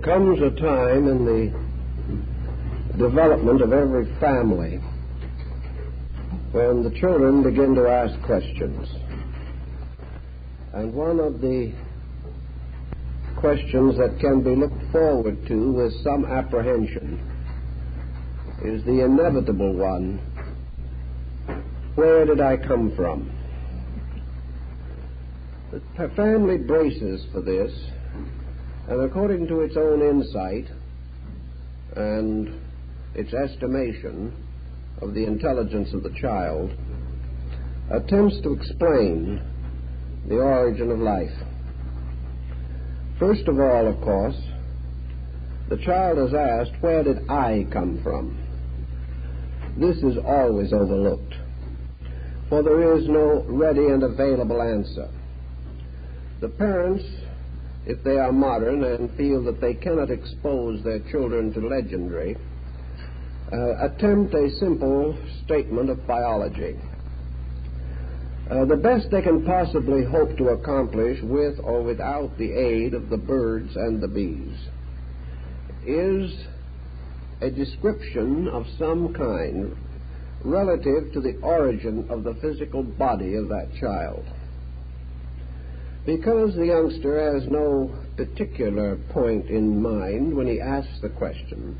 comes a time in the development of every family when the children begin to ask questions. And one of the questions that can be looked forward to with some apprehension is the inevitable one: where did I come from? The family braces for this, and according to its own insight and its estimation of the intelligence of the child, attempts to explain the origin of life. First of all, of course, the child is asked, where did I come from? This is always overlooked, for there is no ready and available answer. The parents, if they are modern and feel that they cannot expose their children to legendary, attempt a simple statement of biology. The best they can possibly hope to accomplish with or without the aid of the birds and the bees is a description of some kind relative to the origin of the physical body of that child. Because the youngster has no particular point in mind when he asks the question,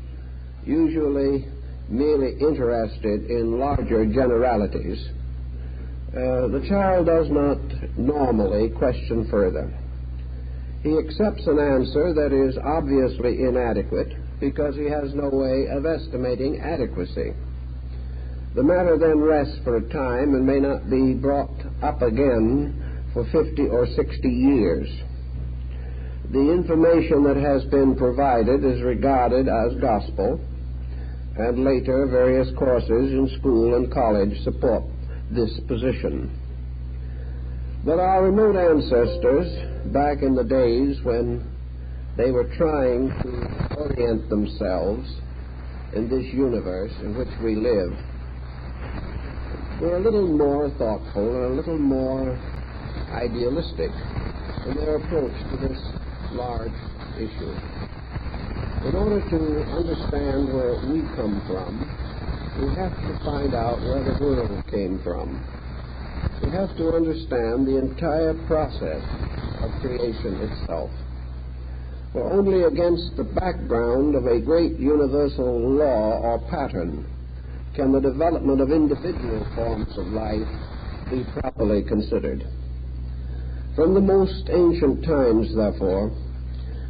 usually merely interested in larger generalities, the child does not normally question further. He accepts an answer that is obviously inadequate because he has no way of estimating adequacy. The matter then rests for a time and may not be brought up again for 50 or 60 years. The information that has been provided is regarded as gospel, and later various courses in school and college support this position. But our remote ancestors, back in the days when they were trying to orient themselves in this universe in which we live, were a little more thoughtful and a little more idealistic in their approach to this large issue. In order to understand where we come from, we have to find out where the world came from. We have to understand the entire process of creation itself. For only against the background of a great universal law or pattern can the development of individual forms of life be properly considered. From the most ancient times, therefore,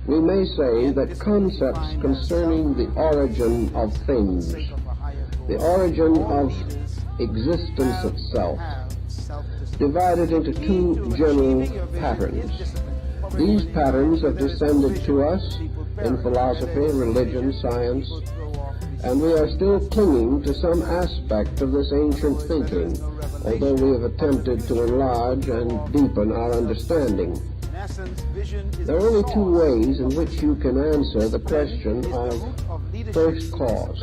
we may say that concepts concerning the origin of things, the origin of existence itself, divided into two general patterns. These patterns have descended to us in philosophy, religion, science, and we are still clinging to some aspect of this ancient thinking, although we have attempted to enlarge and deepen our understanding. There are only two ways in which you can answer the question of first cause.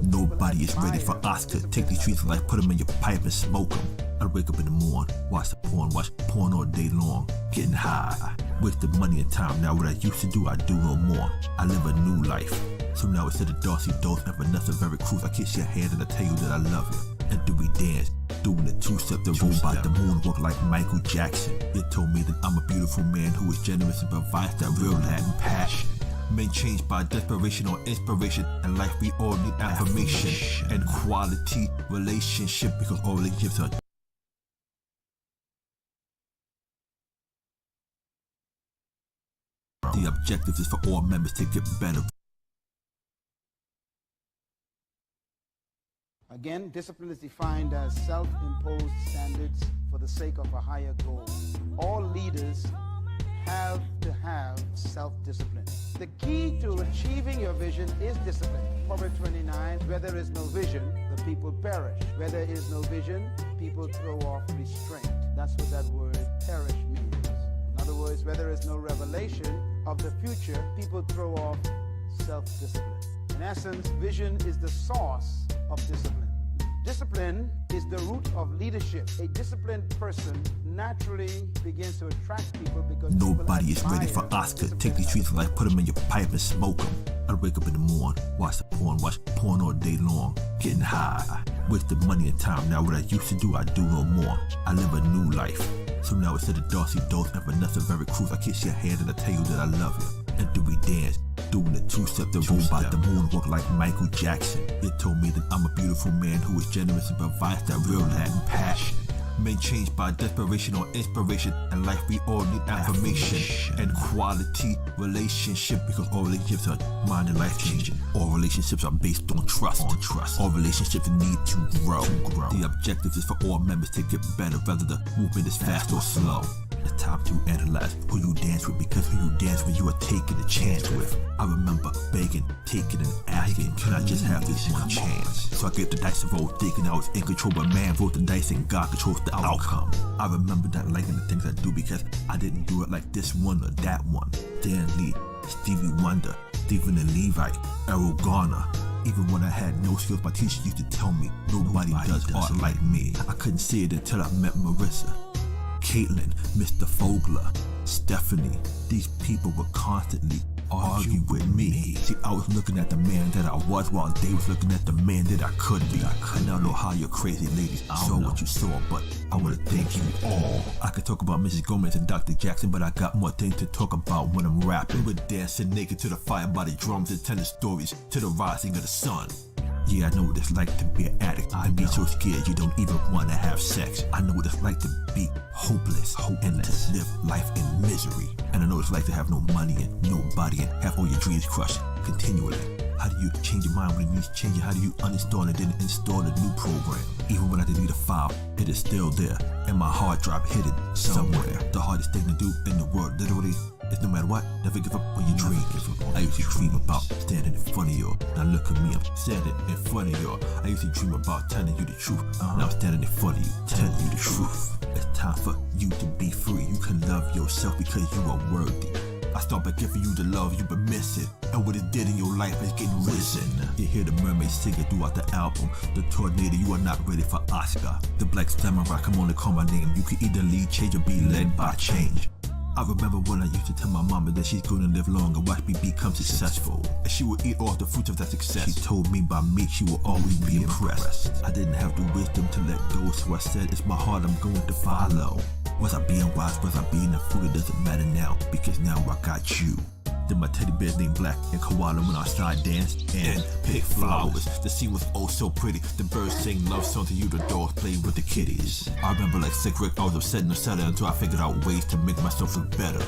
Nobody is ready for us to take these trees of life, put them in your pipe and smoke them. I wake up in the morning, watch porn all day long, getting high. Wasted money and time. Now what I used to do, I do no more. I live a new life. So now instead of Darcy Dose and Vanessa Very Cruz, I kiss your hand and I tell you that I love you. And do we dance, doing the two-step, the roll by the moonwalk like Michael Jackson. It told me that I'm a beautiful man who is generous and provides that real Latin passion. Men changed by desperation or inspiration. In life we all need affirmation and quality relationship, because all relationships are the objective is for all members to get better. Again, discipline is defined as self-imposed standards for the sake of a higher goal. All leaders have to have self-discipline. The key to achieving your vision is discipline. Proverbs 29, where there is no vision, the people perish. Where there is no vision, people throw off restraint. That's what that word perish means. In other words, where there is no revelation of the future, people throw off self-discipline. In essence, vision is the source of discipline. Discipline is the root of leadership. A disciplined person naturally begins to attract people because Nobody is people ready for admire Oscar. the Take these streets of life, put them in your pipe and smoke them. I wake up in the morning, watch porn all day long, getting high. Wasted money and time. Now what I used to do, I do no more. I live a new life. So now instead of Darcy Dose and Vanessa Very Cruz, I kiss your hand and I tell you that I love you. And do we dance, doing the two-step, the roll by the moonwalk like Michael Jackson. It told me that I'm a beautiful man who is generous and provides that real Latin passion. Men changed by desperation or inspiration. In life we all need affirmation and quality relationship, because all relationships are mind and life changing. All relationships are based on trust. All relationships need to grow. The objective is for all members to get better, whether the movement is fast or slow. It's time to analyze who you dance with, because who you dance with you are taking a chance with. I remember begging, taking and asking, can I just have this one chance? So I gave the dice a roll, thinking I was in control, but man rolled the dice and God controls the outcome. I remember not liking the things I do because I didn't do it like this one or that one. Dan Lee, Stevie Wonder, Stephen and Levi, Errol Garner. Even when I had no skills, my teacher used to tell me nobody does art like me. I couldn't see it until I met Marissa, Caitlin, Mr. Fogler, Stephanie. These people were constantly arguing with me. See, I was looking at the man that I was while they was looking at the man that I could be. And I don't know how you crazy ladies saw what you saw, but I want to thank you all. I could talk about Mrs. Gomez and Dr. Jackson, but I got more things to talk about when I'm rapping. We're dancing naked to the fire by the drums and telling stories to the rising of the sun. Yeah, I know what it's like to be an addict and be so scared you don't even want to have sex. I know what it's like to be hopeless and to live life in misery. And I know what it's like to have no money and nobody and have all your dreams crushed continually. How do you change your mind when it needs changing? How do you uninstall it and install a new program? Even when I delete a file, it is still there, and my hard drive hidden somewhere. The hardest thing to do in the world, literally, is no matter what, never give up on your dream. I used to dream about standing in front of you. Now look at me, I'm standing in front of you. I used to dream about telling you the truth. Now I'm standing in front of you, telling you the truth. It's time for you to be free. You can love yourself because you are worthy. I start by giving you the love you've been missing, and what it did in your life is getting risen. You hear the mermaid singing throughout the album. The tornado, you are not ready for Oscar. The black samurai, come on and call my name. You can either lead change or be led by change. I remember when I used to tell my mama that she's going to live long and watch me become successful, and she will eat all the fruits of that success. She told me by me she will always be impressed. I didn't have the wisdom to let go, so I said it's my heart I'm going to follow. Was I being wise? Was I being a fool? It doesn't matter now, because now I got you. Then my teddy bears named Black and Koala when I started dance and pick flowers. The scene was oh so pretty. The birds sing love songs to you, the dogs play with the kitties. I remember like sick Rick, I was upset and upset until I figured out ways to make myself look better.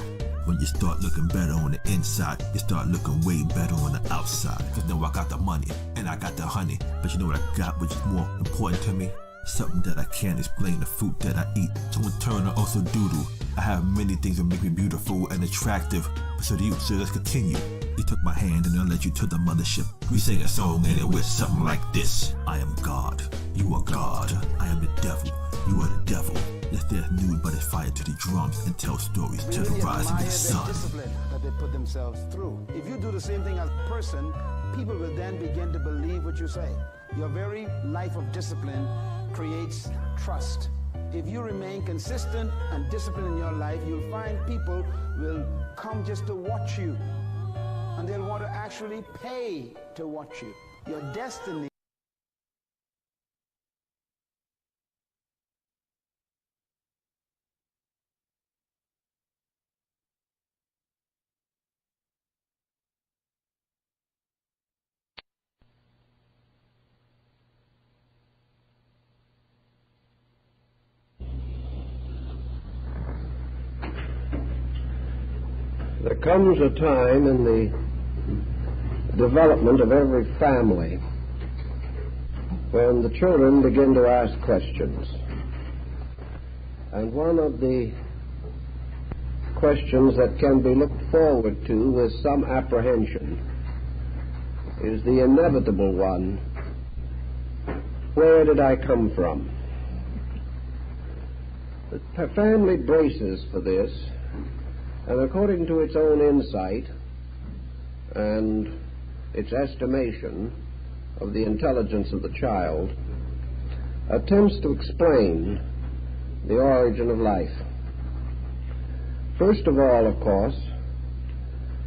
When you start looking better on the inside, you start looking way better on the outside. Cause now I got the money and I got the honey, but you know what I got which is more important to me? Something that I can't explain, the fruit that I eat. So in turn I also doodle. I have many things that make me beautiful and attractive, but so do you, so let's continue. You took my hand and I led you to the mothership. We sang a song and it went something like this. I am God, you are God. I am the devil, you are the devil. Yes, there's music, but it's fire to the drums and tell stories to the rising of the sun. Discipline that they put themselves through. If you do the same thing as a person, people will then begin to believe what you say. Your very life of discipline creates trust. If you remain consistent and disciplined in your life, you'll find people will come just to watch you, and they'll want to actually pay to watch you. Your destiny. There comes a time in the development of every family when the children begin to ask questions. And one of the questions that can be looked forward to with some apprehension is the inevitable one: where did I come from? The family braces for this, and according to its own insight and its estimation of the intelligence of the child, attempts to explain the origin of life. First of all, of course,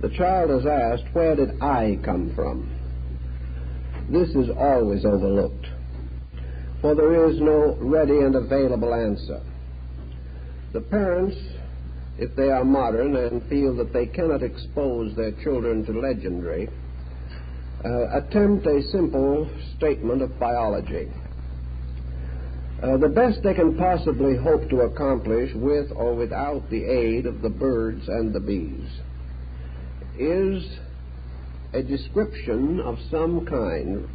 the child is asked, where did I come from? This is always overlooked, for there is no ready and available answer. The parents, if they are modern and feel that they cannot expose their children to legendary, attempt a simple statement of biology. The best they can possibly hope to accomplish with or without the aid of the birds and the bees is a description of some kind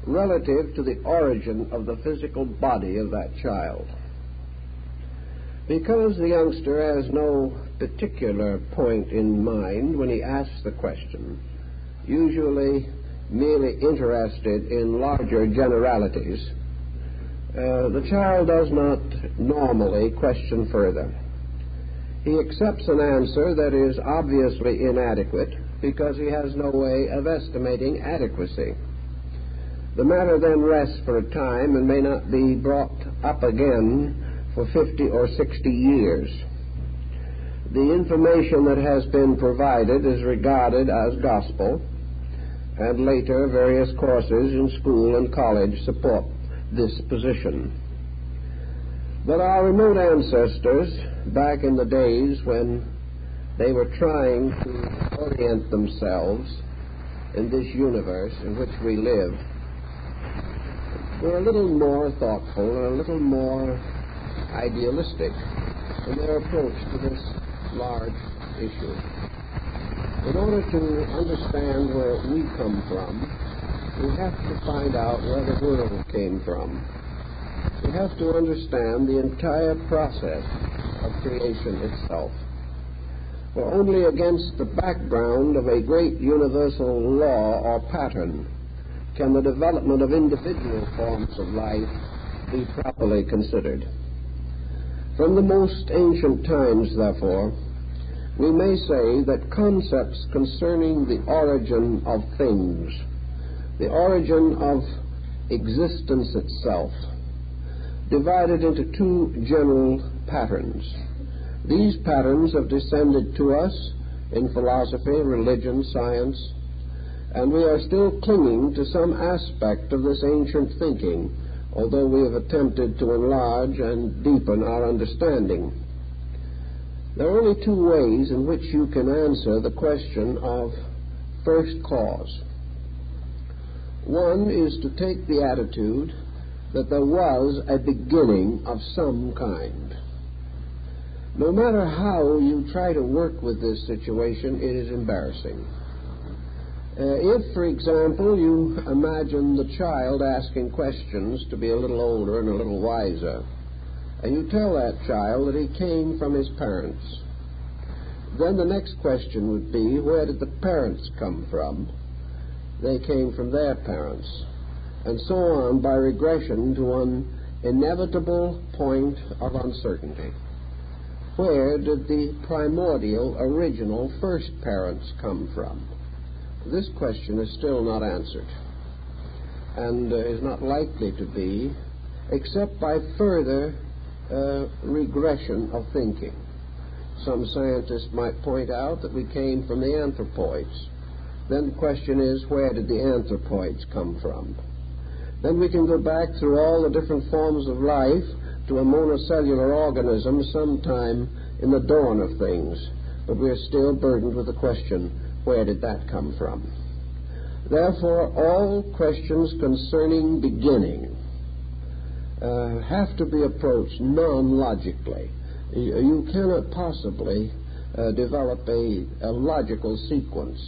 relative to the origin of the physical body of that child. Because the youngster has no particular point in mind when he asks the question, usually merely interested in larger generalities, the child does not normally question further. He accepts an answer that is obviously inadequate because he has no way of estimating adequacy. The matter then rests for a time and may not be brought up again for 50 or 60 years. The information that has been provided is regarded as gospel, and later various courses in school and college support this position. But our remote ancestors, back in the days when they were trying to orient themselves in this universe in which we live, were a little more thoughtful and a little more idealistic in their approach to this large issue. In order to understand where we come from, we have to find out where the world came from. We have to understand the entire process of creation itself. For only against the background of a great universal law or pattern can the development of individual forms of life be properly considered. From the most ancient times, therefore, we may say that concepts concerning the origin of things, the origin of existence itself, divided into two general patterns. These patterns have descended to us in philosophy, religion, science, and we are still clinging to some aspect of this ancient thinking, although we have attempted to enlarge and deepen our understanding. There are only two ways in which you can answer the question of first cause. One is to take the attitude that there was a beginning of some kind. No matter how you try to work with this situation, it is embarrassing. If, for example, you imagine the child asking questions to be a little older and a little wiser, and you tell that child that he came from his parents, then the next question would be, where did the parents come from? They came from their parents, and so on by regression to an inevitable point of uncertainty. Where did the primordial, original, first parents come from? This question is still not answered, and is not likely to be, except by further regression of thinking. Some scientists might point out that we came from the anthropoids. Then the question is, where did the anthropoids come from? Then we can go back through all the different forms of life to a monocellular organism sometime in the dawn of things, but we are still burdened with the question, where did that come from? Therefore, all questions concerning beginning have to be approached non-logically. You cannot possibly develop a logical sequence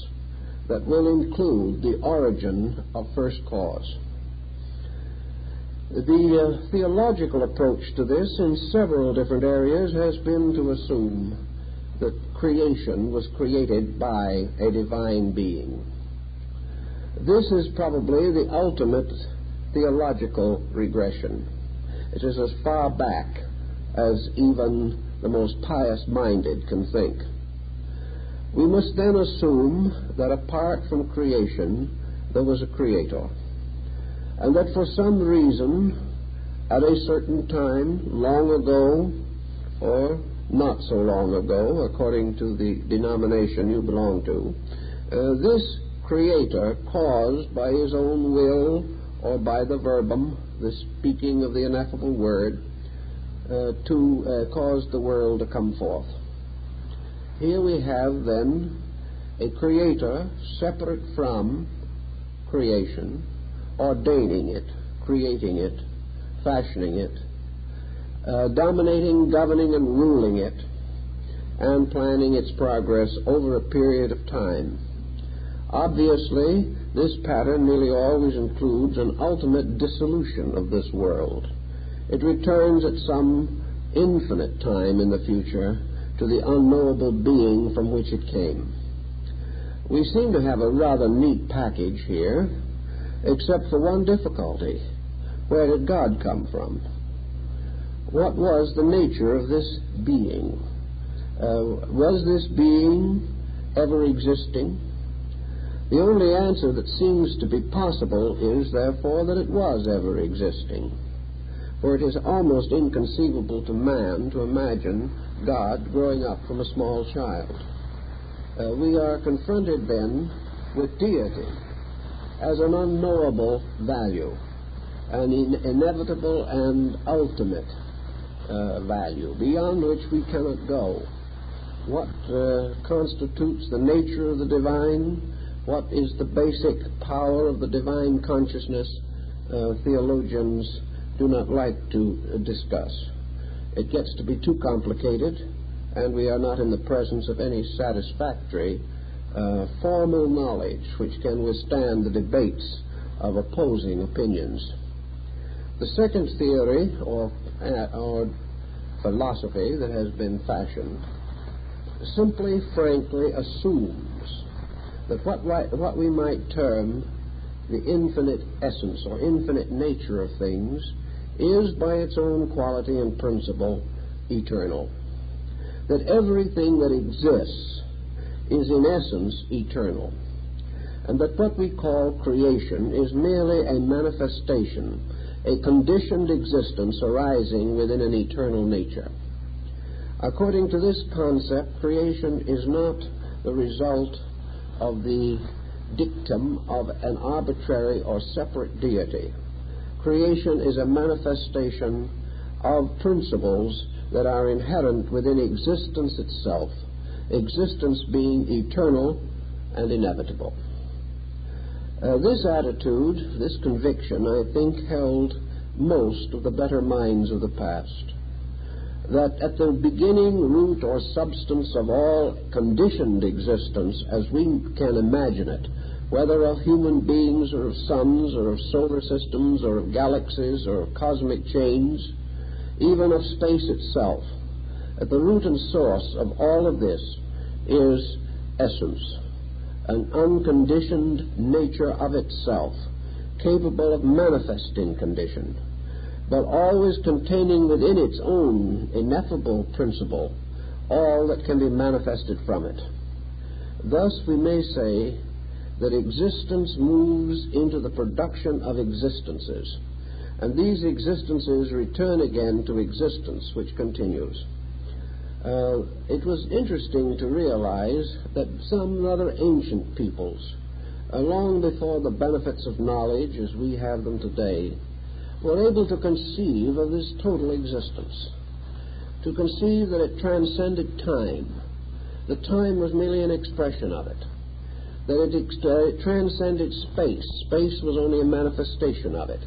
that will include the origin of first cause. The theological approach to this in several different areas has been to assume that creation was created by a divine being. This is probably the ultimate theological regression. It is as far back as even the most pious-minded can think. We must then assume that apart from creation, there was a creator, and that for some reason at a certain time, long ago or not so long ago, according to the denomination you belong to, this Creator caused by his own will or by the verbum, the speaking of the ineffable word, to cause the world to come forth. Here we have then a Creator separate from creation, ordaining it, creating it, fashioning it, dominating, governing, and ruling it, and planning its progress over a period of time. Obviously, this pattern nearly always includes an ultimate dissolution of this world. It returns at some infinite time in the future to the unknowable being from which it came. We seem to have a rather neat package here, except for one difficulty. Where did God come from? What was the nature of this being? Was this being ever existing? The only answer that seems to be possible is, therefore, that it was ever existing. For it is almost inconceivable to man to imagine God growing up from a small child. We are confronted then with deity as an unknowable value, an inevitable and ultimate value, beyond which we cannot go. What constitutes the nature of the divine? What is the basic power of the divine consciousness? Theologians do not like to discuss. It gets to be too complicated, and we are not in the presence of any satisfactory formal knowledge which can withstand the debates of opposing opinions. The second theory or philosophy that has been fashioned simply, frankly, assumes that what we might term the infinite essence or infinite nature of things is by its own quality and principle eternal. That everything that exists is in essence eternal. And that what we call creation is merely a manifestation, a conditioned existence arising within an eternal nature. According to this concept, creation is not the result of the dictum of an arbitrary or separate deity. Creation is a manifestation of principles that are inherent within existence itself, existence being eternal and inevitable. This attitude, this conviction, I think, held most of the better minds of the past. That at the beginning, root, or substance of all conditioned existence, as we can imagine it, whether of human beings or of suns or of solar systems or of galaxies or of cosmic chains, even of space itself, at the root and source of all of this is essence, an unconditioned nature of itself, capable of manifesting condition, but always containing within its own ineffable principle all that can be manifested from it. Thus we may say that existence moves into the production of existences, and these existences return again to existence, which continues. It was interesting to realize that some rather ancient peoples, long before the benefits of knowledge as we have them today, were able to conceive of this total existence, to conceive that it transcended time. The time was merely an expression of it, that it transcended space. Space was only a manifestation of it,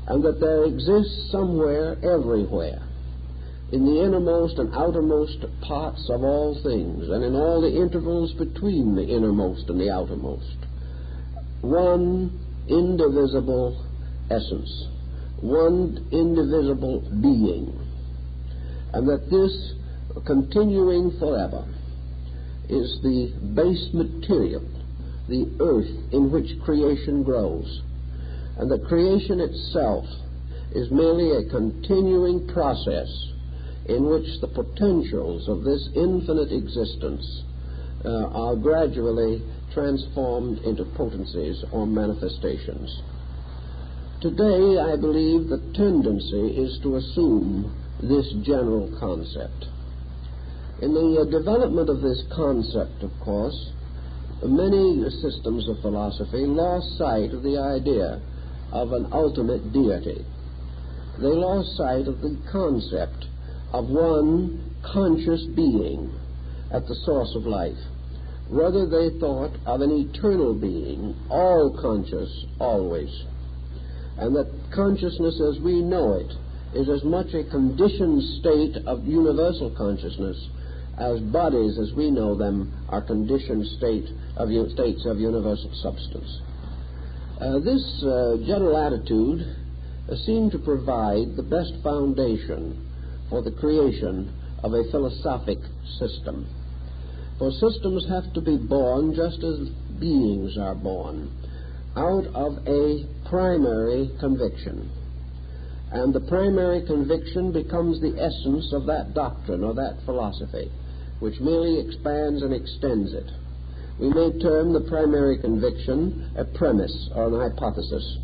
and that there exists somewhere, everywhere, in the innermost and outermost parts of all things, and in all the intervals between the innermost and the outermost, one indivisible essence, one indivisible being, and that this, continuing forever, is the base material, the earth in which creation grows, and that creation itself is merely a continuing process in which the potentials of this infinite existence are gradually transformed into potencies or manifestations. Today, I believe the tendency is to assume this general concept. In the development of this concept, of course, many systems of philosophy lost sight of the idea of an ultimate deity. They lost sight of the concept of one conscious being at the source of life. Rather, they thought of an eternal being, all conscious, always. And that consciousness as we know it is as much a conditioned state of universal consciousness as bodies as we know them are conditioned states of universal substance. This general attitude seemed to provide the best foundation for the creation of a philosophic system. For systems have to be born just as beings are born, out of a primary conviction. And the primary conviction becomes the essence of that doctrine or that philosophy, which merely expands and extends it. We may term the primary conviction a premise or an hypothesis,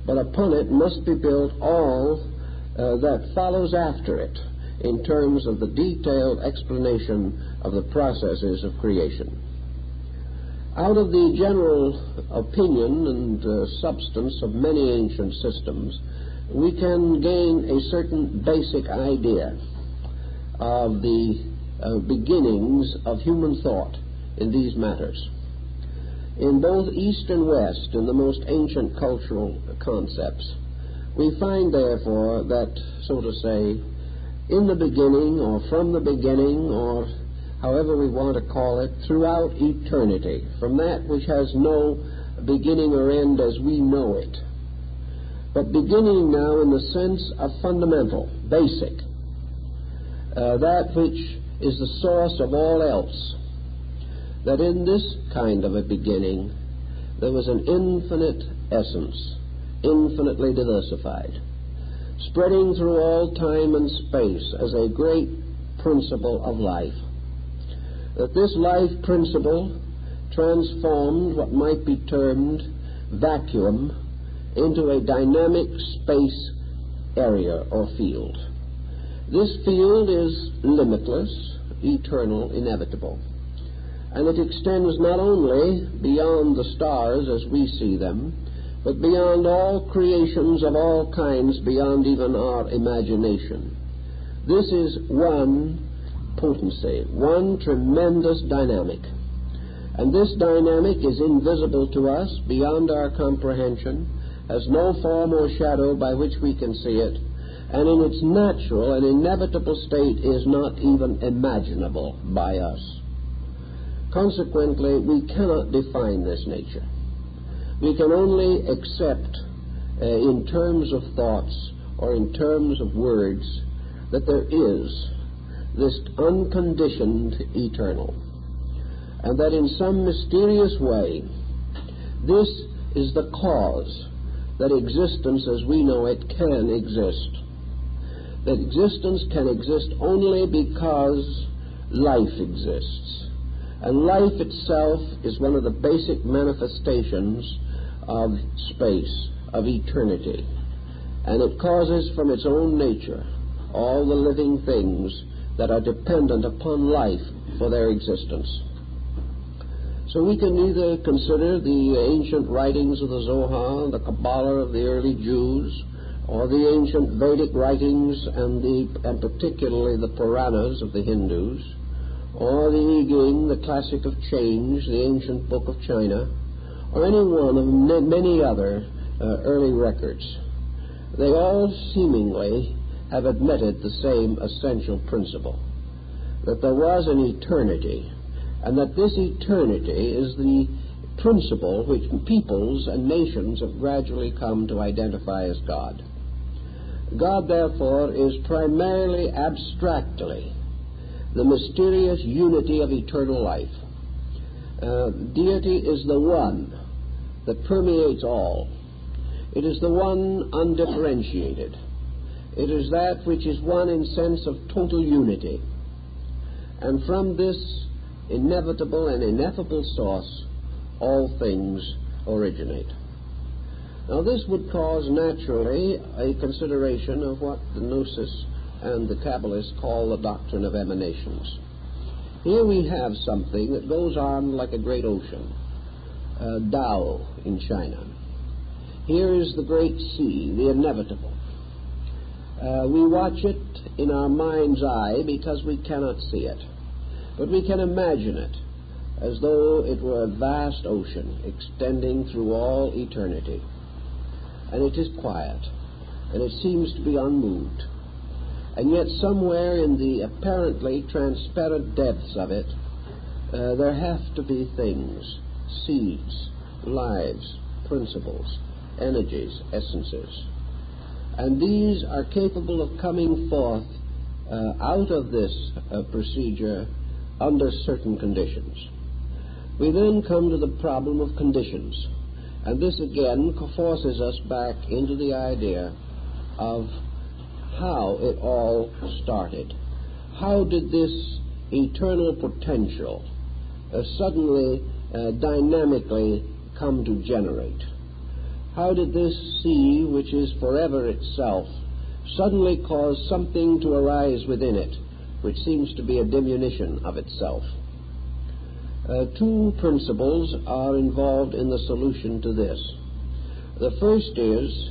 but upon it must be built all that follows after it in terms of the detailed explanation of the processes of creation. Out of the general opinion and substance of many ancient systems, we can gain a certain basic idea of the beginnings of human thought in these matters. In both East and West, in the most ancient cultural concepts, we find, therefore, that, so to say, in the beginning, or from the beginning, or however we want to call it, throughout eternity, from that which has no beginning or end as we know it, but beginning now in the sense of fundamental, basic, that which is the source of all else, that in this kind of a beginning there was an infinite essence, infinitely diversified, spreading through all time and space as a great principle of life. That this life principle transformed what might be termed vacuum into a dynamic space area or field. This field is limitless, eternal, inevitable, and it extends not only beyond the stars as we see them, but beyond all creations of all kinds, beyond even our imagination. This is one potency, one tremendous dynamic. And this dynamic is invisible to us, beyond our comprehension, has no form or shadow by which we can see it, and in its natural and inevitable state is not even imaginable by us. Consequently, we cannot define this nature. We can only accept in terms of thoughts or in terms of words that there is this unconditioned eternal, and that in some mysterious way this is the cause that existence as we know it can exist. That existence can exist only because life exists. And life itself is one of the basic manifestations of space, of eternity. And it causes from its own nature all the living things that are dependent upon life for their existence. So we can either consider the ancient writings of the Zohar, the Kabbalah of the early Jews, or the ancient Vedic writings and particularly the Puranas of the Hindus, or the I Ching, the classic of change, the ancient book of China, or any one of many other early records. They all seemingly have admitted the same essential principle, that there was an eternity, and that this eternity is the principle which peoples and nations have gradually come to identify as God. God, therefore, is primarily abstractly the mysterious unity of eternal life. Deity is the one that permeates all. It is the one undifferentiated. It is that which is one in sense of total unity. And from this inevitable and ineffable source, all things originate. Now, this would cause, naturally, a consideration of what the Gnosis and the Kabbalists call the doctrine of emanations. Here we have something that goes on like a great ocean, Tao in China. Here is the great sea, the inevitable. We watch it in our mind's eye because we cannot see it, but we can imagine it as though it were a vast ocean extending through all eternity. And it is quiet, and it seems to be unmoved. And yet somewhere in the apparently transparent depths of it, there have to be things, seeds, lives, principles, energies, essences. And these are capable of coming forth out of this procedure under certain conditions. We then come to the problem of conditions. And this again forces us back into the idea of how it all started. How did this eternal potential suddenly, dynamically come to generate? How did this sea, which is forever itself, suddenly cause something to arise within it, which seems to be a diminution of itself? Two principles are involved in the solution to this. The first is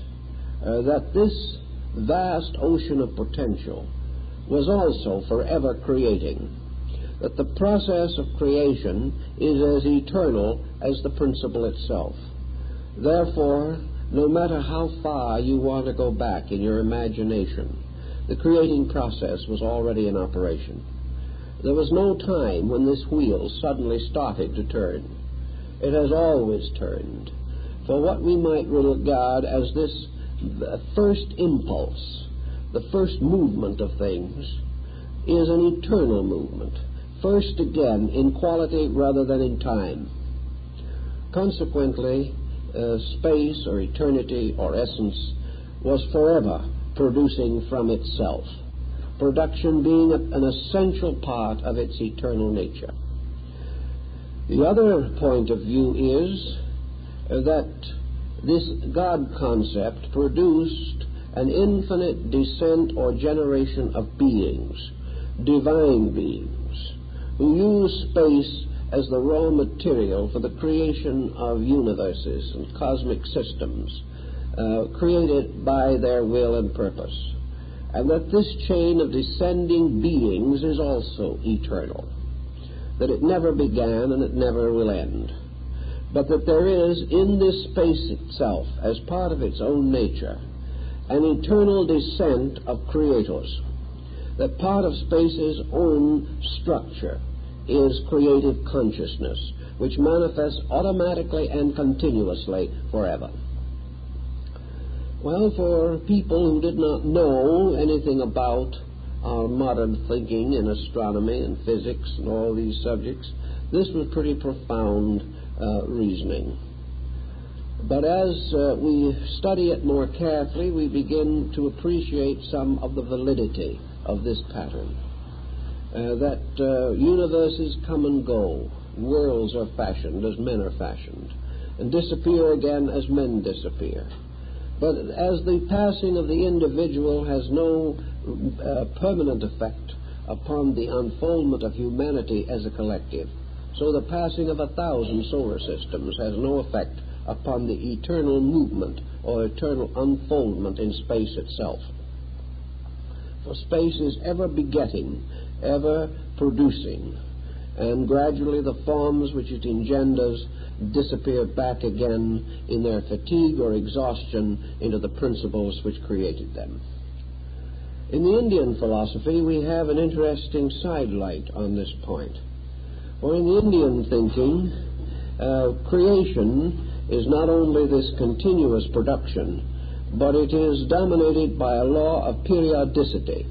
that this vast ocean of potential was also forever creating, that the process of creation is as eternal as the principle itself. Therefore, no matter how far you want to go back in your imagination, the creating process was already in operation. There was no time when this wheel suddenly started to turn. It has always turned. For what we might regard as this first impulse, the first movement of things, is an eternal movement, first again in quality rather than in time. Consequently, space or eternity or essence was forever producing from itself, production being an essential part of its eternal nature. The other point of view is that this God concept produced an infinite descent or generation of beings, divine beings, who use space as the raw material for the creation of universes and cosmic systems created by their will and purpose. And that this chain of descending beings is also eternal, that it never began and it never will end, but that there is in this space itself, as part of its own nature, an eternal descent of creators, that part of space's own structure is creative consciousness, which manifests automatically and continuously forever. Well, for people who did not know anything about our modern thinking in astronomy and physics and all these subjects, this was pretty profound reasoning. But as we study it more carefully, we begin to appreciate some of the validity of this pattern. That universes come and go, worlds are fashioned as men are fashioned, and disappear again as men disappear. But as the passing of the individual has no permanent effect upon the unfoldment of humanity as a collective, so the passing of 1,000 solar systems has no effect upon the eternal movement or eternal unfoldment in space itself. For space is ever begetting, ever producing, and gradually the forms which it engenders disappear back again in their fatigue or exhaustion into the principles which created them. In the Indian philosophy, we have an interesting sidelight on this point. For in the Indian thinking, creation is not only this continuous production, but it is dominated by a law of periodicity.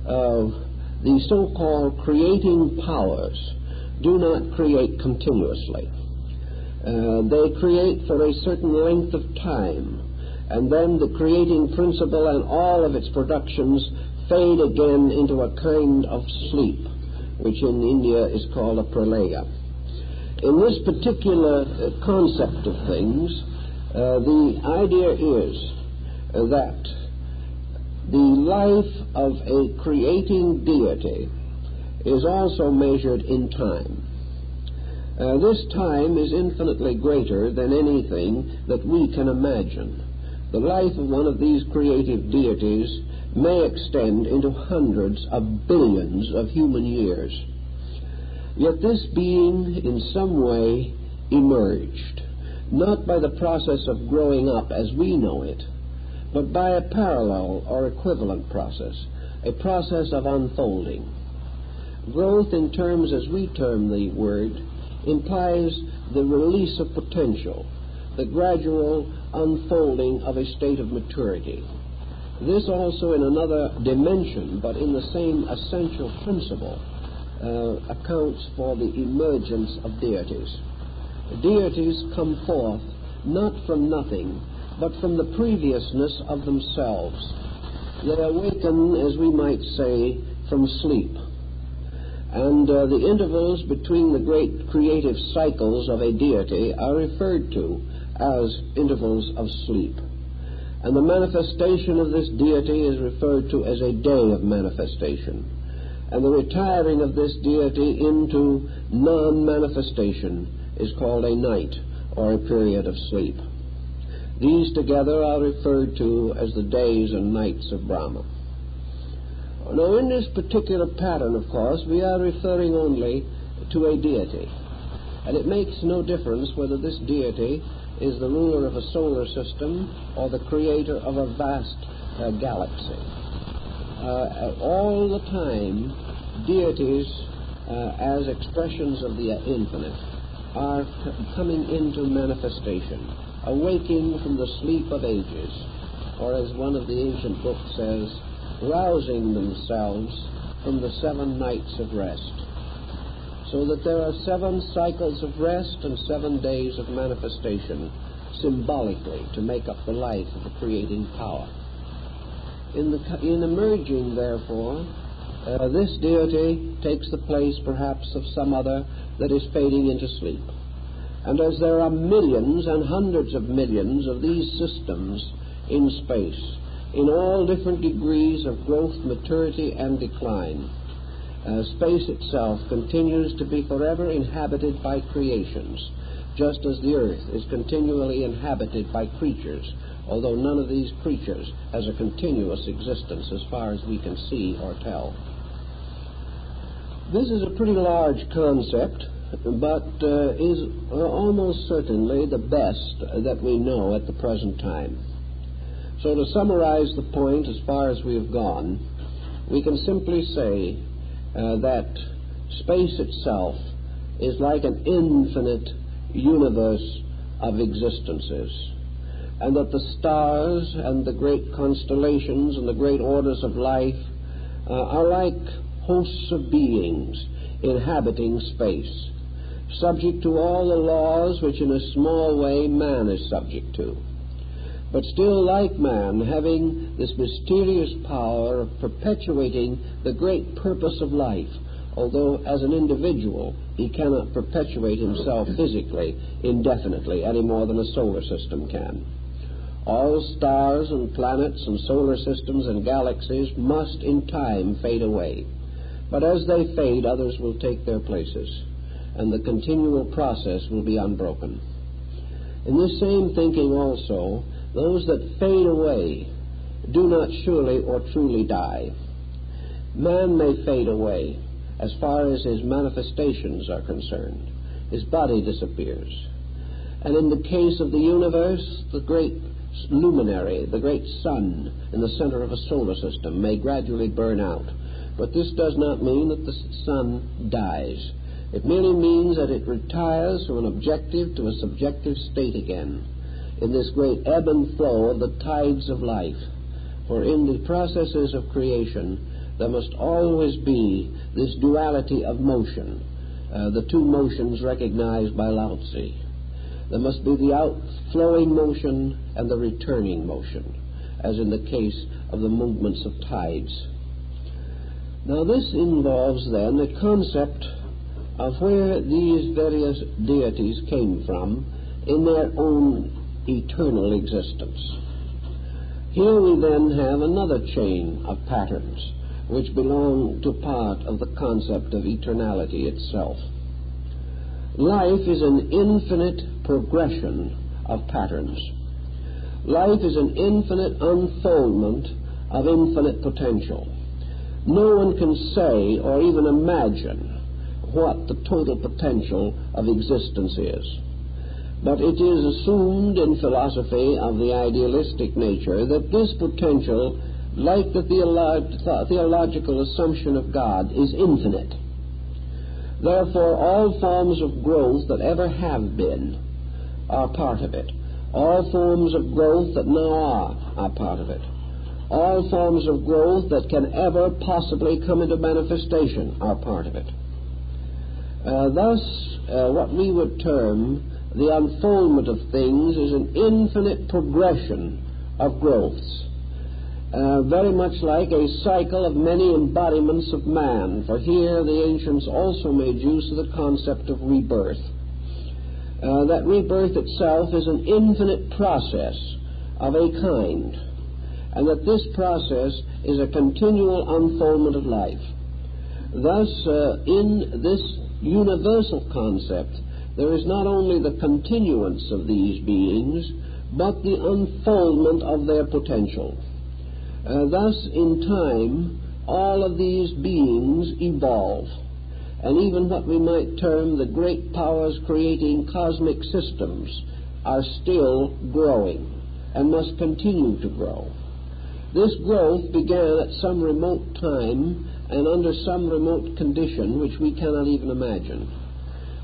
The so-called creating powers do not create continuously. They create for a certain length of time, and then the creating principle and all of its productions fade again into a kind of sleep, which in India is called a pralaya. In this particular concept of things, The idea is that the life of a creating deity is also measured in time. This time is infinitely greater than anything that we can imagine. The life of one of these creative deities may extend into hundreds of billions of human years. Yet this being in some way emerged, not by the process of growing up as we know it, but by a parallel or equivalent process, a process of unfolding. Growth, in terms as we term the word, implies the release of potential, the gradual unfolding of a state of maturity. This also in another dimension, but in the same essential principle, accounts for the emergence of deities. Deities come forth not from nothing, but from the previousness of themselves. They awaken, as we might say, from sleep. And the intervals between the great creative cycles of a deity are referred to as intervals of sleep. And the manifestation of this deity is referred to as a day of manifestation. And the retiring of this deity into non-manifestation is called a night, or a period of sleep. These together are referred to as the days and nights of Brahma. Now, in this particular pattern, of course, we are referring only to a deity. And it makes no difference whether this deity is the ruler of a solar system or the creator of a vast galaxy. All the time, deities, as expressions of the infinite, are coming into manifestation, awaking from the sleep of ages, or as one of the ancient books says, rousing themselves from the 7 nights of rest. So that there are 7 cycles of rest and 7 days of manifestation, symbolically, to make up the life of the creating power. In emerging, therefore, this deity takes the place, perhaps, of some other that is fading into sleep. And as there are millions and hundreds of millions of these systems in space, in all different degrees of growth, maturity, and decline, space itself continues to be forever inhabited by creations, just as the earth is continually inhabited by creatures, although none of these creatures has a continuous existence as far as we can see or tell. This is a pretty large concept, but is almost certainly the best that we know at the present time. So to summarize the point as far as we have gone, we can simply say that space itself is like an infinite universe of existences, and that the stars and the great constellations and the great orders of life are like hosts of beings inhabiting space, subject to all the laws which in a small way man is subject to, but still, like man, having this mysterious power of perpetuating the great purpose of life, although as an individual he cannot perpetuate himself physically indefinitely any more than a solar system can. All stars and planets and solar systems and galaxies must in time fade away, but as they fade, others will take their places, and the continual process will be unbroken. In this same thinking also, those that fade away do not surely or truly die. Man may fade away as far as his manifestations are concerned. His body disappears. And in the case of the universe, the great luminary, the great sun in the center of a solar system may gradually burn out. But this does not mean that the sun dies. It merely means that it retires from an objective to a subjective state again, in this great ebb and flow of the tides of life. For in the processes of creation, there must always be this duality of motion, the 2 motions recognized by Lao Tzu. There must be the outflowing motion and the returning motion, as in the case of the movements of tides. Now this involves then a concept of where these various deities came from in their own eternal existence. Here we then have another chain of patterns which belong to part of the concept of eternality itself. Life is an infinite progression of patterns. Life is an infinite unfoldment of infinite potential. No one can say or even imagine what the total potential of existence is. But it is assumed in philosophy of the idealistic nature that this potential, like the theological assumption of God, is infinite. Therefore, all forms of growth that ever have been are part of it. All forms of growth that now are part of it. All forms of growth that can ever possibly come into manifestation are part of it. Thus, what we would term the unfoldment of things is an infinite progression of growths, very much like a cycle of many embodiments of man, for here the ancients also made use of the concept of rebirth. That rebirth itself is an infinite process of a kind, and that this process is a continual unfoldment of life. Thus, in this universal concept, there is not only the continuance of these beings, but the unfoldment of their potential. Thus, in time, all of these beings evolve, and even what we might term the great powers creating cosmic systems are still growing and must continue to grow. This growth began at some remote time and under some remote condition which we cannot even imagine.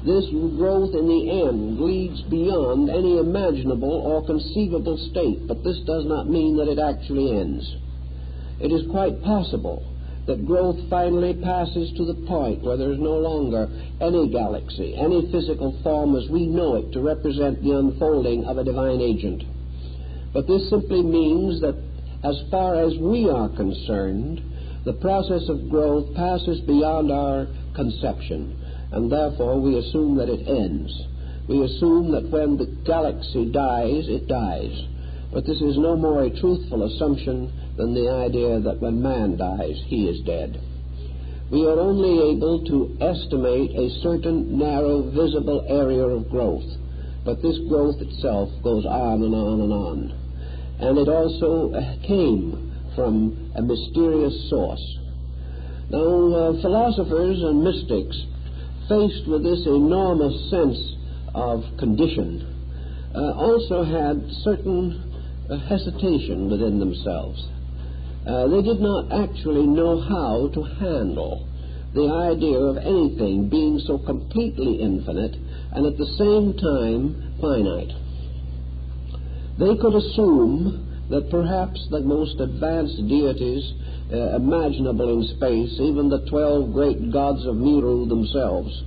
This growth in the end leads beyond any imaginable or conceivable state, but this does not mean that it actually ends. It is quite possible that growth finally passes to the point where there is no longer any galaxy, any physical form as we know it to represent the unfolding of a divine agent. But this simply means that as far as we are concerned, the process of growth passes beyond our conception, and therefore we assume that it ends. We assume that when the galaxy dies, it dies. But this is no more a truthful assumption than the idea that when man dies, he is dead. We are only able to estimate a certain narrow, visible area of growth, but this growth itself goes on and on and on. And it also came from a mysterious source. Now, philosophers and mystics, faced with this enormous sense of condition, also had certain hesitation within themselves. They did not actually know how to handle the idea of anything being so completely infinite and at the same time finite. They could assume that perhaps the most advanced deities imaginable in space, even the 12 great gods of Meru themselves,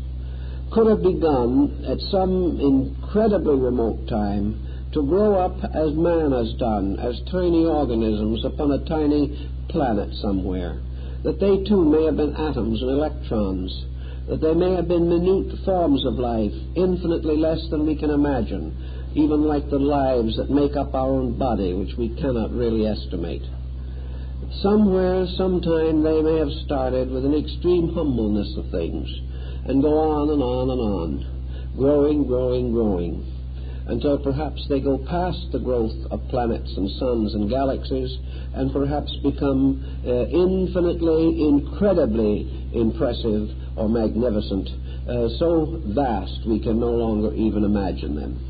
could have begun at some incredibly remote time to grow up as man has done, as tiny organisms upon a tiny planet somewhere, that they too may have been atoms and electrons, that they may have been minute forms of life, infinitely less than we can imagine, even like the lives that make up our own body, which we cannot really estimate. Somewhere, sometime, they may have started with an extreme humbleness of things and go on and on and on, growing, until perhaps they go past the growth of planets and suns and galaxies and perhaps become infinitely, incredibly impressive or magnificent, so vast we can no longer even imagine them.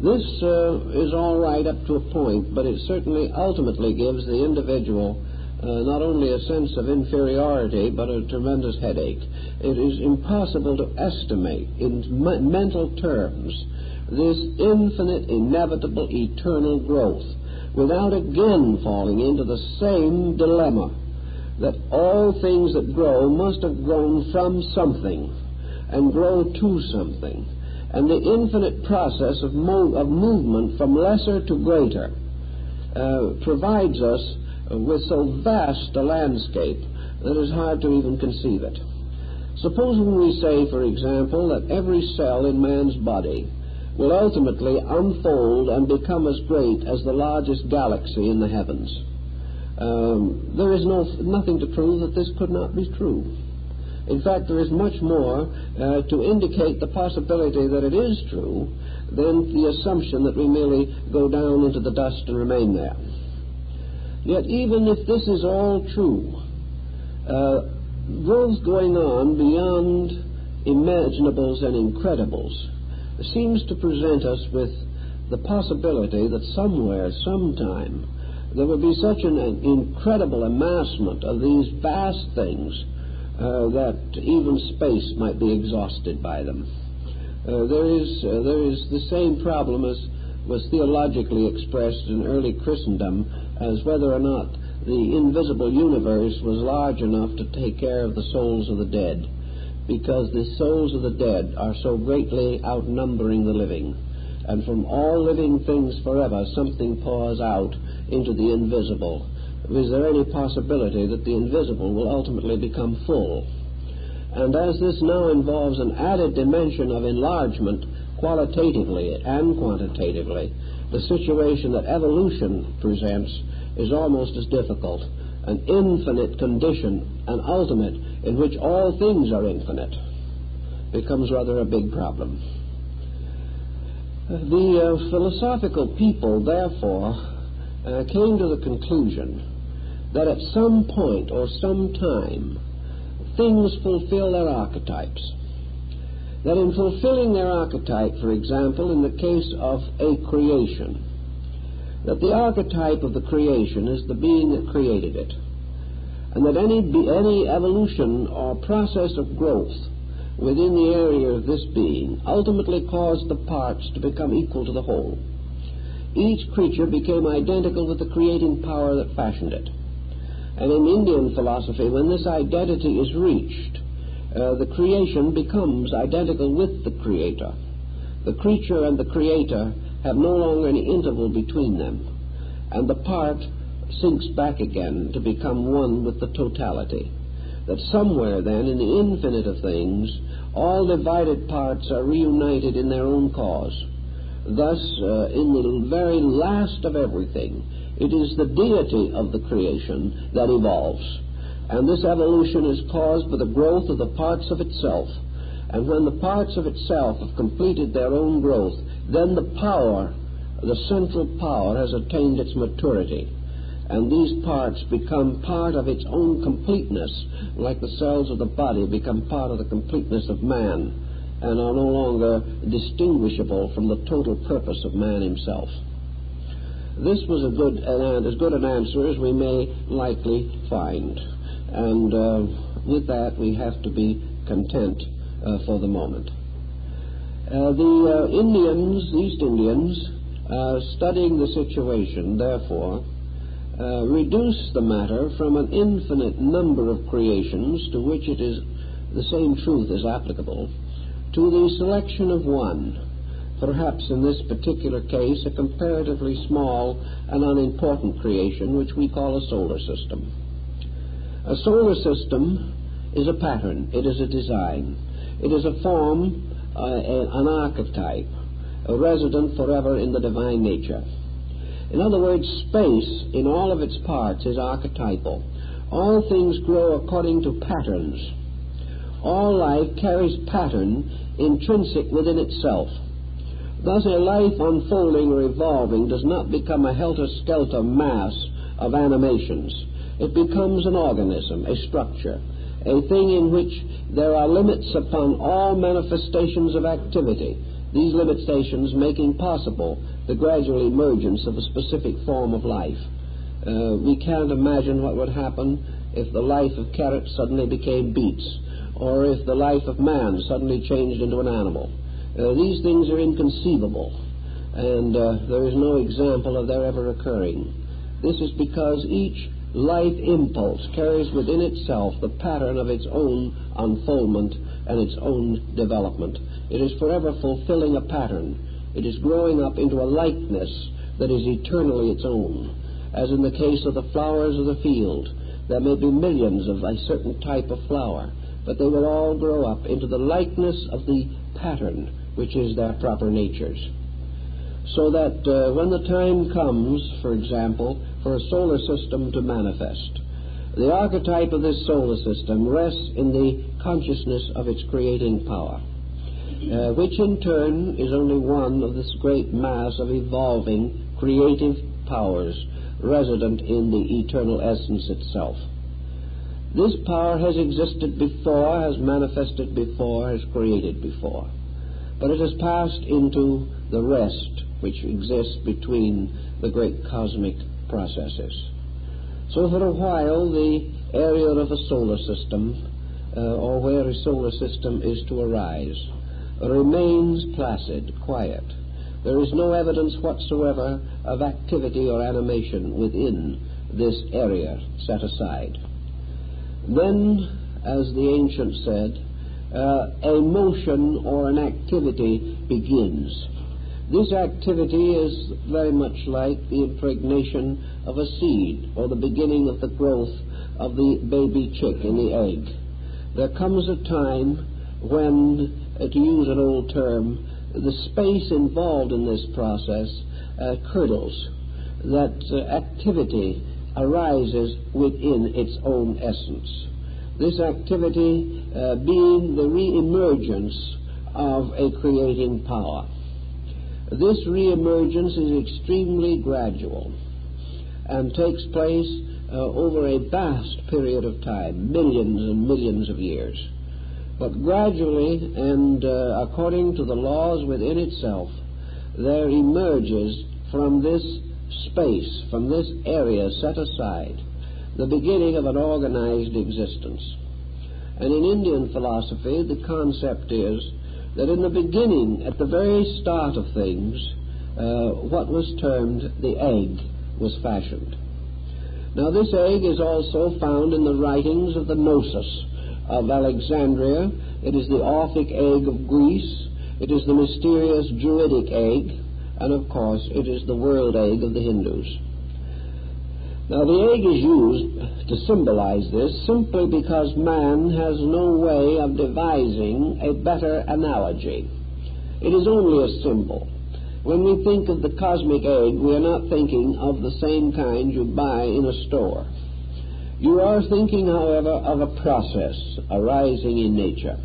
This is all right up to a point, but it certainly ultimately gives the individual not only a sense of inferiority, but a tremendous headache. It is impossible to estimate in mental terms this infinite, inevitable, eternal growth without again falling into the same dilemma that all things that grow must have grown from something and grow to something. And the infinite process of movement from lesser to greater provides us with so vast a landscape that it is hard to even conceive it. Supposing we say, for example, that every cell in man's body will ultimately unfold and become as great as the largest galaxy in the heavens. There is nothing to prove that this could not be true. In fact, there is much more to indicate the possibility that it is true than the assumption that we merely go down into the dust and remain there. Yet even if this is all true, growth going on beyond imaginables and incredibles seems to present us with the possibility that somewhere, sometime, there will be such an incredible amassment of these vast things that even space might be exhausted by them. There is the same problem as was theologically expressed in early Christendom as whether or not the invisible universe was large enough to take care of the souls of the dead, because the souls of the dead are so greatly outnumbering the living. And from all living things forever, something pours out into the invisible. Is there any possibility that the invisible will ultimately become full? And as this now involves an added dimension of enlargement, qualitatively and quantitatively, the situation that evolution presents is almost as difficult. An infinite condition, an ultimate, in which all things are infinite, becomes rather a big problem. The philosophical people, therefore, came to the conclusion that at some point or some time, things fulfill their archetypes. That in fulfilling their archetype, for example, in the case of a creation, that the archetype of the creation is the being that created it, and that any evolution or process of growth within the area of this being ultimately caused the parts to become equal to the whole. Each creature became identical with the creating power that fashioned it. And in Indian philosophy, when this identity is reached, the creation becomes identical with the creator. The creature and the creator have no longer any interval between them, and the part sinks back again to become one with the totality. That somewhere then in the infinite of things, all divided parts are reunited in their own cause. Thus, in the very last of everything, it is the deity of the creation that evolves. And this evolution is caused by the growth of the parts of itself. And when the parts of itself have completed their own growth, then the power, the central power, has attained its maturity. And these parts become part of its own completeness, like the cells of the body become part of the completeness of man, and are no longer distinguishable from the total purpose of man himself. This was as good an answer as we may likely find. And with that, we have to be content for the moment. The East Indians, studying the situation, therefore, reduce the matter from an infinite number of creations to which it is the same truth is applicable, to the selection of one, perhaps in this particular case a comparatively small and unimportant creation which we call a solar system. A solar system is a pattern, it is a design, it is a form, an archetype, a resident forever in the divine nature. In other words, space in all of its parts is archetypal. All things grow according to patterns. All life carries pattern intrinsic within itself. Thus, a life unfolding or evolving does not become a helter-skelter mass of animations. It becomes an organism, a structure, a thing in which there are limits upon all manifestations of activity, these limitations making possible the gradual emergence of a specific form of life. We can't imagine what would happen if the life of carrots suddenly became beets, or if the life of man suddenly changed into an animal. These things are inconceivable, and there is no example of their ever occurring. This is because each life impulse carries within itself the pattern of its own unfoldment and its own development. It is forever fulfilling a pattern. It is growing up into a likeness that is eternally its own. As in the case of the flowers of the field, there may be millions of a certain type of flower, but they will all grow up into the likeness of the pattern which is their proper natures. So that when the time comes, for example, for a solar system to manifest, the archetype of this solar system rests in the consciousness of its creating power, which in turn is only one of this great mass of evolving creative powers resident in the eternal essence itself. This power has existed before, has manifested before, has created before, but it has passed into the rest which exists between the great cosmic processes. So for a while the area of a solar system, or where a solar system is to arise, remains placid, quiet. There is no evidence whatsoever of activity or animation within this area set aside. Then, as the ancient said, a motion or an activity begins. This activity is very much like the impregnation of a seed or the beginning of the growth of the baby chick in the egg. There comes a time when, to use an old term, the space involved in this process curdles, that activity arises within its own essence. This activity being the re-emergence of a creating power. This re-emergence is extremely gradual and takes place over a vast period of time, millions and millions of years. But gradually and according to the laws within itself, there emerges from this space, from this area set aside, the beginning of an organized existence. And in Indian philosophy, the concept is that in the beginning, at the very start of things, what was termed the egg was fashioned. Now this egg is also found in the writings of the Gnosis of Alexandria. It is the Orphic egg of Greece. It is the mysterious Druidic egg. And of course, it is the world egg of the Hindus. Now the egg is used to symbolize this simply because man has no way of devising a better analogy. It is only a symbol. When we think of the cosmic egg, we are not thinking of the same kind you buy in a store. You are thinking, however, of a process arising in nature.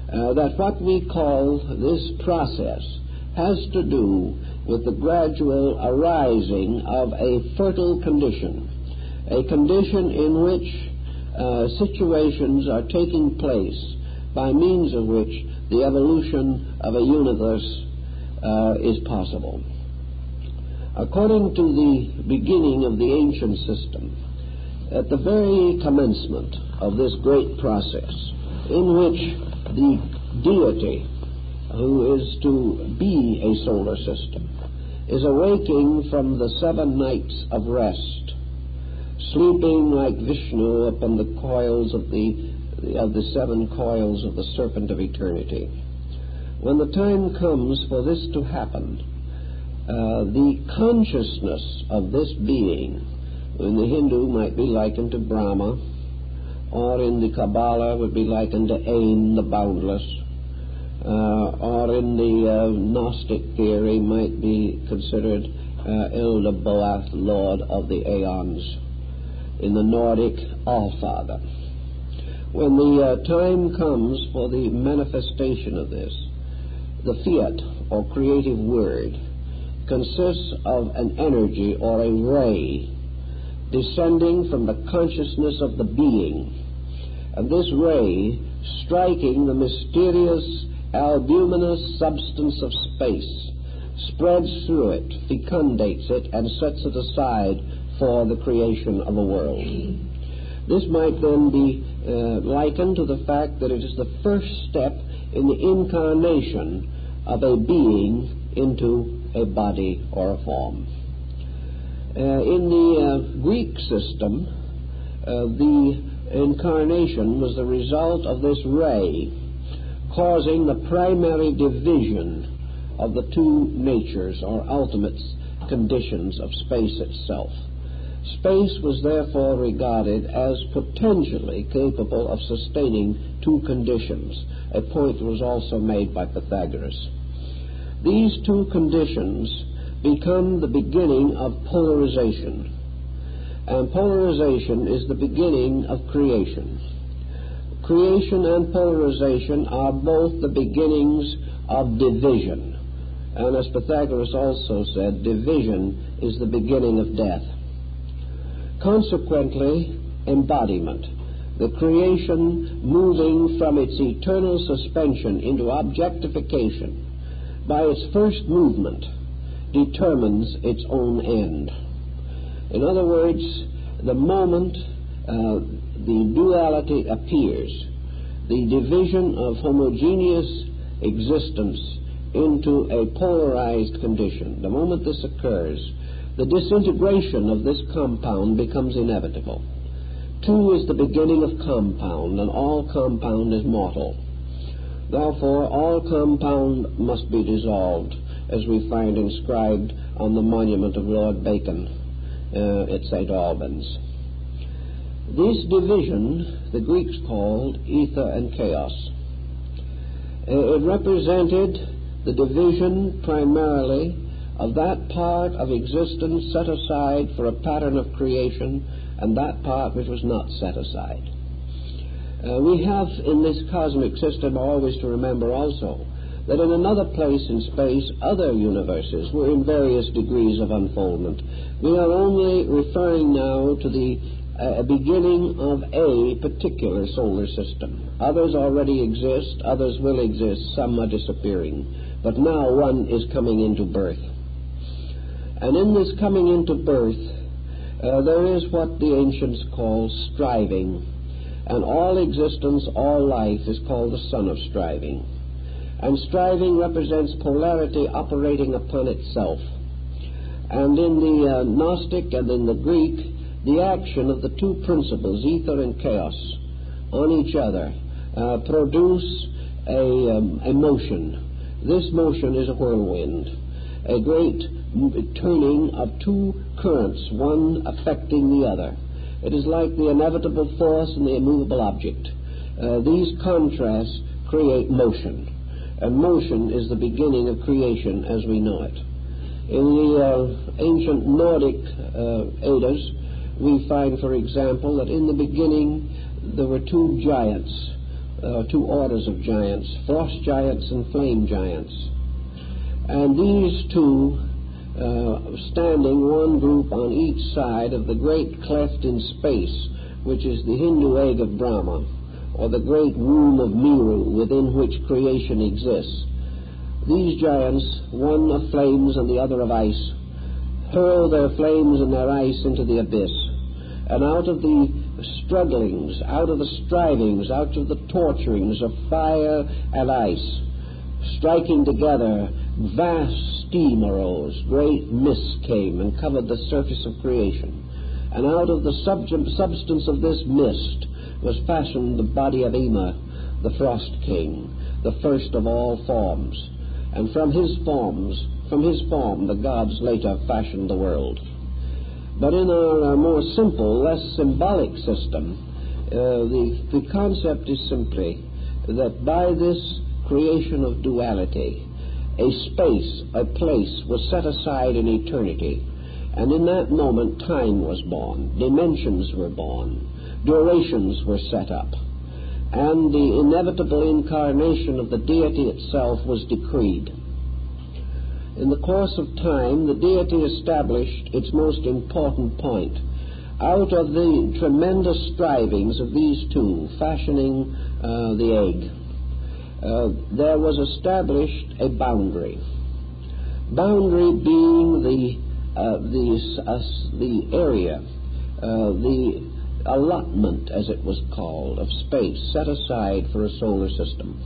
That what we call this process has to do with the gradual arising of a fertile condition, a condition in which situations are taking place by means of which the evolution of a universe is possible. According to the beginning of the ancient system, at the very commencement of this great process, in which the deity who is to be a solar system is awaking from the 7 nights of rest, sleeping like Vishnu upon the coils of the 7 coils of the serpent of eternity. When the time comes for this to happen, the consciousness of this being, in the Hindu might be likened to Brahma, or in the Kabbalah would be likened to Ain, the boundless, or in the Gnostic theory might be considered Ildaboath, Lord of the Aeons, in the Nordic Allfather. When the time comes for the manifestation of this, the fiat, or creative word, consists of an energy or a ray descending from the consciousness of the being, and this ray striking the mysterious albuminous substance of space, spreads through it, fecundates it, and sets it aside for the creation of a world. This might then be likened to the fact that it is the first step in the incarnation of a being into a body or a form. In the Greek system, the incarnation was the result of this ray causing the primary division of the 2 natures or ultimate conditions of space itself. Space was therefore regarded as potentially capable of sustaining two conditions, a point that was also made by Pythagoras. These two conditions become the beginning of polarization, and polarization is the beginning of creation. Creation and polarization are both the beginnings of division, and as Pythagoras also said, division is the beginning of death. Consequently, embodiment, the creation moving from its eternal suspension into objectification, by its first movement, determines its own end. In other words, the moment the duality appears, the division of homogeneous existence into a polarized condition, the moment this occurs, the disintegration of this compound becomes inevitable. Two is the beginning of compound, and all compound is mortal. Therefore, all compound must be dissolved, as we find inscribed on the monument of Lord Bacon at St. Albans. This division the Greeks called ether and chaos. It represented the division primarily of that part of existence set aside for a pattern of creation and that part which was not set aside. We have in this cosmic system always to remember also that in another place in space other universes were in various degrees of unfoldment. We are only referring now to the beginning of a particular solar system. Others already exist, others will exist, some are disappearing. But now one is coming into birth. And in this coming into birth, there is what the ancients call striving. And all existence, all life is called the son of striving. And striving represents polarity operating upon itself. And in the Gnostic and in the Greek, the action of the two principles, ether and chaos, on each other produce a motion. This motion is a whirlwind, a great turning of two currents, one affecting the other. It is like the inevitable force and the immovable object. These contrasts create motion, and motion is the beginning of creation as we know it. In the ancient Nordic Eddas, we find, for example, that in the beginning there were two giants, two orders of giants, frost giants and flame giants. And these two, standing one group on each side of the great cleft in space, which is the Hindu egg of Brahma, or the great womb of Meru within which creation exists. These giants, one of flames and the other of ice, hurl their flames and their ice into the abyss. And out of the strugglings, out of the strivings, out of the torturings of fire and ice, striking together, vast steam arose, great mists came and covered the surface of creation. And out of the substance of this mist was fashioned the body of Ymir, the Frost King, the first of all forms. And from his form, the gods later fashioned the world. But in our more simple, less symbolic system, the concept is simply that by this creation of duality, a space, a place was set aside in eternity, and in that moment time was born, dimensions were born, durations were set up, and the inevitable incarnation of the deity itself was decreed. In the course of time, the deity established its most important point. Out of the tremendous strivings of these two, fashioning the egg, there was established a boundary. Boundary being the area, the allotment, as it was called, of space set aside for a solar system.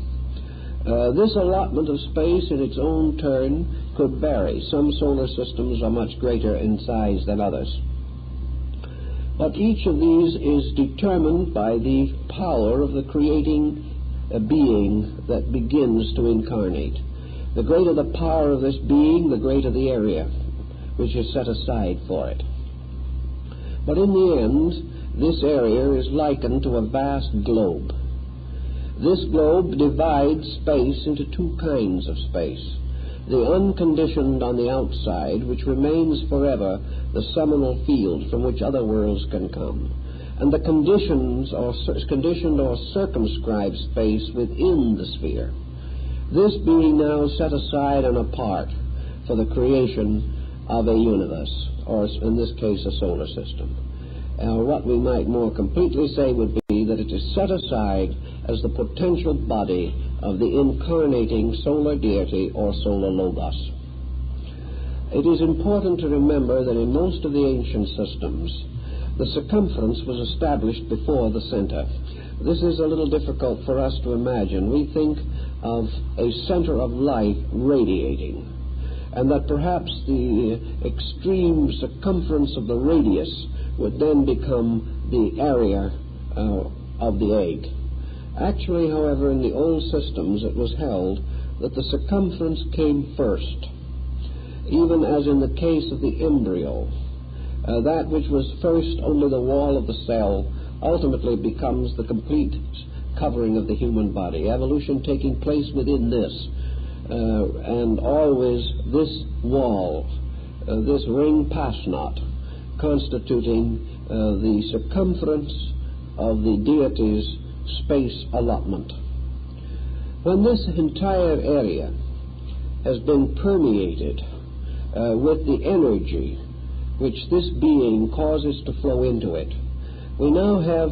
This allotment of space in its own turn could vary. Some solar systems are much greater in size than others. But each of these is determined by the power of the creating being that begins to incarnate. The greater the power of this being, the greater the area which is set aside for it. But in the end, this area is likened to a vast globe. This globe divides space into two kinds of space. The unconditioned on the outside, which remains forever the seminal field from which other worlds can come, and the conditioned or circumscribed space within the sphere. This being now set aside and apart for the creation of a universe, or in this case a solar system. What we might more completely say would be that it is set aside as the potential body of the incarnating solar deity or solar logos. It is important to remember that in most of the ancient systems, the circumference was established before the center. This is a little difficult for us to imagine. We think of a center of light radiating, and that perhaps the extreme circumference of the radius would then become the area of the egg. Actually, however, in the old systems it was held that the circumference came first, even as in the case of the embryo. That which was first under the wall of the cell ultimately becomes the complete covering of the human body, evolution taking place within this, and always this wall, this ring pass knot, constituting the circumference of the deity's space allotment. When this entire area has been permeated with the energy which this being causes to flow into it, we now have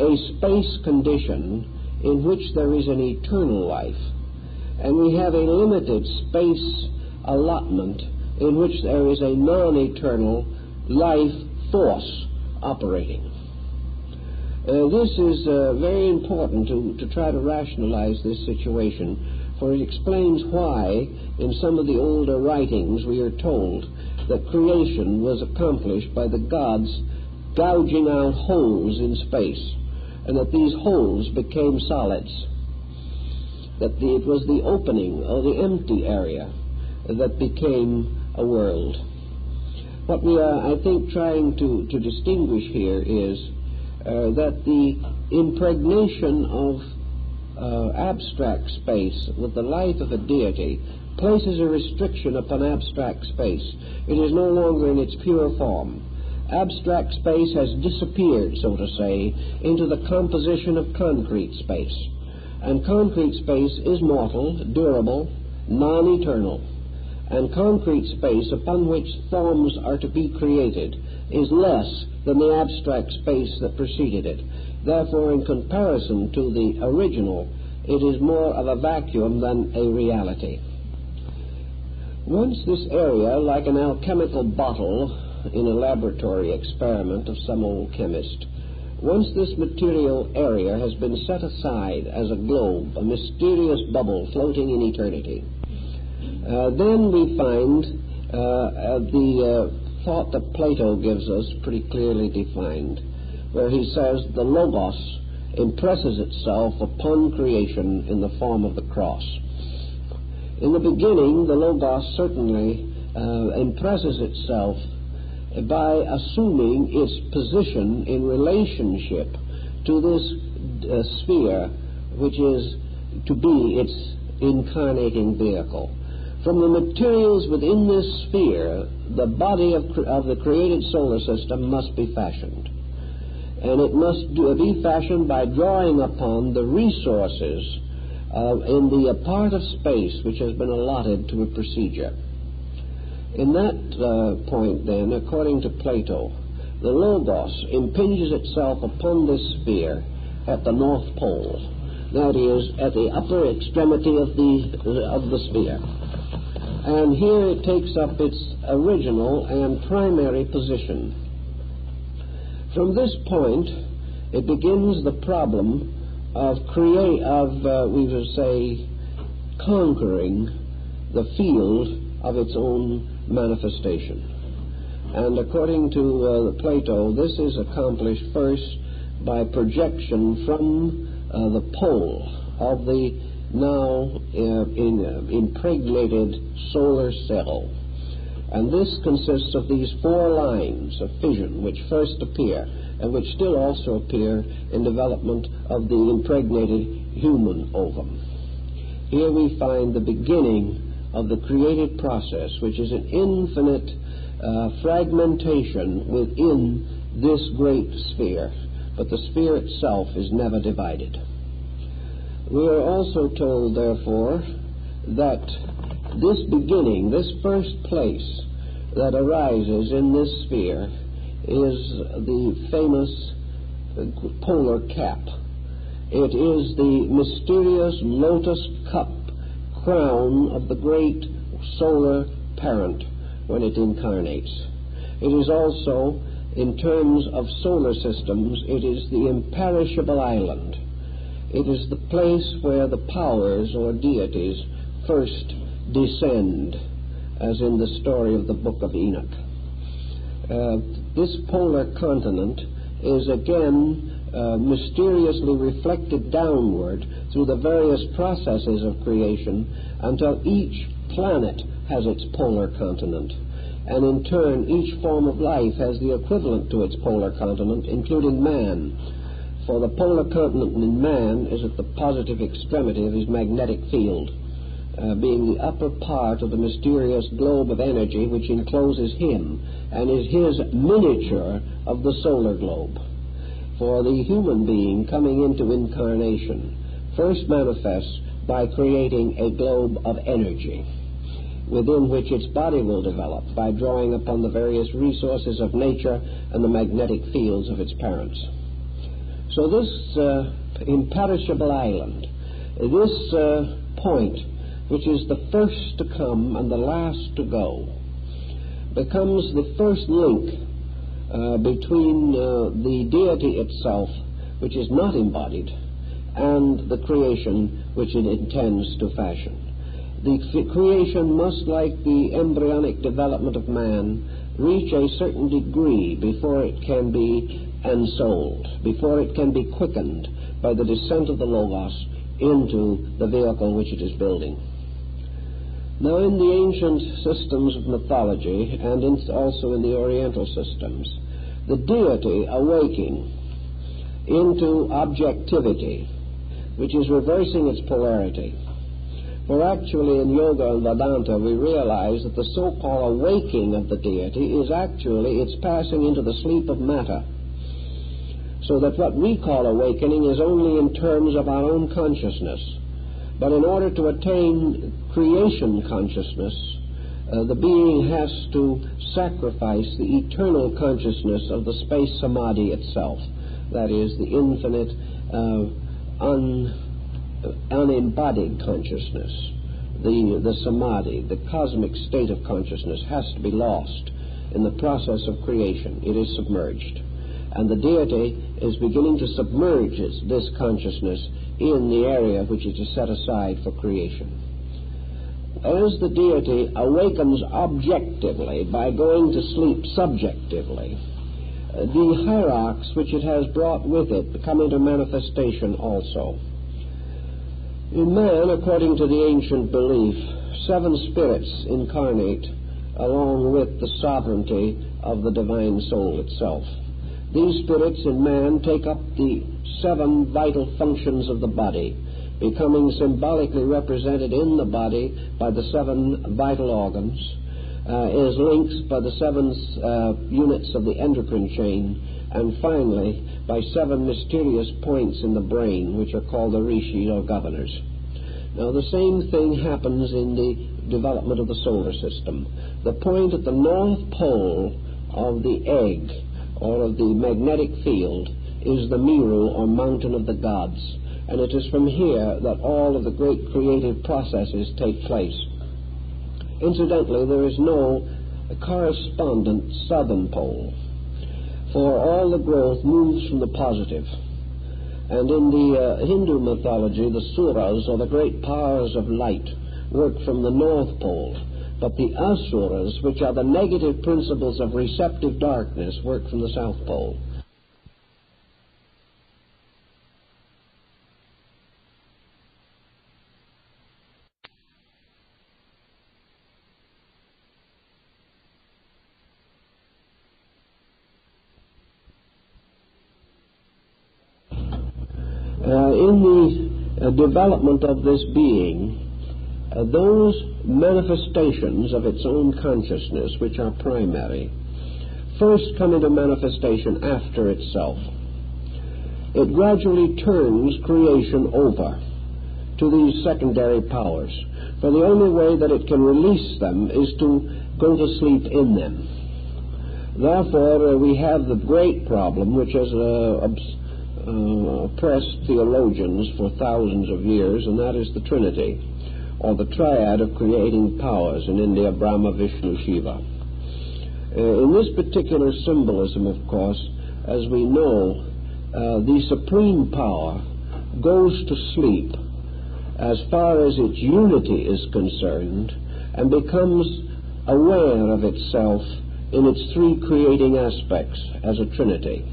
a space condition in which there is an eternal life, and we have a limited space allotment in which there is a non-eternal life force operating. This is very important to try to rationalize this situation, for it explains why in some of the older writings we are told that creation was accomplished by the gods gouging out holes in space, and that these holes became solids, that it was the opening or the empty area that became a world. What we are, I think, trying to distinguish here is that the impregnation of abstract space with the life of a deity places a restriction upon abstract space. It is no longer in its pure form. Abstract space has disappeared, so to say, into the composition of concrete space. And concrete space is mortal, durable, non-eternal. And concrete space upon which forms are to be created is less than the abstract space that preceded it. Therefore, in comparison to the original, it is more of a vacuum than a reality. Once this area, like an alchemical bottle in a laboratory experiment of some old chemist, once this material area has been set aside as a globe, a mysterious bubble floating in eternity, then we find the thought that Plato gives us pretty clearly defined, where he says the Logos impresses itself upon creation in the form of the cross. In the beginning, the Logos certainly impresses itself by assuming its position in relationship to this sphere, which is to be its incarnating vehicle. From the materials within this sphere, the body of the created solar system must be fashioned. And it must be fashioned by drawing upon the resources in the part of space which has been allotted to a procedure. In that point, then, according to Plato, the Logos impinges itself upon this sphere at the North Pole, that is, at the upper extremity of the sphere. And here it takes up its original and primary position. From this point, it begins the problem of we would say, conquering the field of its own manifestation. And according to Plato, this is accomplished first by projection from the pole of the now impregnated solar cell. And this consists of these four lines of fission which first appear and which still also appear in development of the impregnated human ovum. Here we find the beginning of the creative process, which is an infinite fragmentation within this great sphere, but the sphere itself is never divided. We are also told, therefore, that this beginning, this first place that arises in this sphere is the famous polar cap. It is the mysterious lotus cup crown of the great solar parent when it incarnates. It is also, in terms of solar systems, it is the imperishable island. It is the place where the powers or deities first descend, as in the story of the Book of Enoch. This polar continent is again mysteriously reflected downward through the various processes of creation until each planet has its polar continent. And in turn, each form of life has the equivalent to its polar continent, including man. For the polar continent in man is at the positive extremity of his magnetic field, being the upper part of the mysterious globe of energy which encloses him and is his miniature of the solar globe. For the human being coming into incarnation first manifests by creating a globe of energy within which its body will develop by drawing upon the various resources of nature and the magnetic fields of its parents. So this imperishable island, this point, which is the first to come and the last to go, becomes the first link between the deity itself, which is not embodied, and the creation which it intends to fashion. The creation must, like the embryonic development of man, reach a certain degree before it can be ensouled, before it can be quickened by the descent of the Logos into the vehicle which it is building. Now, in the ancient systems of mythology, and also in the Oriental systems, the deity awaking into objectivity, which is reversing its polarity. For actually in Yoga and Vedanta we realize that the so-called awaking of the deity is actually its passing into the sleep of matter. So that what we call awakening is only in terms of our own consciousness. But in order to attain creation consciousness, the being has to sacrifice the eternal consciousness of the space samadhi itself. That is, the infinite, unembodied consciousness. The samadhi, the cosmic state of consciousness, has to be lost in the process of creation. It is submerged. And the deity is beginning to submerge this consciousness in the area which it is set aside for creation. As the deity awakens objectively by going to sleep subjectively, the hierarchs which it has brought with it come into manifestation also. In man, according to the ancient belief, 7 spirits incarnate along with the sovereignty of the divine soul itself. These spirits in man take up the 7 vital functions of the body, becoming symbolically represented in the body by the 7 vital organs, as links by the 7 units of the endocrine chain, and finally by 7 mysterious points in the brain, which are called the rishi, or governors. Now the same thing happens in the development of the solar system. The point at the north pole of the egg, or of the magnetic field, is the Meru, or mountain of the gods, and it is from here that all of the great creative processes take place. Incidentally, there is no correspondent southern pole, for all the growth moves from the positive. And in the Hindu mythology, the Suras, or the great powers of light, work from the north pole, but the Asuras, which are the negative principles of receptive darkness, work from the south pole. in the development of this being, those manifestations of its own consciousness, which are primary, first come into manifestation after itself. It gradually turns creation over to these secondary powers, for the only way that it can release them is to go to sleep in them. Therefore, we have the great problem which has oppressed theologians for thousands of years, and that is the Trinity, or the triad of creating powers in India: Brahma, Vishnu, Shiva. In this particular symbolism, of course, as we know, the supreme power goes to sleep as far as its unity is concerned and becomes aware of itself in its three creating aspects as a trinity.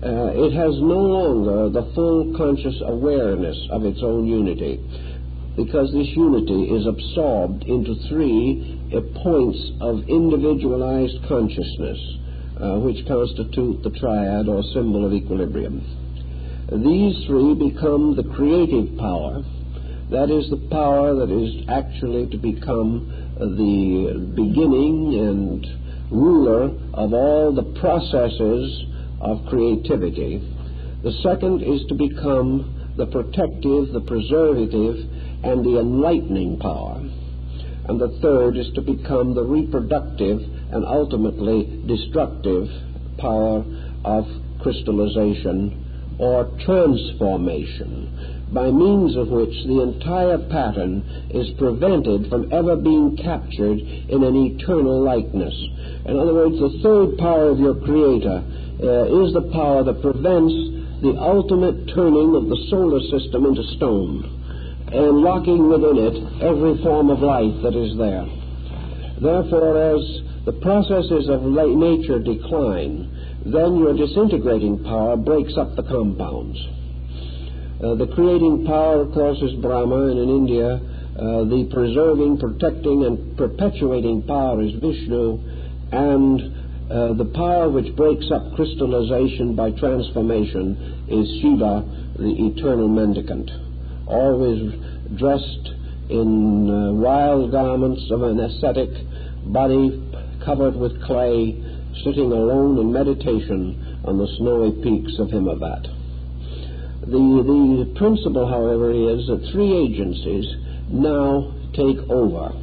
It has no longer the full conscious awareness of its own unity, because this unity is absorbed into three points of individualized consciousness, which constitute the triad or symbol of equilibrium. These three become the creative power. That is the power that is actually to become the beginning and ruler of all the processes of creativity. The second is to become the protective, the preservative, and the enlightening power. And the third is to become the reproductive and ultimately destructive power of crystallization or transformation, by means of which the entire pattern is prevented from ever being captured in an eternal likeness. In other words, the third power of your Creator is the power that prevents the ultimate turning of the solar system into stone and locking within it every form of life that is there. Therefore, as the processes of nature decline, then your disintegrating power breaks up the compounds. The creating power, of course, is Brahma, and in India, the preserving, protecting, and perpetuating power is Vishnu, and the power which breaks up crystallization by transformation is Shiva, the eternal mendicant, always dressed in wild garments of an ascetic, body covered with clay, sitting alone in meditation on the snowy peaks of Himavat. The principle, however, is that three agencies now take over.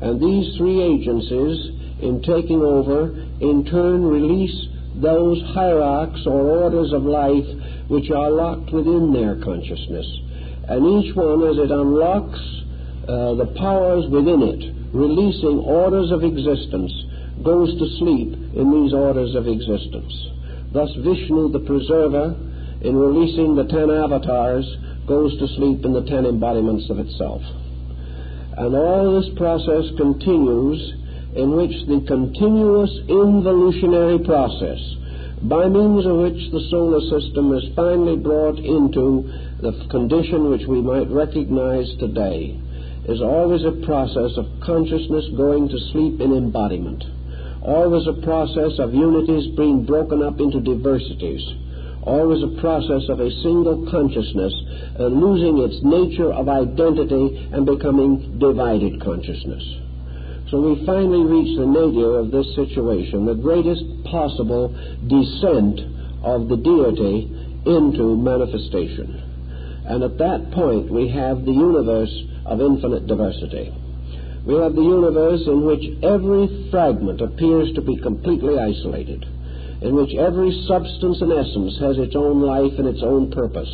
And these three agencies, in taking over, in turn release those hierarchs or orders of life which are locked within their consciousness. And each one, as it unlocks the powers within it, releasing orders of existence, goes to sleep in these orders of existence. Thus Vishnu, the preserver, in releasing the 10 avatars, goes to sleep in the 10 embodiments of itself. And all this process continues, in which the continuous involutionary process, by means of which the solar system is finally brought into the condition which we might recognize today, is always a process of consciousness going to sleep in embodiment, always a process of unities being broken up into diversities, always a process of a single consciousness losing its nature of identity and becoming divided consciousness. So we finally reach the nadir of this situation, the greatest possible descent of the deity into manifestation. And at that point we have the universe of infinite diversity. We have the universe in which every fragment appears to be completely isolated, in which every substance and essence has its own life and its own purpose,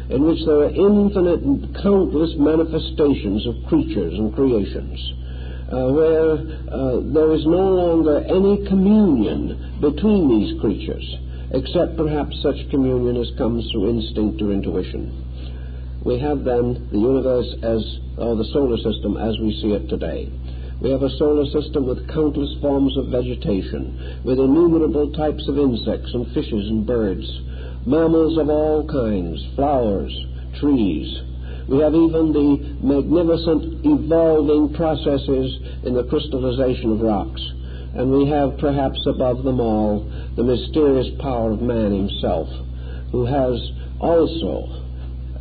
in which there are infinite and countless manifestations of creatures and creations, where there is no longer any communion between these creatures, except perhaps such communion as comes through instinct or intuition. We have then the universe or the solar system as we see it today. We have a solar system with countless forms of vegetation, with innumerable types of insects and fishes and birds, mammals of all kinds, flowers, trees. We have even the magnificent evolving processes in the crystallization of rocks. And we have, perhaps above them all, the mysterious power of man himself, who has also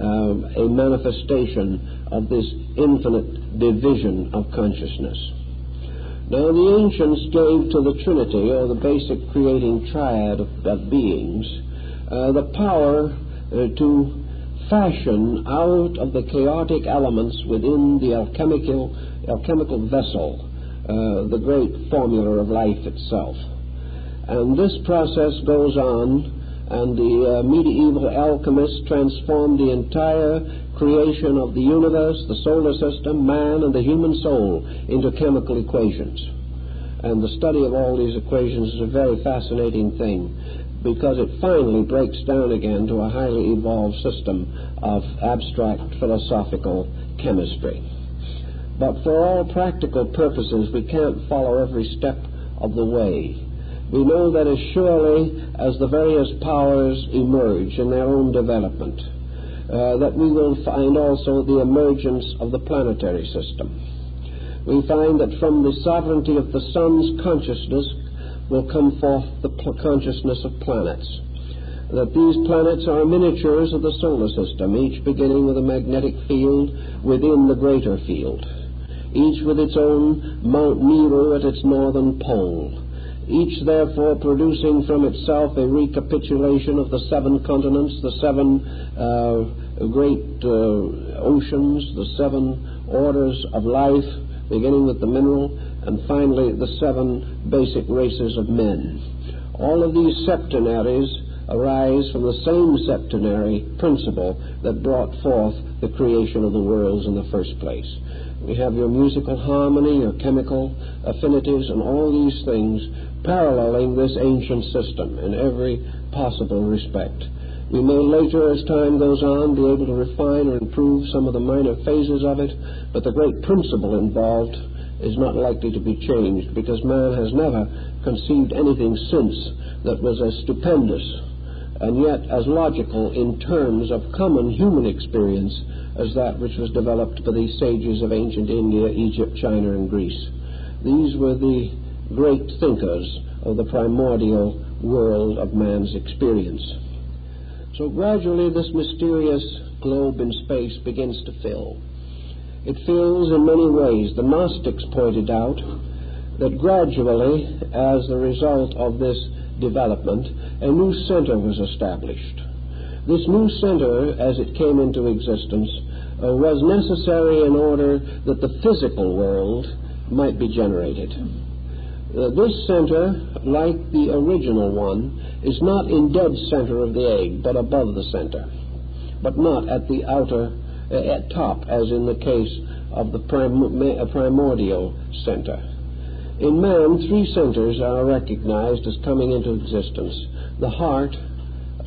a manifestation of this infinite division of consciousness. Now, the ancients gave to the Trinity, or the basic creating triad of beings, the power to fashion out of the chaotic elements within the alchemical vessel the great formula of life itself. And this process goes on, and the medieval alchemists transformed the entire creation of the universe, the solar system, man, and the human soul into chemical equations. And the study of all these equations is a very fascinating thing, because it finally breaks down again to a highly evolved system of abstract philosophical chemistry. But for all practical purposes, we can't follow every step of the way. We know that as surely as the various powers emerge in their own development, that we will find also the emergence of the planetary system. We find that from the sovereignty of the sun's consciousness will come forth the consciousness of planets. That these planets are miniatures of the solar system, each beginning with a magnetic field within the greater field, each with its own Mount Meru at its northern pole, each therefore producing from itself a recapitulation of the 7 continents, the 7 great oceans, the 7 orders of life, beginning with the mineral, and finally the 7 basic races of men. All of these septenaries arise from the same septenary principle that brought forth the creation of the worlds in the first place. We have your musical harmony, your chemical affinities, and all these things paralleling this ancient system in every possible respect. We may later, as time goes on, be able to refine or improve some of the minor phases of it, but the great principle involved is not likely to be changed, because man has never conceived anything since that was as stupendous and yet as logical in terms of common human experience as that which was developed by these sages of ancient India, Egypt, China, and Greece. These were the great thinkers of the primordial world of man's experience. So gradually this mysterious globe in space begins to fill. It fills in many ways. The Gnostics pointed out that gradually, as the result of this development, a new center was established. This new center, as it came into existence, was necessary in order that the physical world might be generated. This center, like the original one, is not in dead center of the egg, but above the center, but not at the outer, at top, as in the case of the primordial center. In man, 3 centers are recognized as coming into existence: the heart,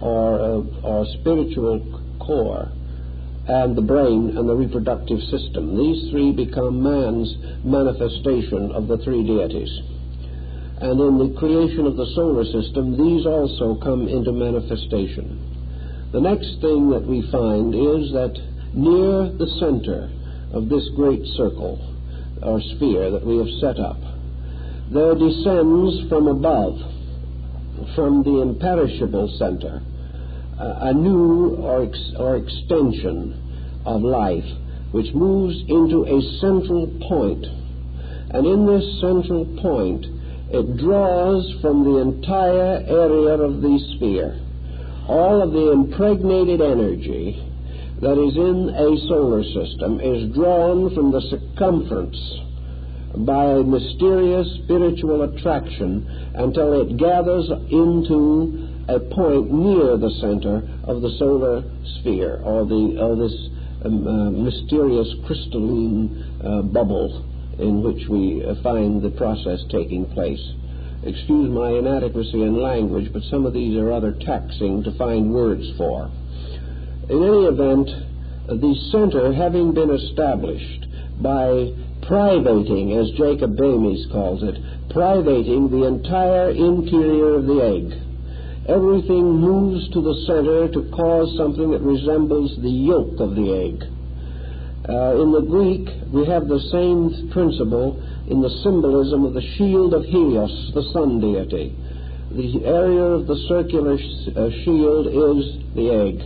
or spiritual core, and the brain and the reproductive system. These 3 become man's manifestation of the 3 deities. And in the creation of the solar system, these also come into manifestation. The next thing that we find is that near the center of this great circle, or sphere that we have set up, there descends from above, from the imperishable center, a new or extension of life, which moves into a central point. And in this central point, it draws from the entire area of the sphere all of the impregnated energy that is in a solar system is drawn from the circumference by a mysterious spiritual attraction until it gathers into a point near the center of the solar sphere, or this mysterious crystalline bubble in which we find the process taking place. Excuse my inadequacy in language, but some of these are rather taxing to find words for. In any event, the center having been established by privating, as Jacob Bamies calls it, privating the entire interior of the egg, everything moves to the center to cause something that resembles the yolk of the egg. In the Greek, we have the same principle in the symbolism of the shield of Helios, the sun deity. The area of the circular shield is the egg.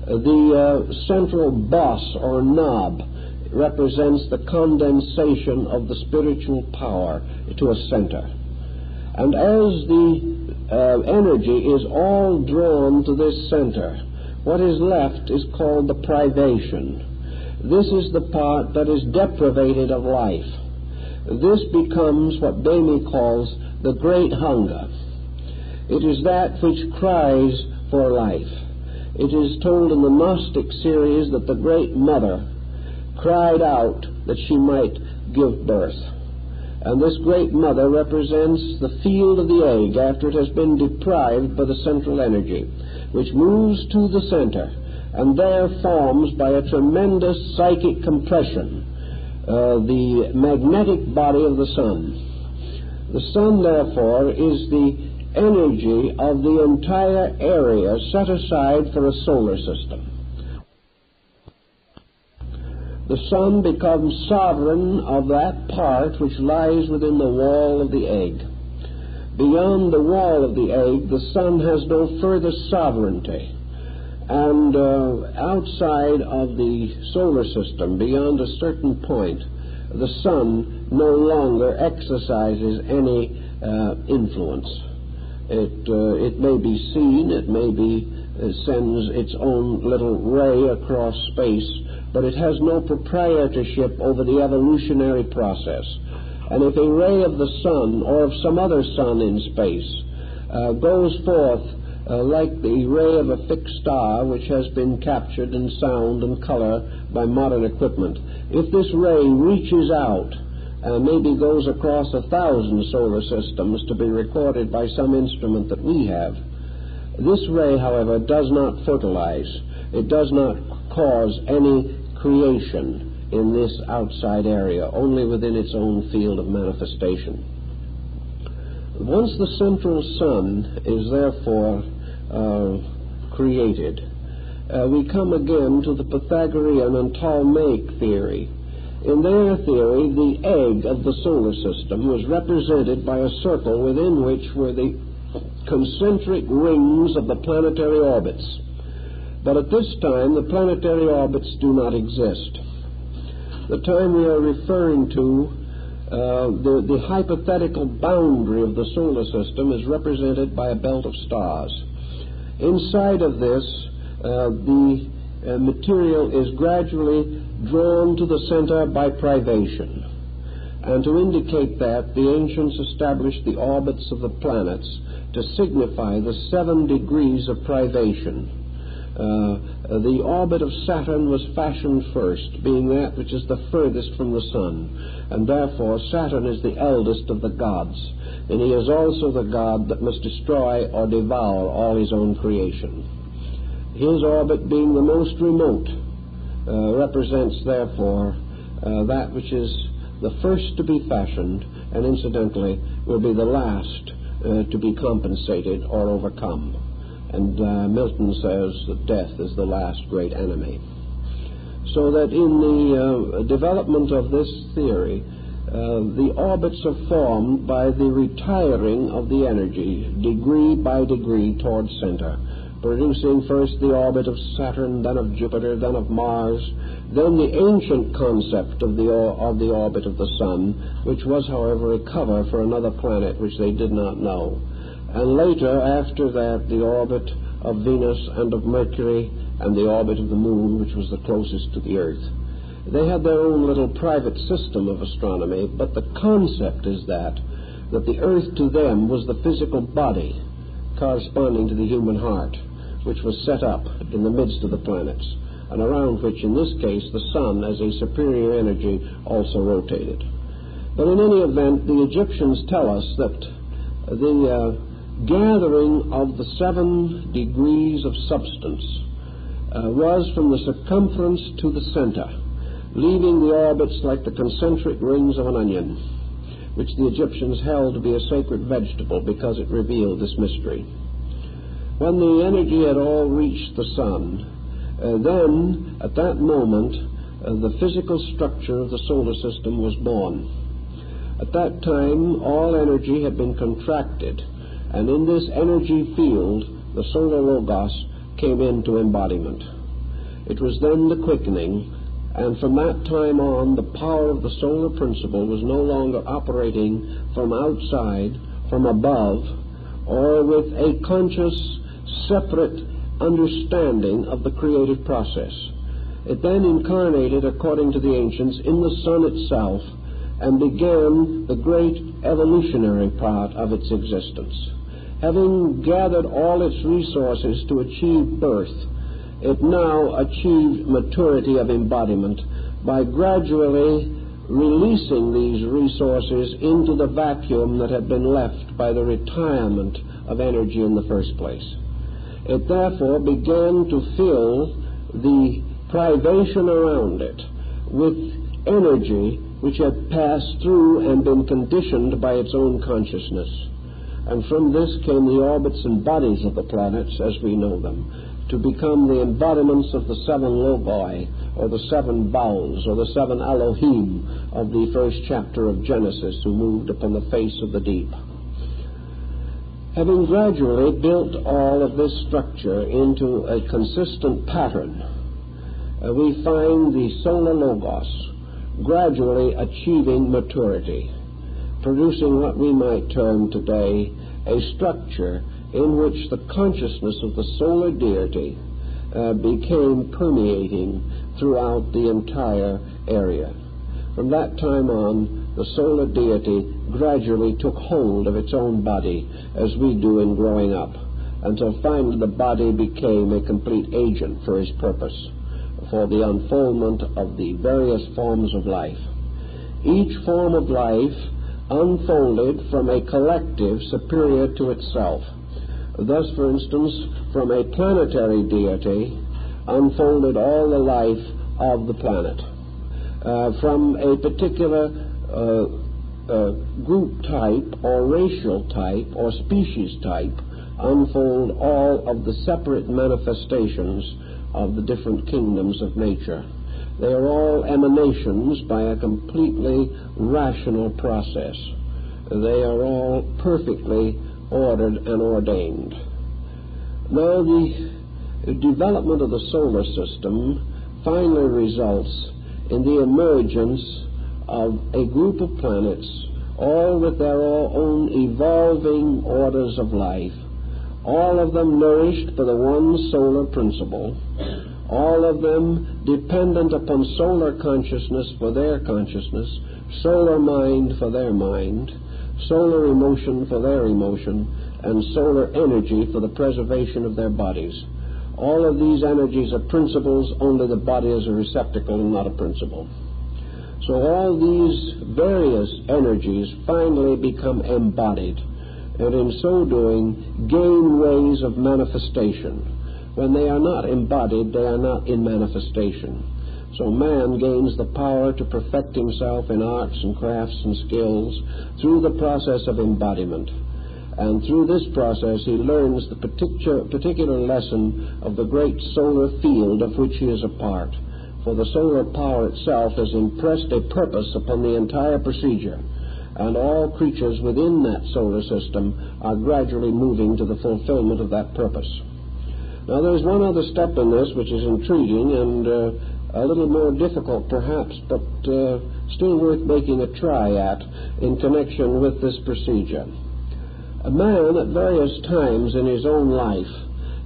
The central boss or knob represents the condensation of the spiritual power to a center. And as the energy is all drawn to this center, what is left is called the privation. This is the part that is deprivated of life. This becomes what Bami calls the great hunger. It is that which cries for life. It is told in the Gnostic series that the Great Mother cried out that she might give birth. And this Great Mother represents the field of the egg after it has been deprived by the central energy, which moves to the center and there forms by a tremendous psychic compression the magnetic body of the sun. The sun, therefore, is the energy of the entire area set aside for a solar system. The sun becomes sovereign of that part which lies within the wall of the egg. Beyond the wall of the egg, the sun has no further sovereignty. And outside of the solar system, beyond a certain point, the sun no longer exercises any influence. It may be seen, it may be sends its own little ray across space, but it has no proprietorship over the evolutionary process. And if a ray of the sun or of some other sun in space goes forth like the ray of a fixed star, which has been captured in sound and color by modern equipment, if this ray reaches out, maybe goes across 1,000 solar systems to be recorded by some instrument that we have, this ray, however, does not fertilize. It does not cause any creation in this outside area, only within its own field of manifestation. Once the central sun is therefore created, we come again to the Pythagorean and Ptolemaic theory. In their theory, the egg of the solar system was represented by a circle within which were the concentric rings of the planetary orbits. But at this time, the planetary orbits do not exist. The time we are referring to, the hypothetical boundary of the solar system is represented by a belt of stars. Inside of this, the material is gradually drawn to the center by privation. And to indicate that, the ancients established the orbits of the planets to signify the 7 degrees of privation. The orbit of Saturn was fashioned first, being that which is the furthest from the sun, and therefore Saturn is the eldest of the gods, and he is also the god that must destroy or devour all his own creation. His orbit, being the most remote, represents therefore that which is the first to be fashioned, and incidentally will be the last to be compensated or overcome. And Milton says that death is the last great enemy. So that in the development of this theory, the orbits are formed by the retiring of the energy, degree by degree, towards center, producing first the orbit of Saturn, then of Jupiter, then of Mars, then the ancient concept of the orbit of the Sun, which was, however, a cover for another planet which they did not know. And later, after that, the orbit of Venus and of Mercury and the orbit of the Moon, which was the closest to the Earth. They had their own little private system of astronomy, but the concept is that the Earth to them was the physical body corresponding to the human heart, which was set up in the midst of the planets, and around which, in this case, the Sun, as a superior energy, also rotated. But in any event, the Egyptians tell us that the gathering of the 7 degrees of substance was from the circumference to the center, leaving the orbits like the concentric rings of an onion, which the Egyptians held to be a sacred vegetable because it revealed this mystery. When the energy had all reached the sun, then, at that moment, the physical structure of the solar system was born. At that time, all energy had been contracted, and in this energy field, the solar logos came into embodiment. It was then the quickening, and from that time on, the power of the solar principle was no longer operating from outside, from above, or with a conscious, separate understanding of the creative process. It then incarnated, according to the ancients, in the sun itself, and began the great evolutionary part of its existence. Having gathered all its resources to achieve birth, it now achieved maturity of embodiment by gradually releasing these resources into the vacuum that had been left by the retirement of energy in the first place. It therefore began to fill the privation around it with energy which had passed through and been conditioned by its own consciousness. And from this came the orbits and bodies of the planets as we know them, to become the embodiments of the seven logoi, or the seven bowels, or the seven Elohim of the first chapter of Genesis, who moved upon the face of the deep. Having gradually built all of this structure into a consistent pattern, we find the solar logos gradually achieving maturity, producing what we might term today a structure in which the consciousness of the solar deity became permeating throughout the entire area. From that time on, the solar deity gradually took hold of its own body, as we do in growing up, until finally the body became a complete agent for his purpose, for the unfoldment of the various forms of life. Each form of life unfolded from a collective superior to itself. Thus, for instance, from a planetary deity unfolded all the life of the planet. From a particular group type or racial type or species type unfold all of the separate manifestations of the different kingdoms of nature. They are all emanations by a completely rational process. They are all perfectly ordered and ordained. Now, the development of the solar system finally results in the emergence of a group of planets, all with their own evolving orders of life, all of them nourished by the one solar principle, all of them dependent upon solar consciousness for their consciousness, solar mind for their mind, solar emotion for their emotion, and solar energy for the preservation of their bodies. All of these energies are principles, only the body is a receptacle and not a principle. So all these various energies finally become embodied, and in so doing gain ways of manifestation. When they are not embodied, they are not in manifestation. So man gains the power to perfect himself in arts and crafts and skills through the process of embodiment. And through this process he learns the particular lesson of the great solar field of which he is a part. For the solar power itself has impressed a purpose upon the entire procedure, and all creatures within that solar system are gradually moving to the fulfillment of that purpose. Now there's one other step in this which is intriguing and a little more difficult perhaps, but still worth making a try at in connection with this procedure. A man at various times in his own life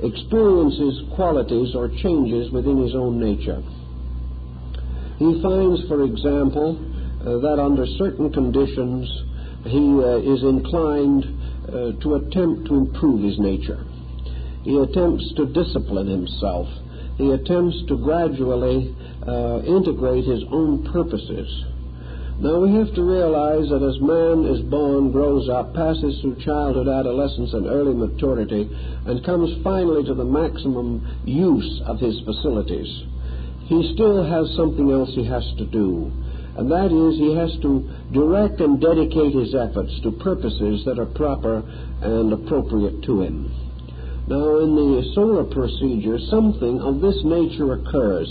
experiences qualities or changes within his own nature. He finds, for example, that under certain conditions he is inclined to attempt to improve his nature. He attempts to discipline himself. He attempts to gradually integrate his own purposes. Now we have to realize that as man is born, grows up, passes through childhood, adolescence, and early maturity, and comes finally to the maximum use of his facilities, he still has something else he has to do. And that is, he has to direct and dedicate his efforts to purposes that are proper and appropriate to him. Now, in the solar procedure, something of this nature occurs.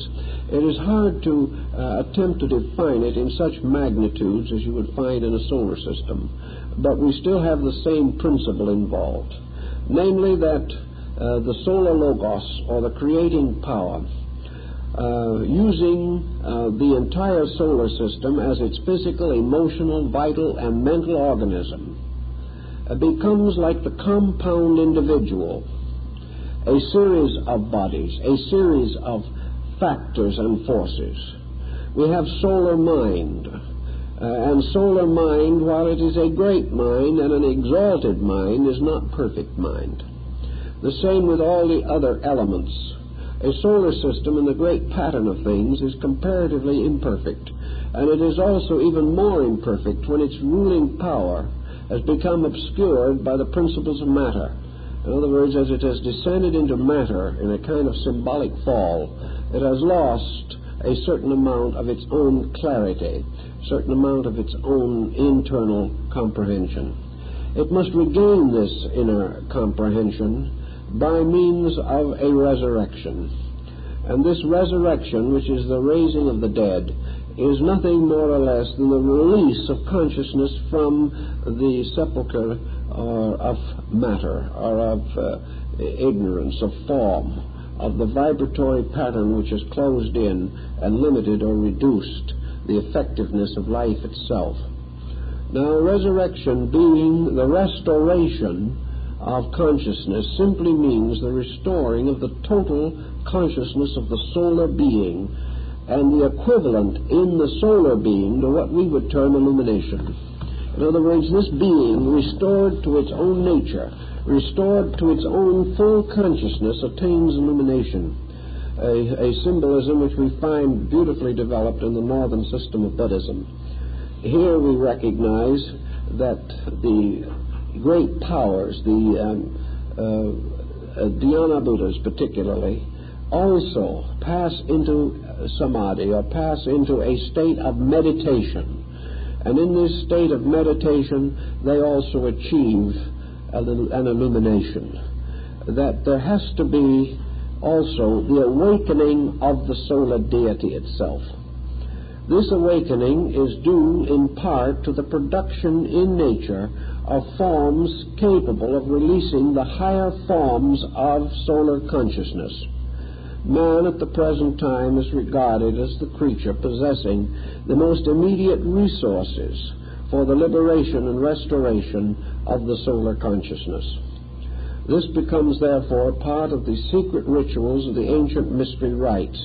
It is hard to attempt to define it in such magnitudes as you would find in a solar system, but we still have the same principle involved, namely that the solar logos, or the creating power, using the entire solar system as its physical, emotional, vital, and mental organism, becomes like the compound individual, a series of bodies, a series of factors and forces. We have solar mind, and solar mind, while it is a great mind and an exalted mind, is not perfect mind. The same with all the other elements. A solar system in the great pattern of things is comparatively imperfect, and it is also even more imperfect when its ruling power has become obscured by the principles of matter. In other words, as it has descended into matter in a kind of symbolic fall, it has lost a certain amount of its own clarity, a certain amount of its own internal comprehension. It must regain this inner comprehension by means of a resurrection. And this resurrection, which is the raising of the dead, is nothing more or less than the release of consciousness from the sepulchre of matter, or of ignorance, of form, of the vibratory pattern which has closed in and limited or reduced the effectiveness of life itself. Now, resurrection being the restoration of consciousness simply means the restoring of the total consciousness of the solar being, and the equivalent in the solar being to what we would term illumination. In other words, this being restored to its own nature, restored to its own full consciousness, attains illumination, a symbolism which we find beautifully developed in the northern system of Buddhism. Here we recognize that the great powers, the Dhyana Buddhas particularly, also pass into samadhi, or pass into a state of meditation. And in this state of meditation, they also achieve an illumination. That there has to be also the awakening of the solar deity itself. This awakening is due in part to the production in nature of forms capable of releasing the higher forms of solar consciousness. Man at the present time is regarded as the creature possessing the most immediate resources for the liberation and restoration of the solar consciousness. This becomes, therefore, part of the secret rituals of the ancient mystery rites,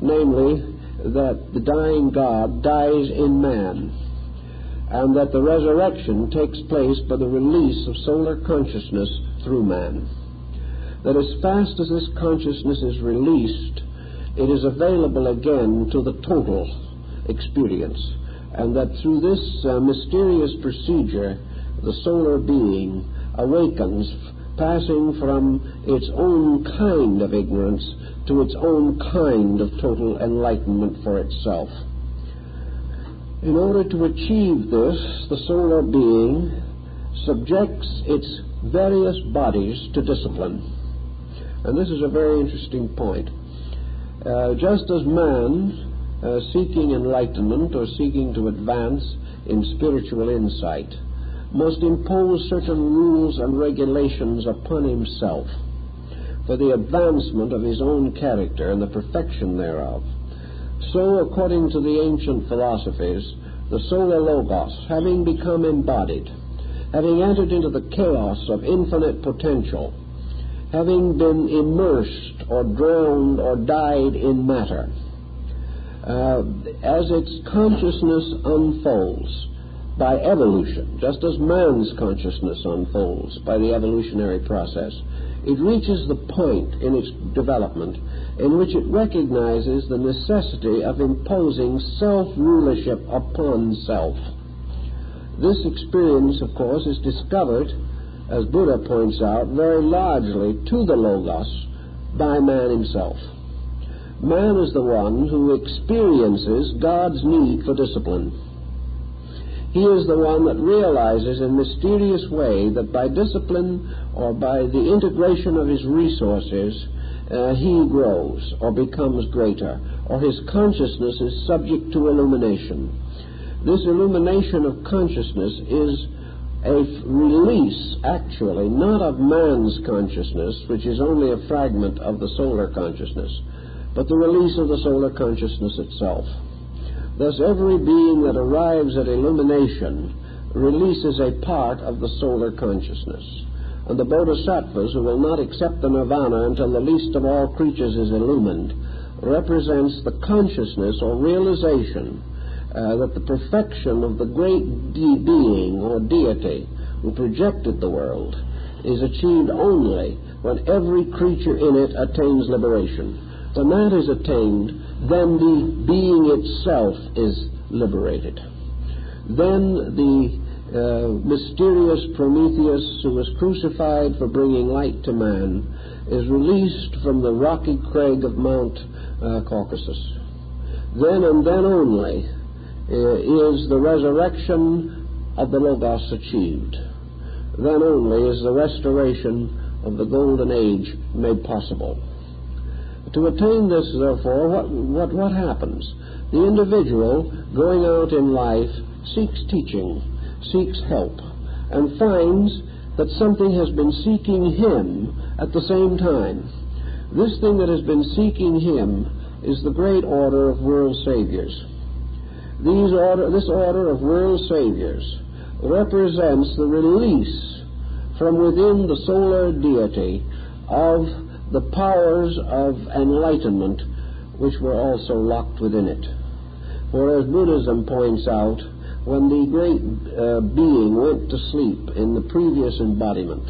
namely that the dying God dies in man, and that the resurrection takes place by the release of solar consciousness through man. That as fast as this consciousness is released, it is available again to the total experience, and that through this mysterious procedure, the solar being awakens, passing from its own kind of ignorance to its own kind of total enlightenment for itself. In order to achieve this, the solar being subjects its various bodies to discipline. And this is a very interesting point. Just as man, seeking enlightenment or seeking to advance in spiritual insight, must impose certain rules and regulations upon himself for the advancement of his own character and the perfection thereof, so, according to the ancient philosophies, the solar logos, having become embodied, having entered into the chaos of infinite potential, having been immersed or drowned or died in matter, as its consciousness unfolds by evolution, just as man's consciousness unfolds by the evolutionary process, it reaches the point in its development in which it recognizes the necessity of imposing self-rulership upon self. This experience, of course, is discovered, as Buddha points out, very largely to the Logos by man himself. Man is the one who experiences God's need for discipline. He is the one that realizes in a mysterious way that by discipline or by the integration of his resources, he grows or becomes greater, or his consciousness is subject to illumination. This illumination of consciousness is a release, actually, not of man's consciousness, which is only a fragment of the solar consciousness, but the release of the solar consciousness itself. Thus, every being that arrives at illumination releases a part of the solar consciousness. And the bodhisattvas, who will not accept the nirvana until the least of all creatures is illumined, represents the consciousness or realization that the perfection of the great being or deity who projected the world is achieved only when every creature in it attains liberation. When that is attained, then the being itself is liberated. Then the mysterious Prometheus, who was crucified for bringing light to man, is released from the rocky crag of Mount Caucasus. Then and then only is the resurrection of the Logos achieved. Then only is the restoration of the golden age made possible. To attain this, therefore, what happens? The individual going out in life seeks teaching, seeks help, and finds that something has been seeking him at the same time. This thing that has been seeking him is the great order of world saviors. This order of world saviors represents the release from within the solar deity of the powers of enlightenment which were also locked within it. For as Buddhism points out, when the great being went to sleep in the previous embodiment,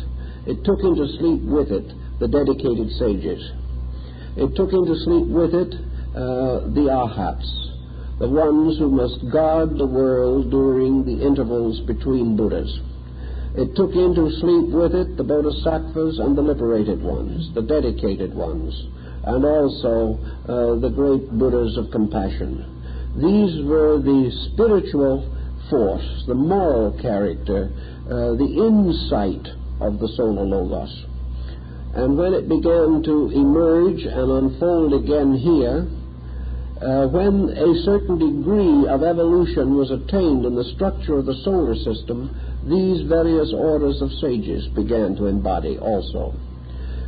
it took into sleep with it the dedicated sages. It took into sleep with it the arhats, the ones who must guard the world during the intervals between Buddhas. It took into sleep with it the bodhisattvas and the liberated ones, the dedicated ones, and also the great Buddhas of compassion. These were the spiritual force, the moral character, the insight of the solar Logos. And when it began to emerge and unfold again here, when a certain degree of evolution was attained in the structure of the solar system, these various orders of sages began to embody also.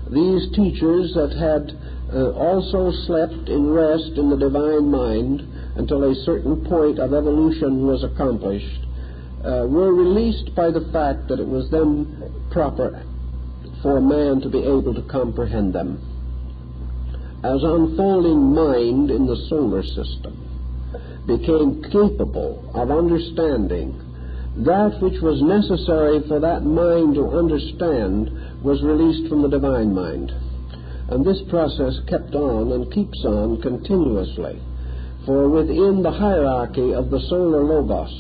These teachers that had also slept in rest in the divine mind until a certain point of evolution was accomplished, were released by the fact that it was then proper for man to be able to comprehend them. As unfolding mind in the solar system became capable of understanding, that which was necessary for that mind to understand was released from the divine mind. And this process kept on and keeps on continuously. For within the hierarchy of the solar Logos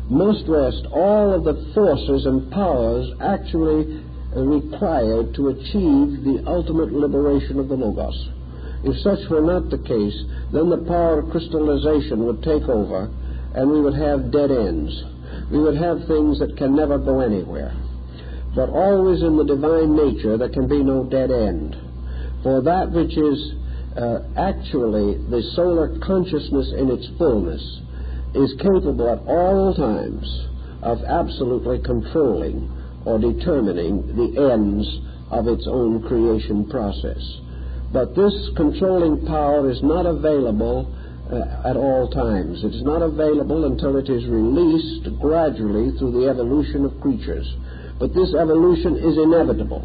must rest all of the forces and powers actually required to achieve the ultimate liberation of the Logos. If such were not the case, then the power of crystallization would take over, and we would have dead ends. We would have things that can never go anywhere. But always in the divine nature there can be no dead end. For that which is actually the solar consciousness in its fullness is capable at all times of absolutely controlling or determining the ends of its own creation process. But this controlling power is not available at all times. It is not available until it is released gradually through the evolution of creatures. But this evolution is inevitable.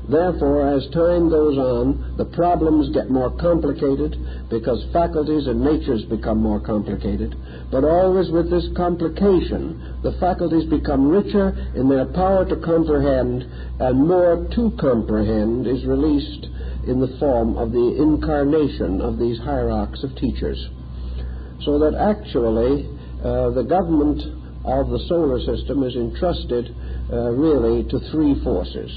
Therefore, as time goes on, the problems get more complicated because faculties and natures become more complicated. But always with this complication, the faculties become richer in their power to comprehend, and more to comprehend is released in the form of the incarnation of these hierarchs of teachers. So that actually the government of the solar system is entrusted really to three forces.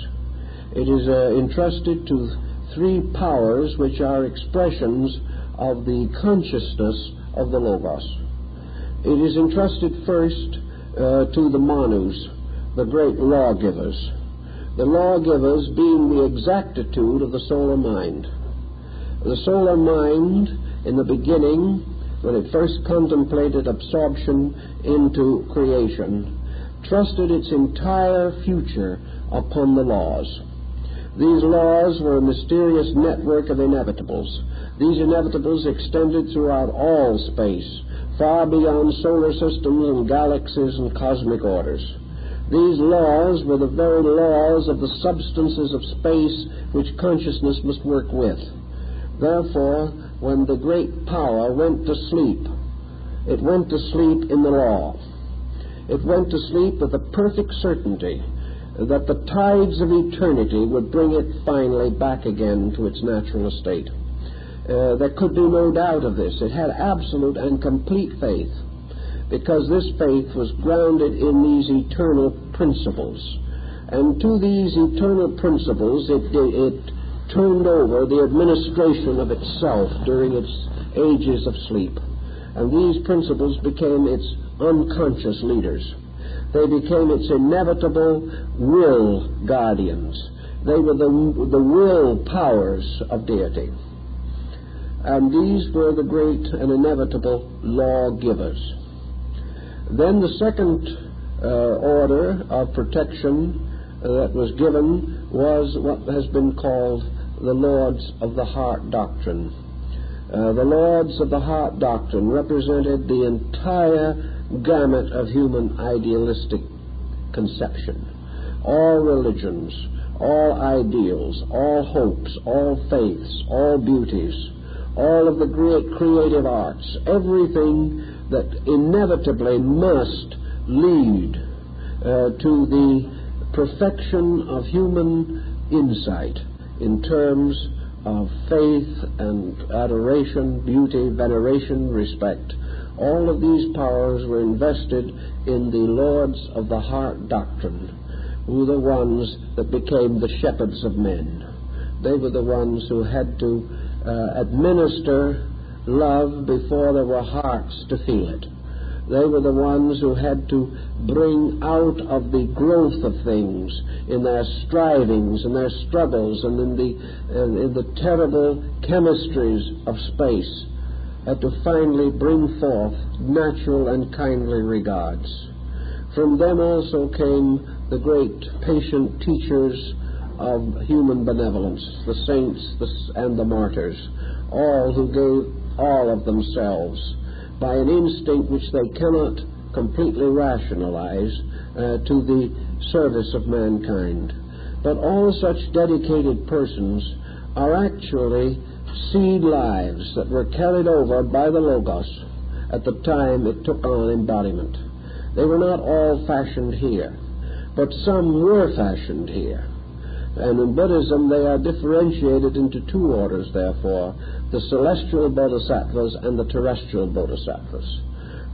It is entrusted to three powers which are expressions of the consciousness of the Logos. It is entrusted first to the Manus, the great lawgivers. The lawgivers being the exactitude of the solar mind. The solar mind, in the beginning, when it first contemplated absorption into creation, trusted its entire future upon the laws. These laws were a mysterious network of inevitables. These inevitables extended throughout all space, far beyond solar systems and galaxies and cosmic orders. These laws were the very laws of the substances of space which consciousness must work with. Therefore, when the great power went to sleep, it went to sleep in the law. It went to sleep with the perfect certainty that the tides of eternity would bring it finally back again to its natural estate. There could be no doubt of this. It had absolute and complete faith, because this faith was grounded in these eternal principles. And to these eternal principles it turned over the administration of itself during its ages of sleep. And these principles became its unconscious leaders. They became its inevitable will guardians. They were the will powers of deity. And these were the great and inevitable lawgivers. Then the second order of protection that was given was what has been called the Lords of the Heart doctrine. The Lords of the Heart doctrine represented the entire gamut of human idealistic conception. All religions, all ideals, all hopes, all faiths, all beauties, all of the great creative arts, everything that inevitably must lead to the perfection of human insight in terms of faith and adoration, beauty, veneration, respect. All of these powers were invested in the Lords of the Heart doctrine, who were the ones that became the shepherds of men. They were the ones who had to administer love before there were hearts to feel it. They were the ones who had to bring out of the growth of things in their strivings and their struggles and in the terrible chemistries of space, had to finally bring forth natural and kindly regards. From them also came the great patient teachers of human benevolence, the saints and the martyrs, all who gave all of themselves by an instinct which they cannot completely rationalize to the service of mankind. But all such dedicated persons are actually seed lives that were carried over by the Logos at the time it took on embodiment. They were not all fashioned here, but some were fashioned here. And in Buddhism they are differentiated into two orders, therefore, the celestial bodhisattvas and the terrestrial bodhisattvas.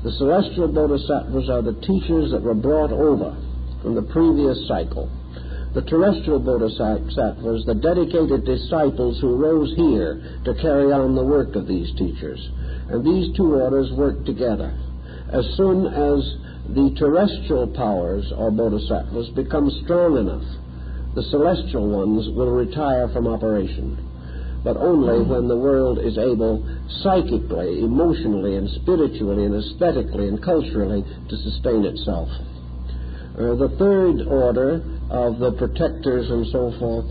The celestial bodhisattvas are the teachers that were brought over from the previous cycle. The terrestrial bodhisattvas, the dedicated disciples who rose here to carry on the work of these teachers. And these two orders work together. As soon as the terrestrial powers or bodhisattvas become strong enough, the celestial ones will retire from operation, but only when the world is able psychically, emotionally, and spiritually, and aesthetically, and culturally to sustain itself. The third order of the protectors and so forth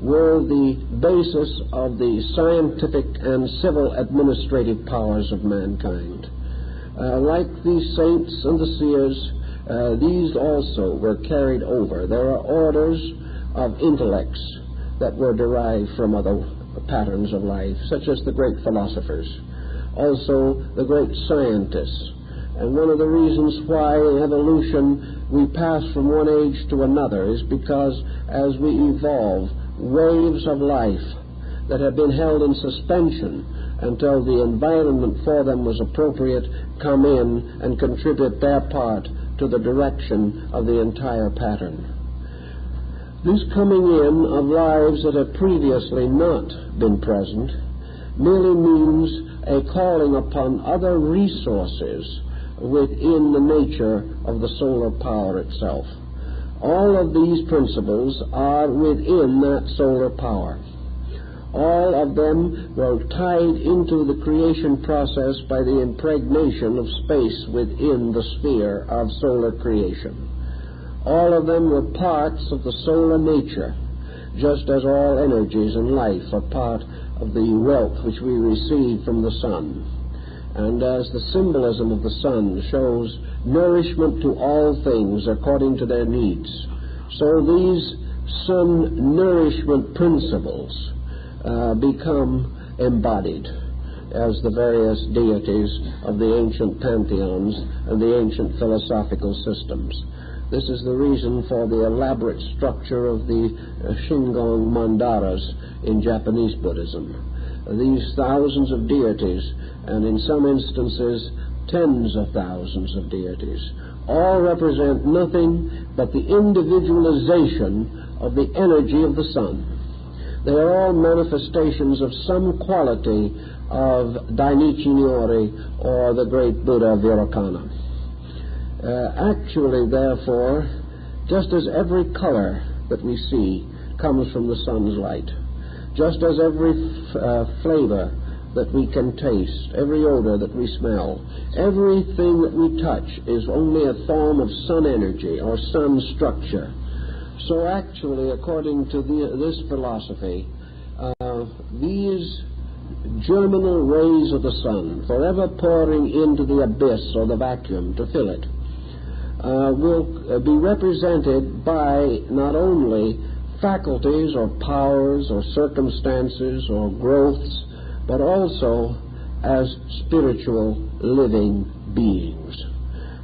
were the basis of the scientific and civil administrative powers of mankind. Like the saints and the seers, these also were carried over. There are orders of intellects that were derived from other patterns of life, such as the great philosophers, also the great scientists. And one of the reasons why in evolution we pass from one age to another is because as we evolve, waves of life that have been held in suspension until the environment for them was appropriate come in and contribute their part to the direction of the entire pattern. This coming in of lives that have previously not been present merely means a calling upon other resources within the nature of the solar power itself. All of these principles are within that solar power. All of them were tied into the creation process by the impregnation of space within the sphere of solar creation. All of them were parts of the solar nature. just as all energies in life are part of the wealth which we receive from the sun. And as the symbolism of the sun shows nourishment to all things according to their needs, so these sun nourishment principles become embodied as the various deities of the ancient pantheons and the ancient philosophical systems. This is the reason for the elaborate structure of the Shingon mandalas in Japanese Buddhism. These thousands of deities, and in some instances tens of thousands of deities, all represent nothing but the individualization of the energy of the sun. They are all manifestations of some quality of Dainichi Nyori or the great Buddha Virukana. Actually, therefore, just as every color that we see comes from the sun's light, just as every flavor that we can taste, every odor that we smell, everything that we touch is only a form of sun energy or sun structure. So actually, according to this philosophy, these germinal rays of the sun, forever pouring into the abyss or the vacuum to fill it, will be represented by not only faculties or powers or circumstances or growths, but also as spiritual living beings.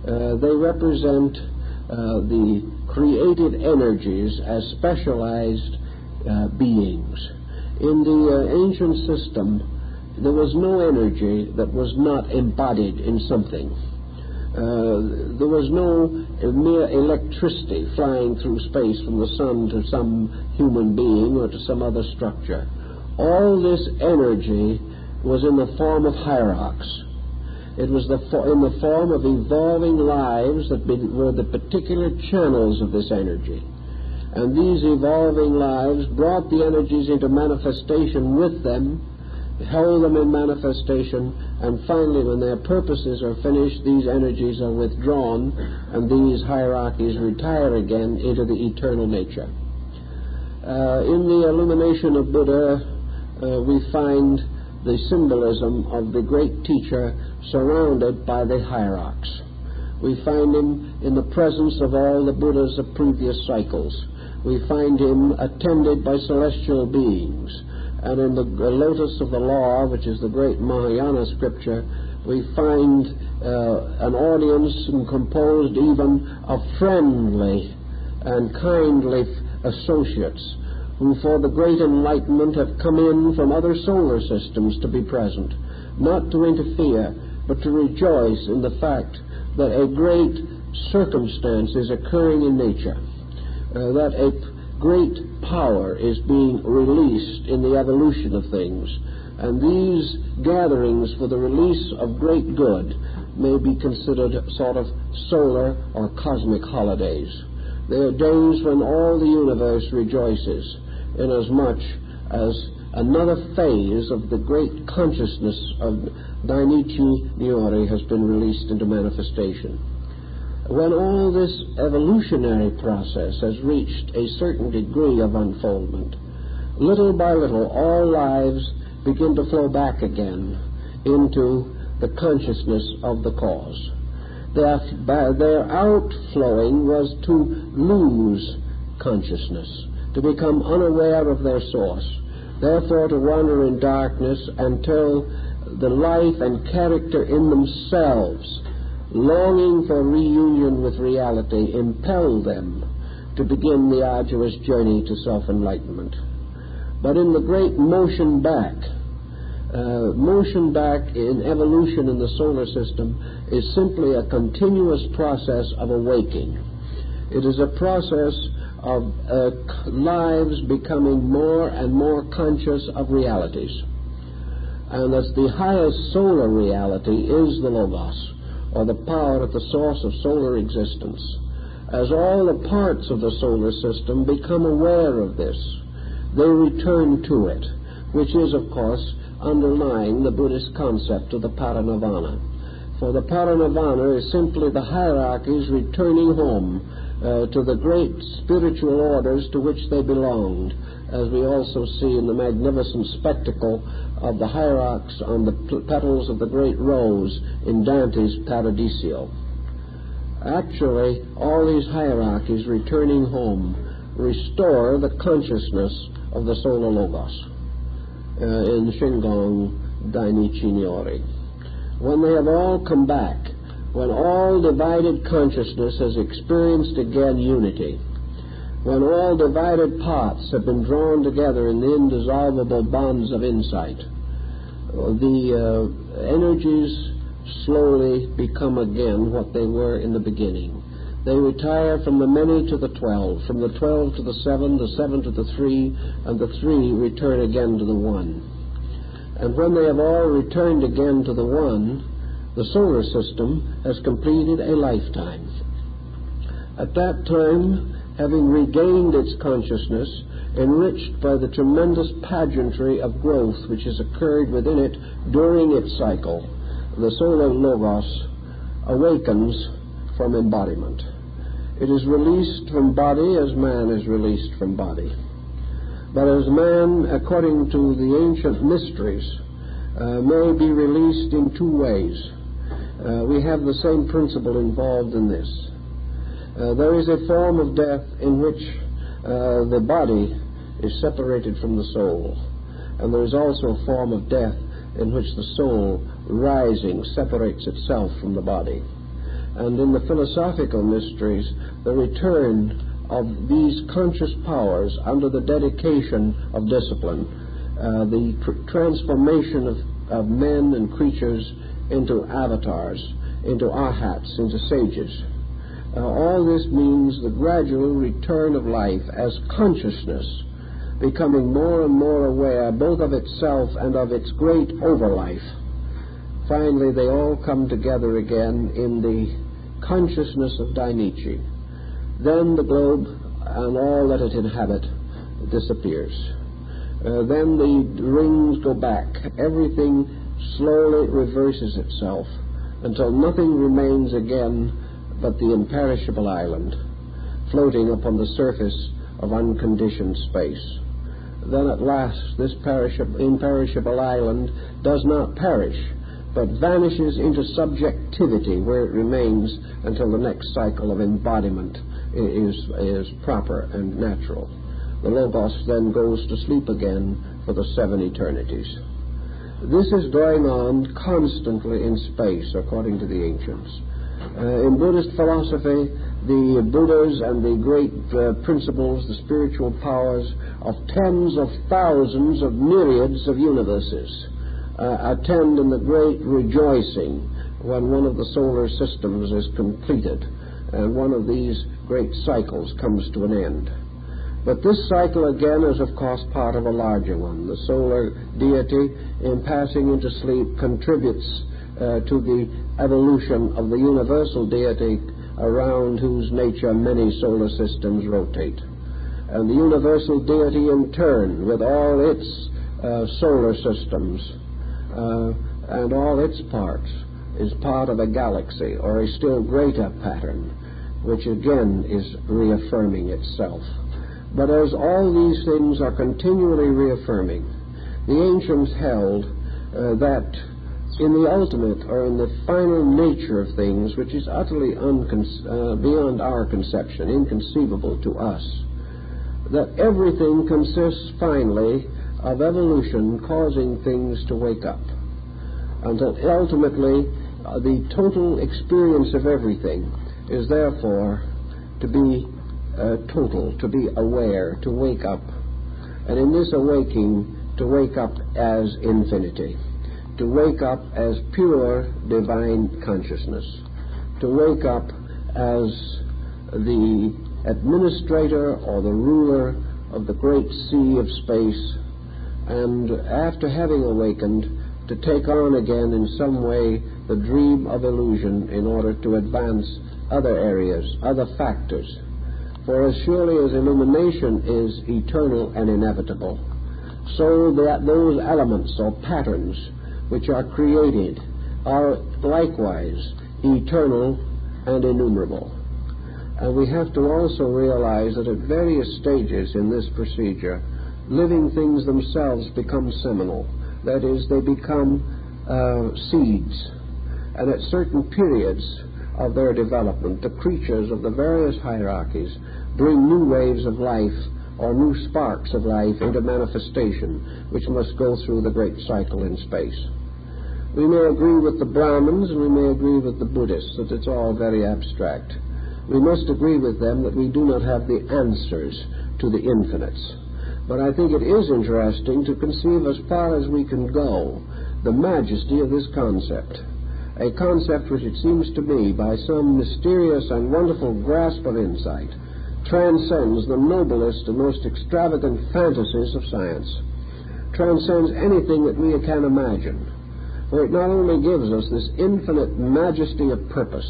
They represent the created energies as specialized beings. In the ancient system, there was no energy that was not embodied in something. There was no mere electricity flying through space from the sun to some human being or to some other structure. All this energy was in the form of hierarchs. It was in the form of evolving lives that were the particular channels of this energy. And these evolving lives brought the energies into manifestation with them, held them in manifestation, and finally, when their purposes are finished, these energies are withdrawn, and these hierarchies retire again into the eternal nature. In the illumination of Buddha, we find the symbolism of the great teacher surrounded by the hierarchs. We find him in the presence of all the Buddhas of previous cycles. We find him attended by celestial beings. And in the Lotus of the Law, which is the great Mahayana scripture, we find an audience composed even of friendly and kindly associates who for the great enlightenment have come in from other solar systems to be present, not to interfere, but to rejoice in the fact that a great circumstance is occurring in nature, that a great power is being released in the evolution of things, and these gatherings for the release of great good may be considered sort of solar or cosmic holidays. They are days when all the universe rejoices, inasmuch as another phase of the great consciousness of Dainichi Nyori has been released into manifestation. When all this evolutionary process has reached a certain degree of unfoldment, little by little all lives begin to flow back again into the consciousness of the cause. Their outflowing was to lose consciousness, to become unaware of their source, therefore to wander in darkness until the life and character in themselves, longing for reunion with reality, impel them to begin the arduous journey to self-enlightenment. But in the great motion back in evolution in the solar system is simply a continuous process of awaking. It is a process of lives becoming more and more conscious of realities. And thus the highest solar reality is the Logos, or the power at the source of solar existence. As all the parts of the solar system become aware of this, they return to it, which is, of course, underlying the Buddhist concept of the Parinirvana. For the Parinirvana is simply the hierarchies returning home to the great spiritual orders to which they belonged, as we also see in the magnificent spectacle of the hierarchs on the petals of the great rose in Dante's Paradiso. Actually, all these hierarchies returning home restore the consciousness of the Solar Logos in Shingon Dainichi Nyori. When they have all come back, when all divided consciousness has experienced again unity, when all divided parts have been drawn together in the indissoluble bonds of insight, the energies slowly become again what they were in the beginning. They retire from the many to the 12, from the 12 to the 7 to the 3, and the 3 return again to the 1. And when they have all returned again to the 1, the solar system has completed a lifetime. At that time, having regained its consciousness, enriched by the tremendous pageantry of growth which has occurred within it during its cycle, the Solar Logos awakens from embodiment. It is released from body as man is released from body. But as man, according to the ancient mysteries, may be released in two ways. We have the same principle involved in this. There is a form of death in which the body is separated from the soul, and there is also a form of death in which the soul, rising, separates itself from the body. And in the philosophical mysteries, the return of these conscious powers under the dedication of discipline, the transformation of men and creatures into avatars, into arhats, into sages. All this means the gradual return of life as consciousness, becoming more and more aware both of itself and of its great overlife. Finally, they all come together again in the consciousness of Dainichi. Then the globe and all that it inhabits disappears. Then the rings go back. Everything slowly reverses itself until nothing remains again but the imperishable island, floating upon the surface of unconditioned space. Then at last this imperishable island does not perish, but vanishes into subjectivity, where it remains until the next cycle of embodiment is proper and natural. The Logos then goes to sleep again for the 7 eternities. This is going on constantly in space, according to the ancients. In Buddhist philosophy, the Buddhas and the great principles, the spiritual powers of tens of thousands of myriads of universes attend in the great rejoicing when one of the solar systems is completed and one of these great cycles comes to an end. But this cycle again is of course part of a larger one. The solar deity, in passing into sleep, contributes to the evolution of the universal deity around whose nature many solar systems rotate. And the universal deity in turn, with all its solar systems and all its parts, is part of a galaxy or a still greater pattern, which again is reaffirming itself. But as all these things are continually reaffirming, the ancients held that in the ultimate, or in the final nature of things, which is utterly beyond our conception, inconceivable to us, that everything consists finally of evolution causing things to wake up, until ultimately the total experience of everything is therefore to be total, to be aware, to wake up, and in this awaking, to wake up as infinity, to wake up as pure divine consciousness, to wake up as the administrator or the ruler of the great sea of space, and after having awakened, to take on again in some way the dream of illusion in order to advance other areas, other factors. For as surely as illumination is eternal and inevitable, so that those elements or patterns which are created are likewise eternal and innumerable. And we have to also realize that at various stages in this procedure, living things themselves become seminal. That is, they become seeds. And at certain periods of their development, the creatures of the various hierarchies bring new waves of life or new sparks of life into manifestation, which must go through the great cycle in space. We may agree with the Brahmins and we may agree with the Buddhists that it's all very abstract. We must agree with them that we do not have the answers to the infinites. But I think it is interesting to conceive as far as we can go the majesty of this concept. A concept which it seems to me, by some mysterious and wonderful grasp of insight, transcends the noblest and most extravagant fantasies of science, transcends anything that we can imagine. For it not only gives us this infinite majesty of purpose,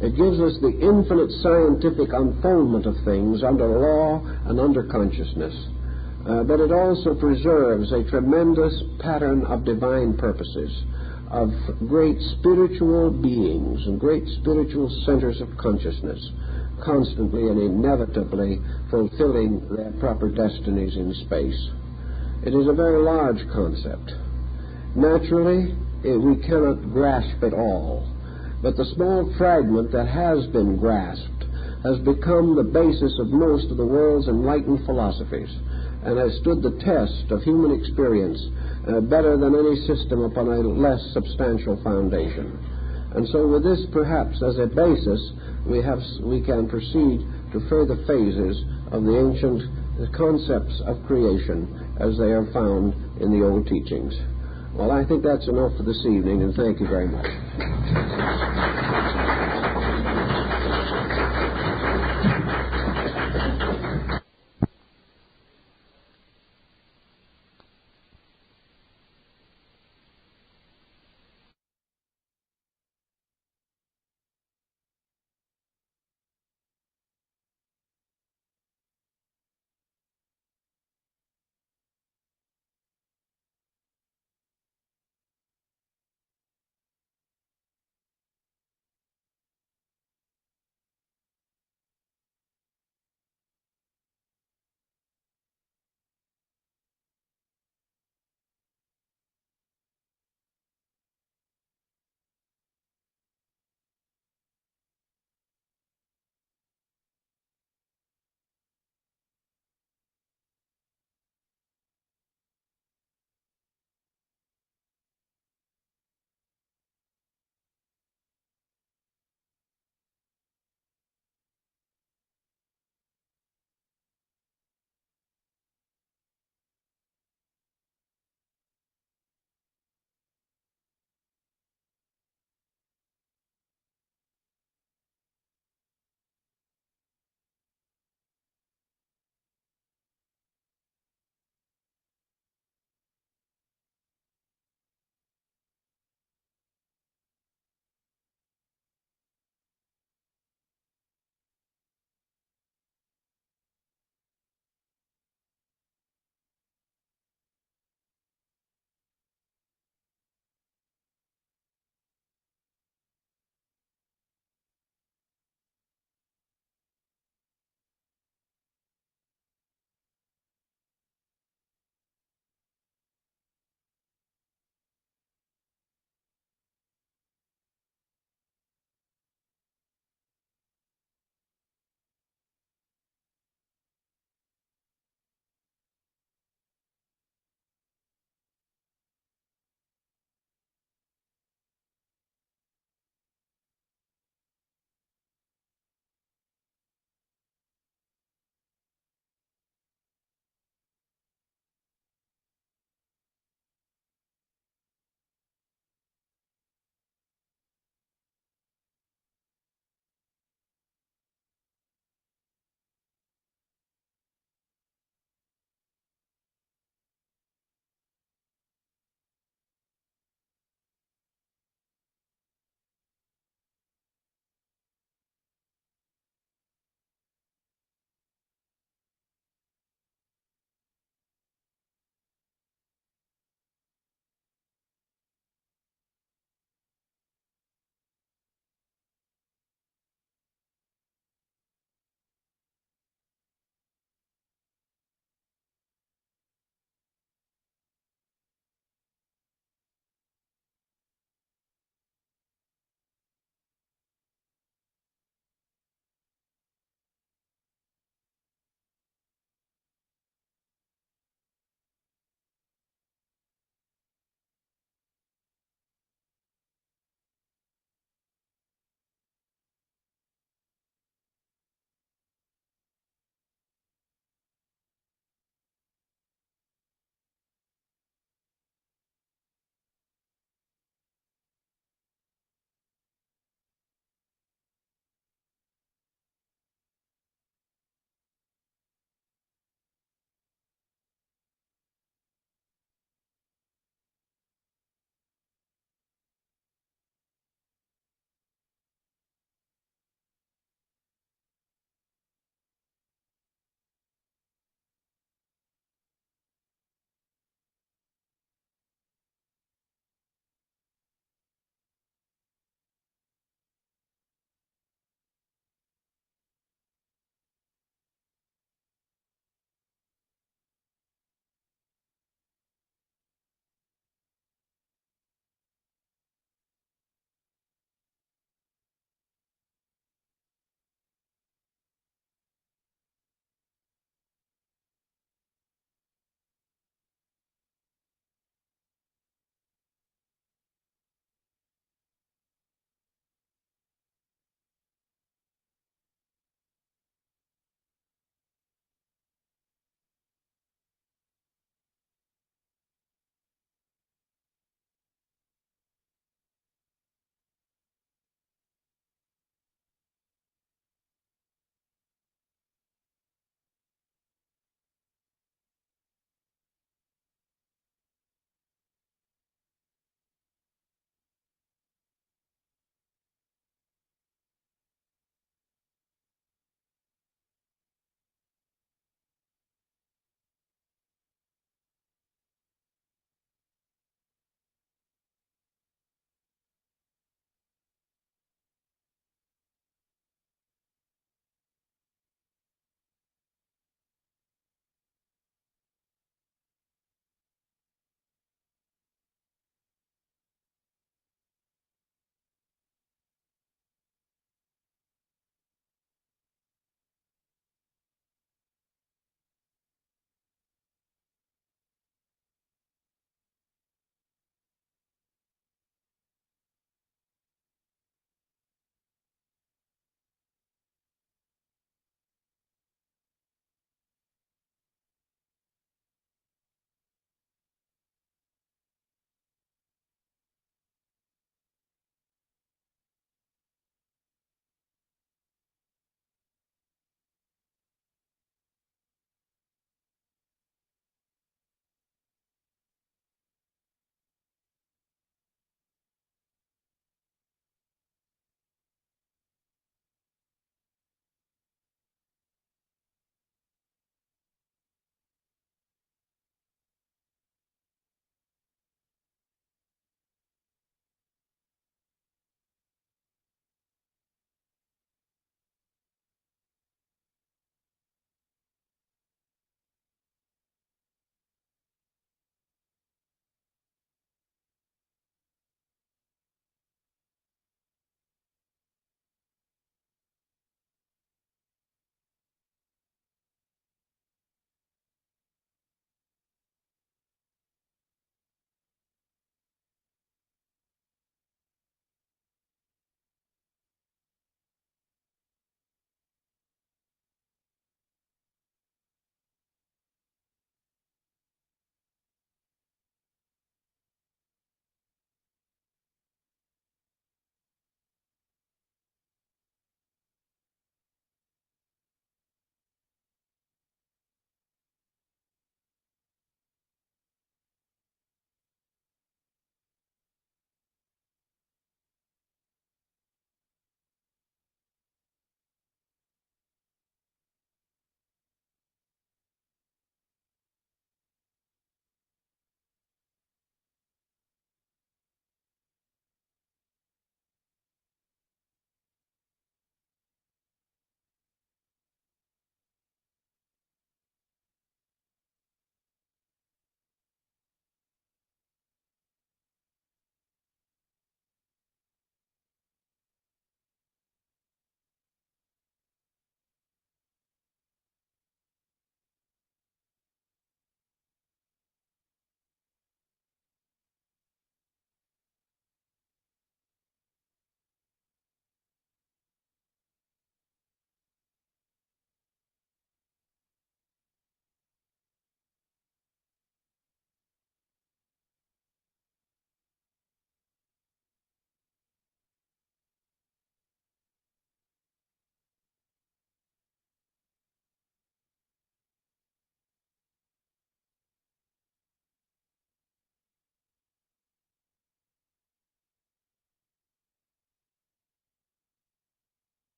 it gives us the infinite scientific unfoldment of things under law and under consciousness, but it also preserves a tremendous pattern of divine purposes, of great spiritual beings and great spiritual centers of consciousness, constantly and inevitably fulfilling their proper destinies in space. It is a very large concept. Naturally, we cannot grasp it all, but the small fragment that has been grasped has become the basis of most of the world's enlightened philosophies and has stood the test of human experience better than any system upon a less substantial foundation. And so with this perhaps as a basis, we can proceed to further phases of the ancient concepts of creation as they are found in the old teachings. Well, I think that's enough for this evening, and thank you very much.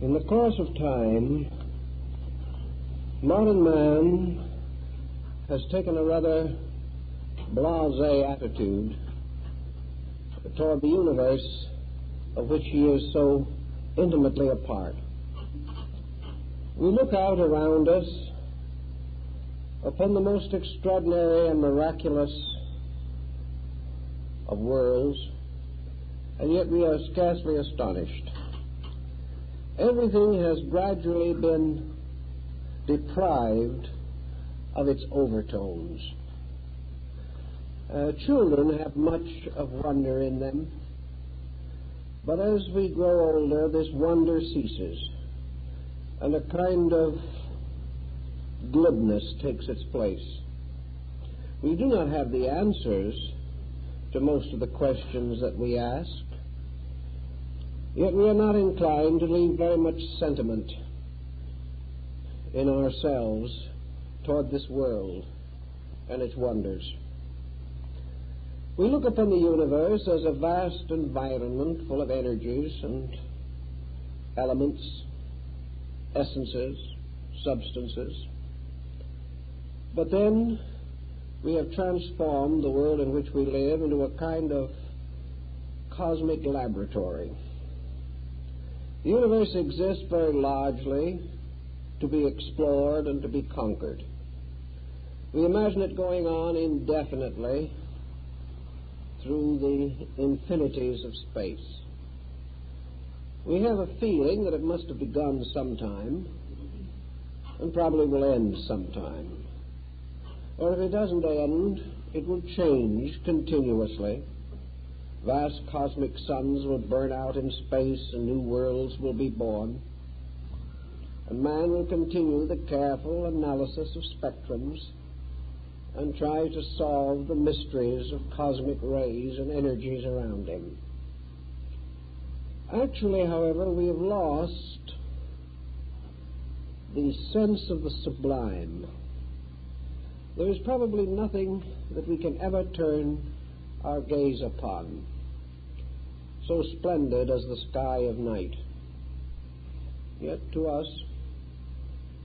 In the course of time, modern man has taken a rather blasé attitude toward the universe of which he is so intimately a part. We look out around us upon the most extraordinary and miraculous of worlds, and yet we are scarcely astonished. Everything has gradually been deprived of its overtones. Children have much of wonder in them, but as we grow older, this wonder ceases, and a kind of glibness takes its place. We do not have the answers to most of the questions that we ask, yet we are not inclined to leave very much sentiment in ourselves toward this world and its wonders. We look upon the universe as a vast environment full of energies and elements, essences, substances. But then we have transformed the world in which we live into a kind of cosmic laboratory. The universe exists very largely to be explored and to be conquered. We imagine it going on indefinitely through the infinities of space. We have a feeling that it must have begun sometime and probably will end sometime. Or if it doesn't end, it will change continuously. Vast cosmic suns will burn out in space and new worlds will be born. And man will continue the careful analysis of spectrums and try to solve the mysteries of cosmic rays and energies around him. Actually, however, we have lost the sense of the sublime. There is probably nothing that we can ever turn our gaze upon so splendid as the sky of night. Yet to us,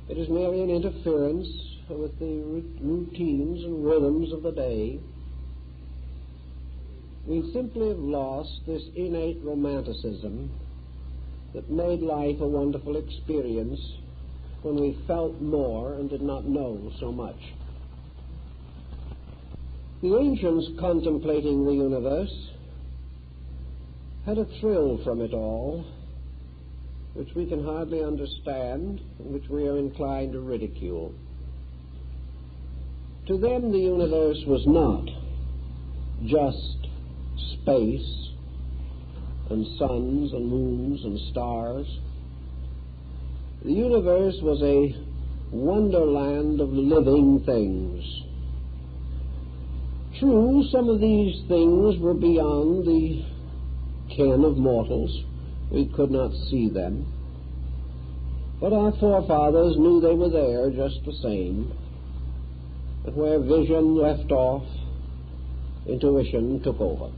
it is merely an interference with the routines and rhythms of the day. We simply have lost this innate romanticism that made life a wonderful experience when we felt more and did not know so much. The ancients contemplating the universe had a thrill from it all, which we can hardly understand and which we are inclined to ridicule. To them, the universe was not just space and suns and moons and stars. The universe was a wonderland of living things. True, some of these things were beyond the ken of mortals. We could not see them. But our forefathers knew they were there just the same. And where vision left off, intuition took over.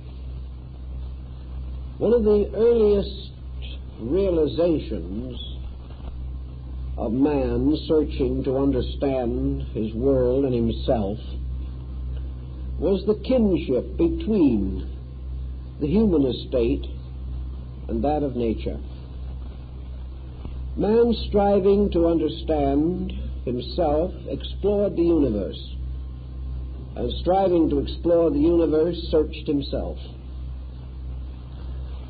One of the earliest realizations of man searching to understand his world and himself was the kinship between the human estate and that of nature. Man, striving to understand himself, explored the universe, and striving to explore the universe, searched himself.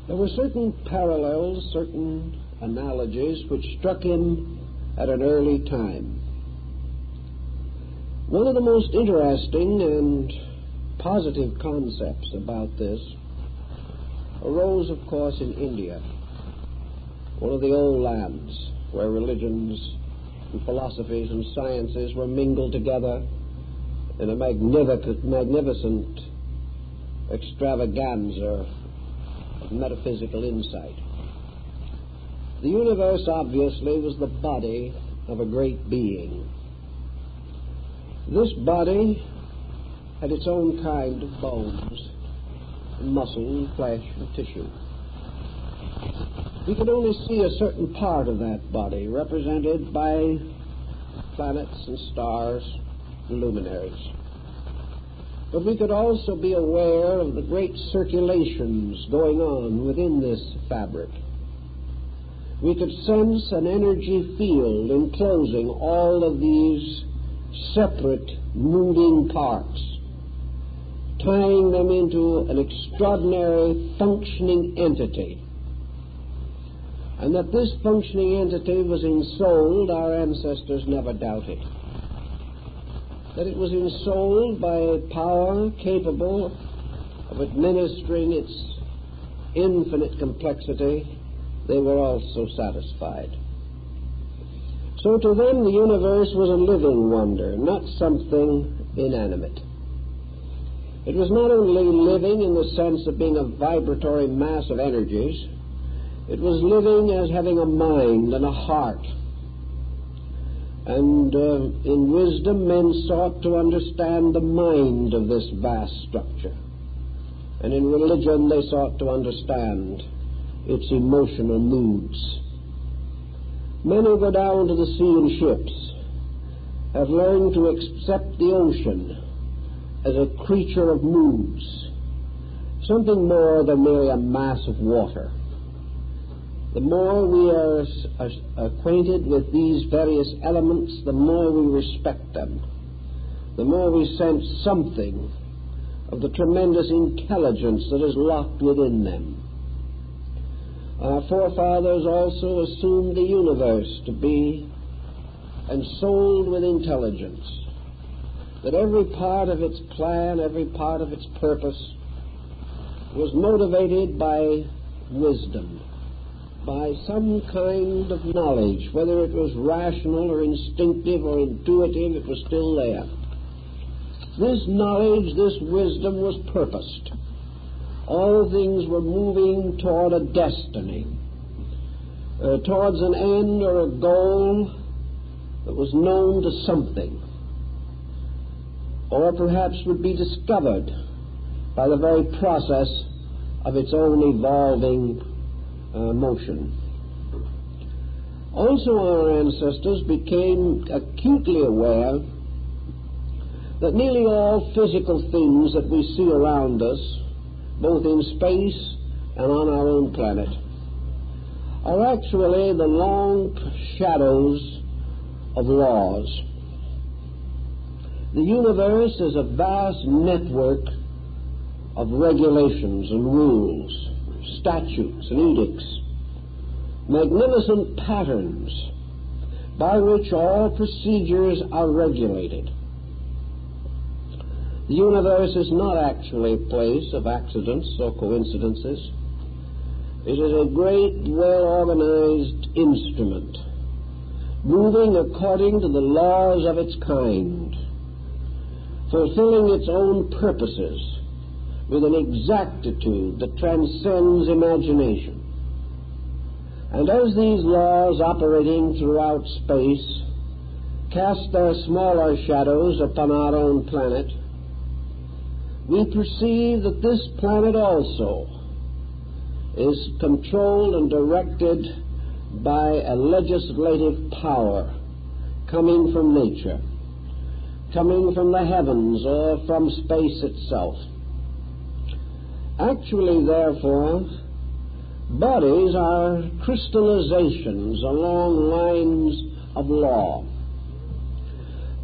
There were certain parallels, certain analogies which struck him at an early time. One of the most interesting and positive concepts about this arose, of course, in India, one of the old lands where religions and philosophies and sciences were mingled together in a magnificent extravaganza of metaphysical insight. The universe, obviously, was the body of a great being. This body had its own kind of bones, and muscle, and flesh, and tissue. We could only see a certain part of that body, represented by planets and stars and luminaries. But we could also be aware of the great circulations going on within this fabric. We could sense an energy field enclosing all of these separate moving parts, tying them into an extraordinary functioning entity. And that this functioning entity was ensouled, our ancestors never doubted. That it was ensouled by a power capable of administering its infinite complexity, they were also satisfied. So to them the universe was a living wonder, not something inanimate. It was not only living in the sense of being a vibratory mass of energies, it was living as having a mind and a heart. And in wisdom men sought to understand the mind of this vast structure. And in religion they sought to understand its emotional moods. Men who go down to the sea in ships have learned to accept the ocean as a creature of moods, something more than merely a mass of water. The more we are acquainted with these various elements, the more we respect them, the more we sense something of the tremendous intelligence that is locked within them. Our forefathers also assumed the universe to be ensouled with intelligence, that every part of its plan, every part of its purpose was motivated by wisdom, by some kind of knowledge, whether it was rational or instinctive or intuitive, it was still there. This knowledge, this wisdom was purposed. All things were moving toward a destiny, towards an end or a goal that was known to something, or perhaps would be discovered by the very process of its own evolving motion. Also, our ancestors became acutely aware that nearly all physical things that we see around us, both in space and on our own planet, are actually the long shadows of laws. The universe is a vast network of regulations and rules, statutes and edicts, magnificent patterns by which all procedures are regulated. The universe is not actually a place of accidents or coincidences. It is a great, well-organized instrument, moving according to the laws of its kind, fulfilling its own purposes with an exactitude that transcends imagination. And as these laws operating throughout space cast their smaller shadows upon our own planet, we perceive that this planet also is controlled and directed by a legislative power coming from nature, coming from the heavens or from space itself. Actually, therefore, bodies are crystallizations along lines of law.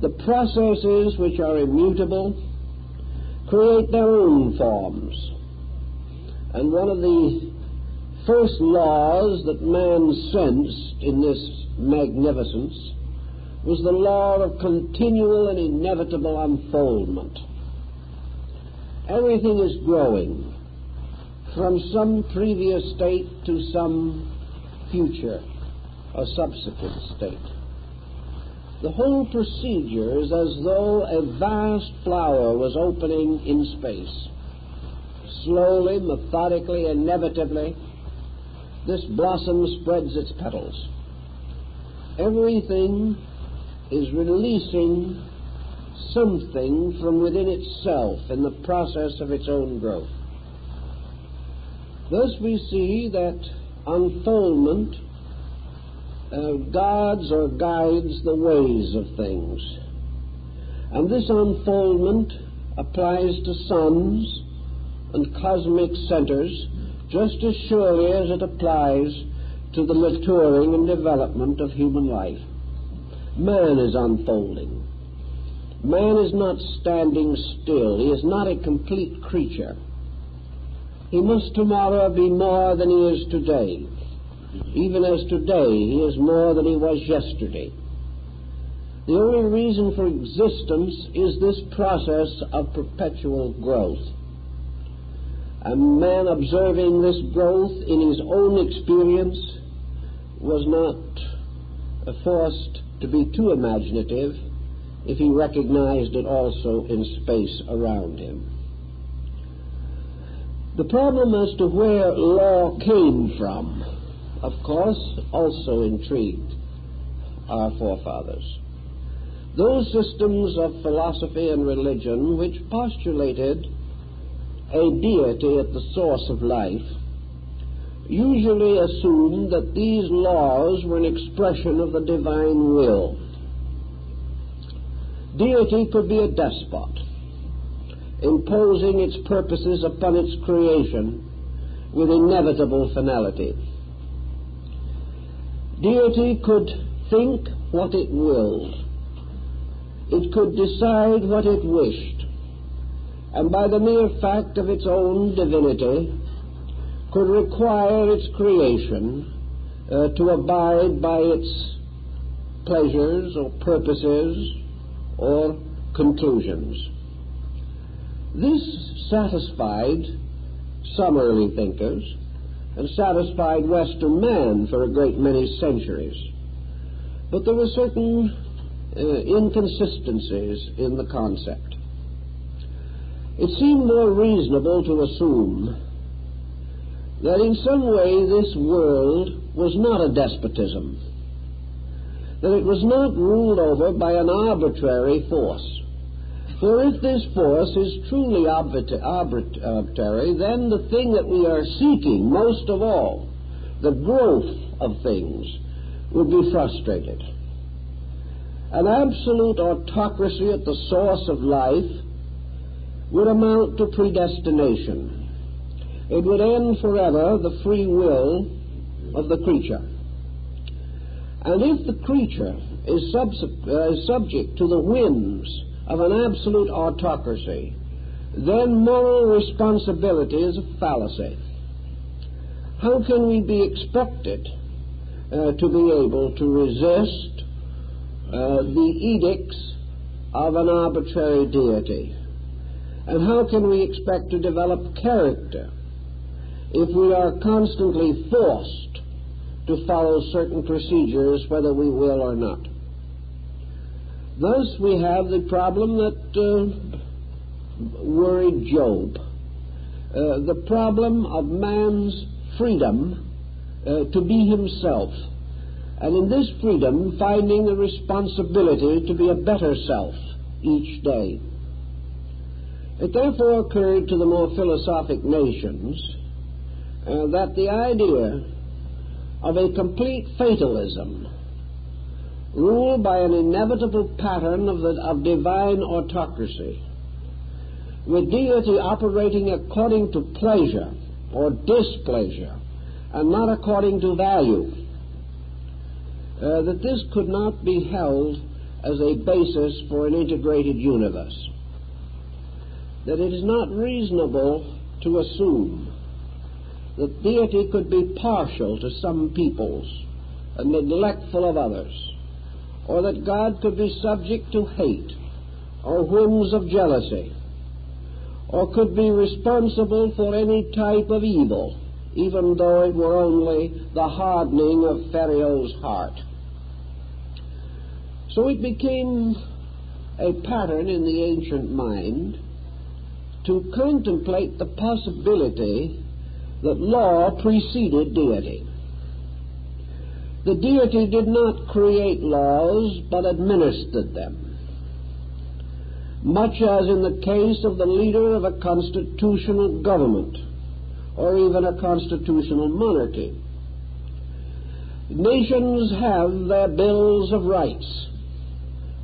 The processes which are immutable create their own forms. And one of the first laws that man sensed in this magnificence was the law of continual and inevitable unfoldment. Everything is growing from some previous state to some future or subsequent state. The whole procedure is as though a vast flower was opening in space. Slowly, methodically, inevitably, this blossom spreads its petals. Everything is releasing something from within itself in the process of its own growth. Thus we see that unfoldment guards or guides the ways of things. And this unfoldment applies to suns and cosmic centers just as surely as it applies to the maturing and development of human life. Man is unfolding. Man is not standing still. He is not a complete creature. He must tomorrow be more than he is today, even as today he is more than he was yesterday. The only reason for existence is this process of perpetual growth. And man, observing this growth in his own experience, was not forced to be too imaginative if he recognized it also in space around him. The problem as to where law came from, of course, also intrigued our forefathers. Those systems of philosophy and religion which postulated a deity at the source of life usually assumed that these laws were an expression of the divine will. Deity could be a despot, imposing its purposes upon its creation with inevitable finality. Deity could think what it willed. It could decide what it wished, and by the mere fact of its own divinity could require its creation to abide by its pleasures or purposes or conclusions. This satisfied some early thinkers and satisfied Western man for a great many centuries. But there were certain inconsistencies in the concept. It seemed more reasonable to assume that in some way this world was not a despotism, that it was not ruled over by an arbitrary force. For if this force is truly arbitrary, then the thing that we are seeking most of all, the growth of things, would be frustrated. An absolute autocracy at the source of life would amount to predestination. It would end forever the free will of the creature. And if the creature is subject to the whims of an absolute autocracy, then moral responsibility is a fallacy. How can we be expected to be able to resist the edicts of an arbitrary deity? And how can we expect to develop character if we are constantly forced to follow certain procedures whether we will or not? Thus we have the problem that worried Job, the problem of man's freedom to be himself, and in this freedom finding the responsibility to be a better self each day. It therefore occurred to the more philosophic nations that the idea of a complete fatalism, ruled by an inevitable pattern of divine autocracy, with deity operating according to pleasure or displeasure and not according to value, that this could not be held as a basis for an integrated universe. That it is not reasonable to assume that deity could be partial to some peoples and neglectful of others, or that God could be subject to hate or whims of jealousy, or could be responsible for any type of evil, even though it were only the hardening of Pharaoh's heart. So it became a pattern in the ancient mind to contemplate the possibility that law preceded deity. The deity did not create laws, but administered them, much as in the case of the leader of a constitutional government or even a constitutional monarchy. Nations have their bills of rights,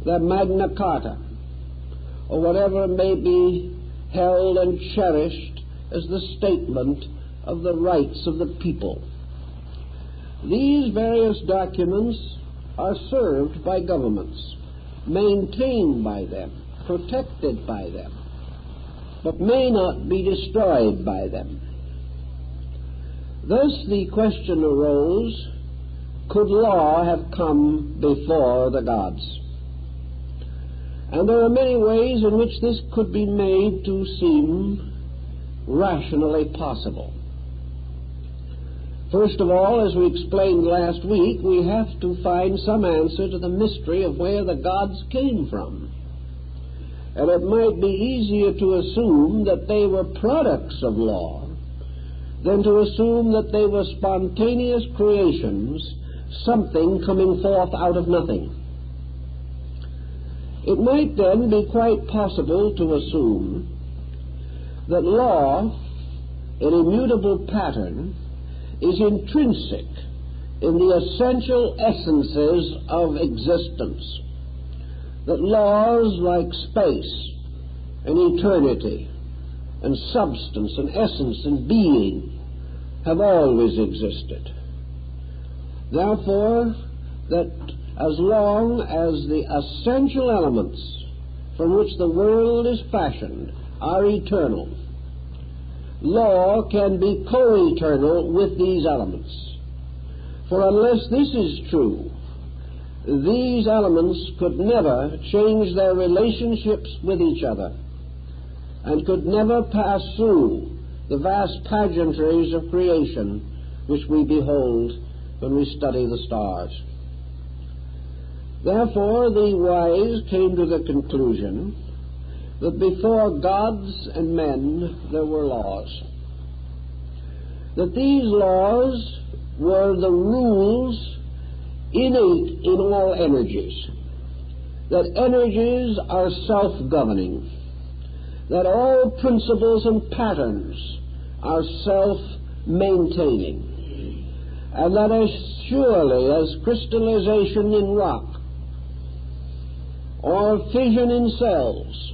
their Magna Carta, or whatever may be held and cherished as the statement of the rights of the people. These various documents are served by governments, maintained by them, protected by them, but may not be destroyed by them. Thus the question arose, could law have come before the gods? And there are many ways in which this could be made to seem rationally possible. First of all, as we explained last week, we have to find some answer to the mystery of where the gods came from. And it might be easier to assume that they were products of law than to assume that they were spontaneous creations, something coming forth out of nothing. It might then be quite possible to assume that law, an immutable pattern, is intrinsic in the essential essences of existence, that laws like space and eternity and substance and essence and being have always existed. Therefore, that as long as the essential elements from which the world is fashioned are eternal, law can be co-eternal with these elements. For unless this is true, these elements could never change their relationships with each other and could never pass through the vast pageantries of creation which we behold when we study the stars. Therefore, the wise came to the conclusion that before gods and men there were laws, that these laws were the rules innate in all energies, that energies are self-governing, that all principles and patterns are self-maintaining, and that as surely as crystallization in rock or fission in cells,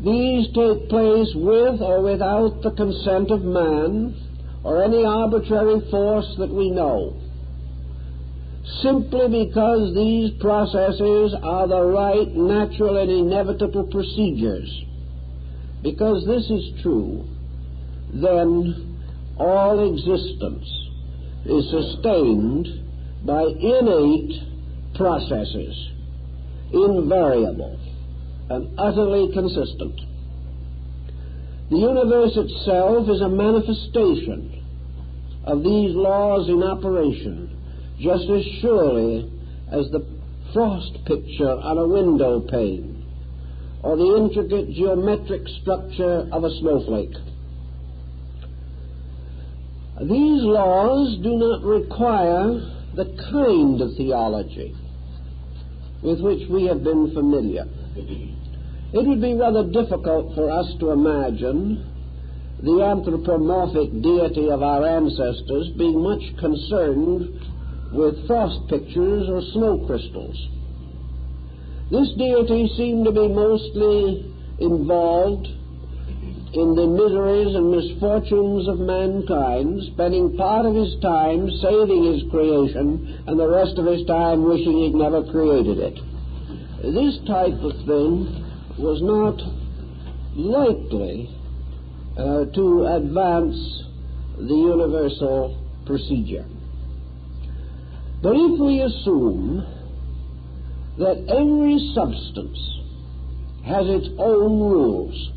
these take place with or without the consent of man or any arbitrary force that we know, simply because these processes are the right, natural, and inevitable procedures. Because this is true, then all existence is sustained by innate processes, invariable and utterly consistent. The universe itself is a manifestation of these laws in operation, just as surely as the frost picture on a window pane or the intricate geometric structure of a snowflake. These laws do not require the kind of theology with which we have been familiar. It would be rather difficult for us to imagine the anthropomorphic deity of our ancestors being much concerned with frost pictures or snow crystals. This deity seemed to be mostly involved in the miseries and misfortunes of mankind, spending part of his time saving his creation and the rest of his time wishing he'd never created it. This type of thing was not likely to advance the universal procedure. But if we assume that every substance has its own rules,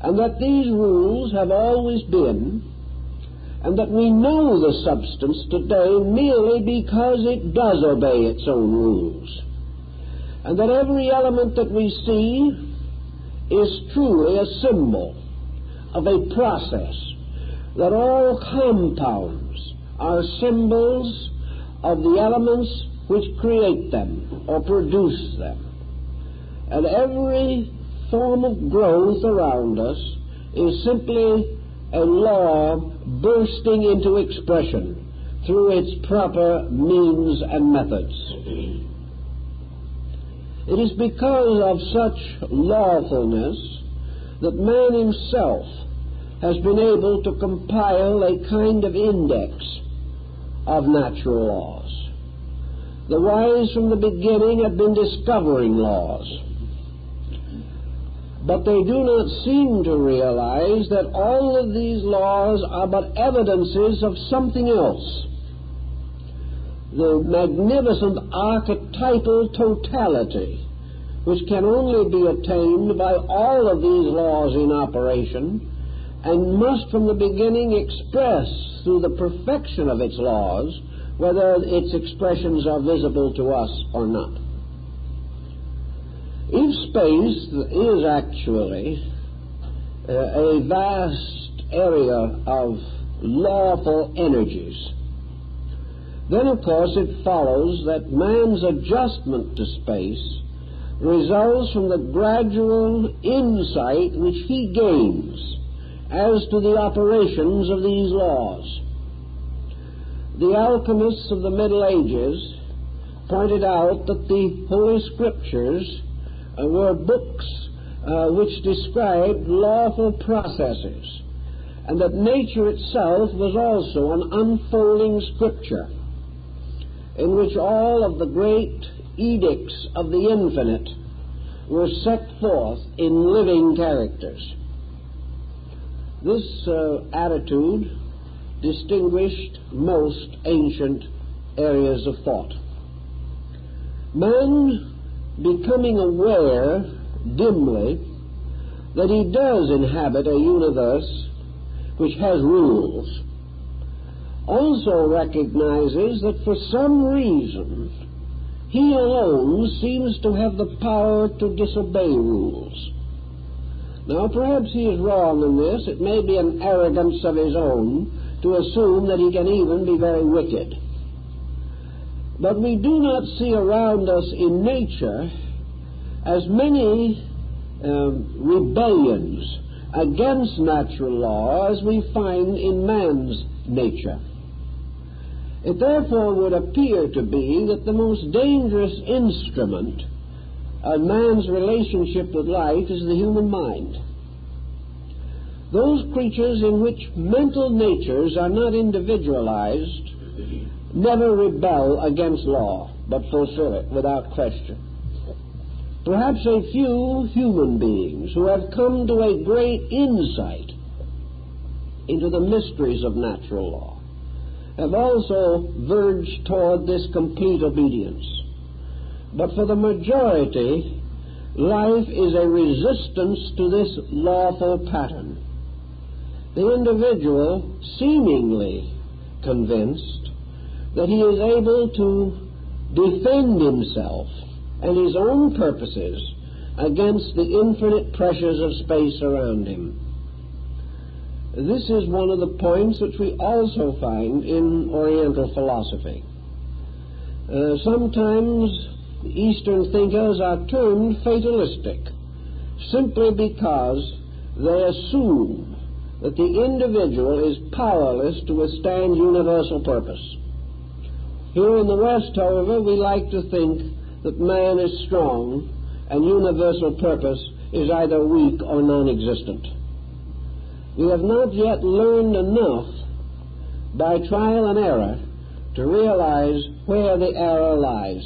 and that these rules have always been, and that we know the substance today merely because it does obey its own rules, and that every element that we see is truly a symbol of a process, that all compounds are symbols of the elements which create them or produce them, and every form of growth around us is simply a law bursting into expression through its proper means and methods. It is because of such lawfulness that man himself has been able to compile a kind of index of natural laws. The wise from the beginning have been discovering laws, but they do not seem to realize that all of these laws are but evidences of something else. The magnificent archetypal totality which can only be attained by all of these laws in operation, and must from the beginning express through the perfection of its laws, whether its expressions are visible to us or not. If space is actually a vast area of lawful energies, then of course it follows that man's adjustment to space results from the gradual insight which he gains as to the operations of these laws. The alchemists of the Middle Ages pointed out that the Holy Scriptures were books which described lawful processes, and that nature itself was also an unfolding Scripture in which all of the great edicts of the infinite were set forth in living characters. This attitude distinguished most ancient areas of thought. Man, becoming aware dimly that he does inhabit a universe which has rules, also recognizes that for some reason he alone seems to have the power to disobey rules. Now, perhaps he is wrong in this. It may be an arrogance of his own to assume that he can even be very wicked. But we do not see around us in nature as many rebellions against natural law as we find in man's nature. It therefore would appear to be that the most dangerous instrument of man's relationship with life is the human mind. Those creatures in which mental natures are not individualized never rebel against law, but fulfill it without question. Perhaps a few human beings who have come to a great insight into the mysteries of natural law have also verged toward this complete obedience. But for the majority, life is a resistance to this lawful pattern. The individual, seemingly convinced that he is able to defend himself and his own purposes against the infinite pressures of space around him. This is one of the points which we also find in Oriental philosophy. Sometimes Eastern thinkers are termed fatalistic simply because they assume that the individual is powerless to withstand universal purpose. Here in the West, however, we like to think that man is strong and universal purpose is either weak or non-existent. We have not yet learned enough by trial and error to realize where the error lies.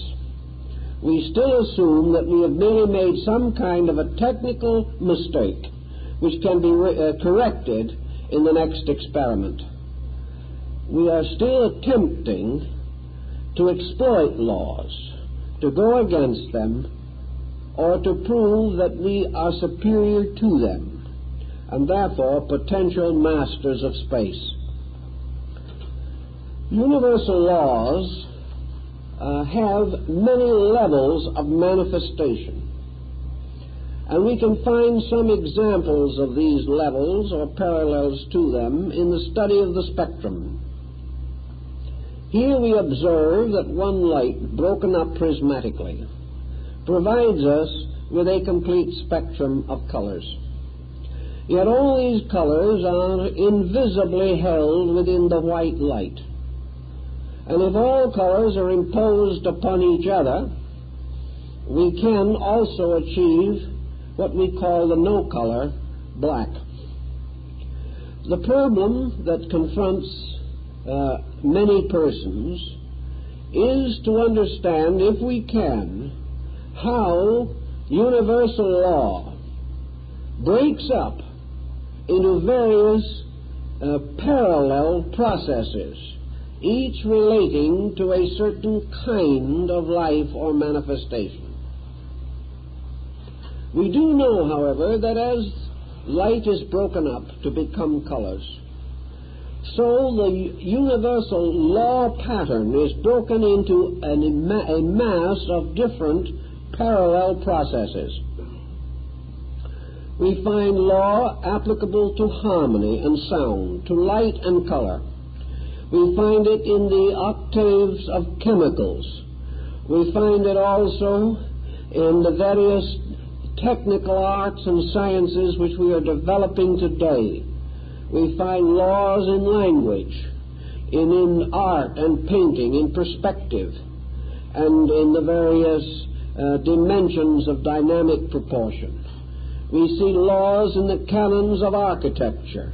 We still assume that we have merely made some kind of a technical mistake which can be corrected in the next experiment. We are still attempting to exploit laws, to go against them, or to prove that we are superior to them, and therefore potential masters of space. Universal laws have many levels of manifestation, and we can find some examples of these levels or parallels to them in the study of the spectrum. Here we observe that one light, broken up prismatically, provides us with a complete spectrum of colors. Yet all these colors are invisibly held within the white light. And if all colors are imposed upon each other, we can also achieve what we call the no-color black. The problem that confronts many persons is to understand, if we can, how universal law breaks up into various parallel processes, each relating to a certain kind of life or manifestation. We do know, however, that as light is broken up to become colors, so the universal law pattern is broken into a mass of different parallel processes. We find law applicable to harmony and sound, to light and color. We find it in the octaves of chemicals. We find it also in the various technical arts and sciences which we are developing today. We find laws in language, in art and painting, in perspective, and in the various dimensions of dynamic proportion. We see laws in the canons of architecture,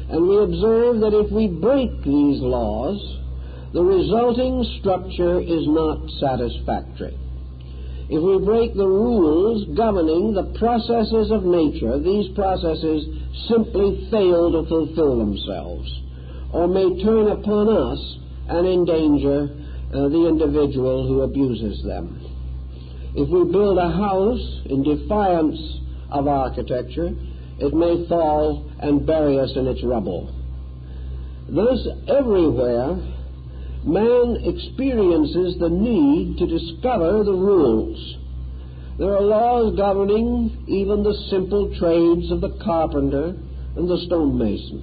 and we observe that if we break these laws, the resulting structure is not satisfactory. If we break the rules governing the processes of nature, these processes simply fail to fulfill themselves, or may turn upon us and endanger the individual who abuses them. If we build a house in defiance of architecture, it may fall and bury us in its rubble. Thus, everywhere, man experiences the need to discover the rules. There are laws governing even the simple trades of the carpenter and the stonemason.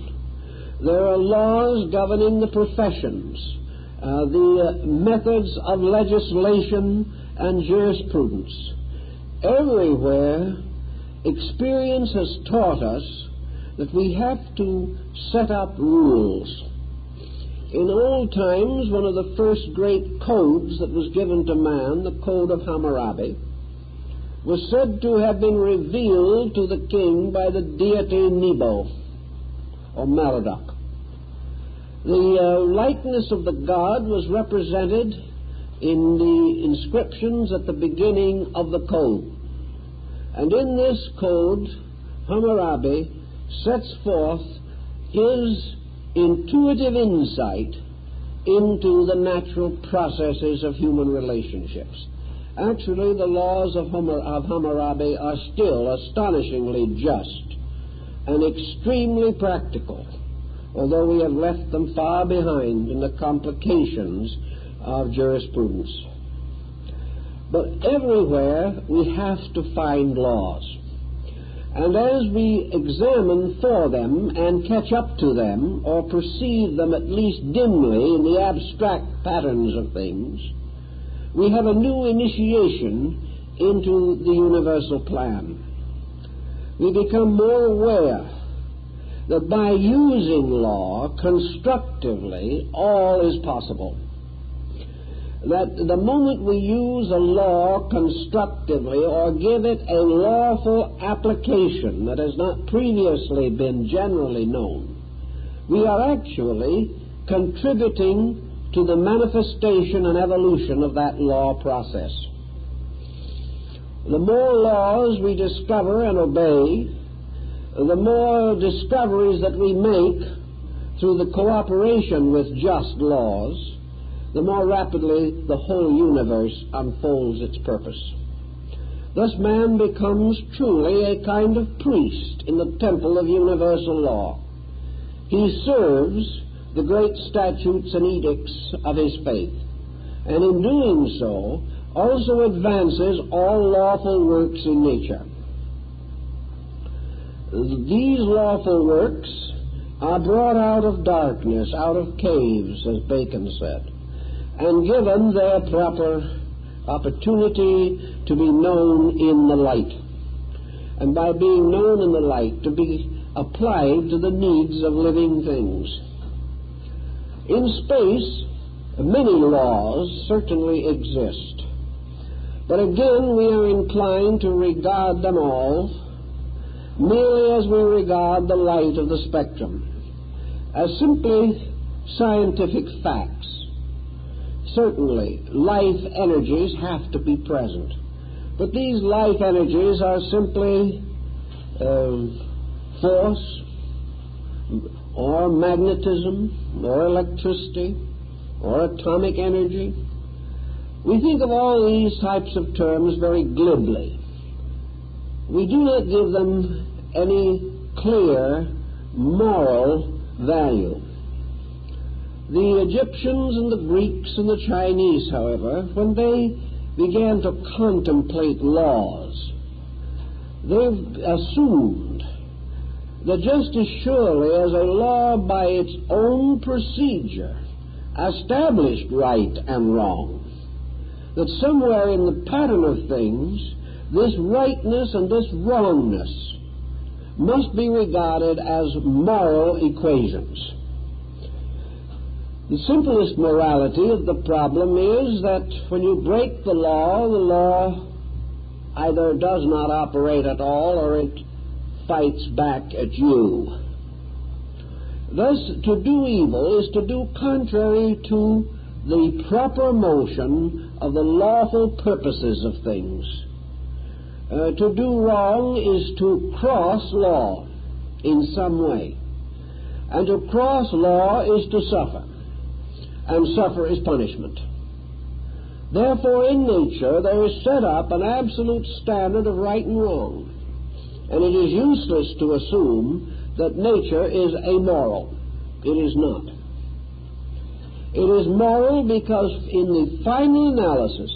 There are laws governing the professions, the methods of legislation and jurisprudence. Everywhere, experience has taught us that we have to set up rules. In old times, one of the first great codes that was given to man, the Code of Hammurabi, was said to have been revealed to the king by the deity Nebo, or Merodach. The likeness of the god was represented in the inscriptions at the beginning of the code. And in this code, Hammurabi sets forth his intuitive insight into the natural processes of human relationships. Actually, the laws of Hammurabi are still astonishingly just and extremely practical, although we have left them far behind in the complications of jurisprudence. But everywhere we have to find laws. And as we examine for them and catch up to them, or perceive them at least dimly in the abstract patterns of things, we have a new initiation into the universal plan. We become more aware that by using law constructively, all is possible. That the moment we use a law constructively or give it a lawful application that has not previously been generally known, we are actually contributing to the manifestation and evolution of that law process. The more laws we discover and obey, the more discoveries that we make through the cooperation with just laws, the more rapidly the whole universe unfolds its purpose. Thus man becomes truly a kind of priest in the temple of universal law. He serves the great statutes and edicts of his faith, and in doing so also advances all lawful works in nature. These lawful works are brought out of darkness, out of caves, as Bacon said, and given their proper opportunity to be known in the light, and by being known in the light, to be applied to the needs of living things. In space, Many laws certainly exist, but again we are inclined to regard them all merely as we regard the light of the spectrum, as simply scientific facts. Certainly, life energies have to be present, but these life energies are simply force, or magnetism, or electricity, or atomic energy. We think of all these types of terms very glibly. We do not give them any clear moral value. The Egyptians and the Greeks and the Chinese, however, when they began to contemplate laws, they assumed that just as surely as a law by its own procedure established right and wrong, that somewhere in the pattern of things, this rightness and this wrongness must be regarded as moral equations. The simplest morality of the problem is that when you break the law either does not operate at all or it fights back at you. Thus, to do evil is to do contrary to the proper motion of the lawful purposes of things. To do wrong is to cross law in some way. And to cross law is to suffer. And suffer is punishment. Therefore, in nature, there is set up an absolute standard of right and wrong. And it is useless to assume that nature is amoral. It is not. It is moral because in the final analysis,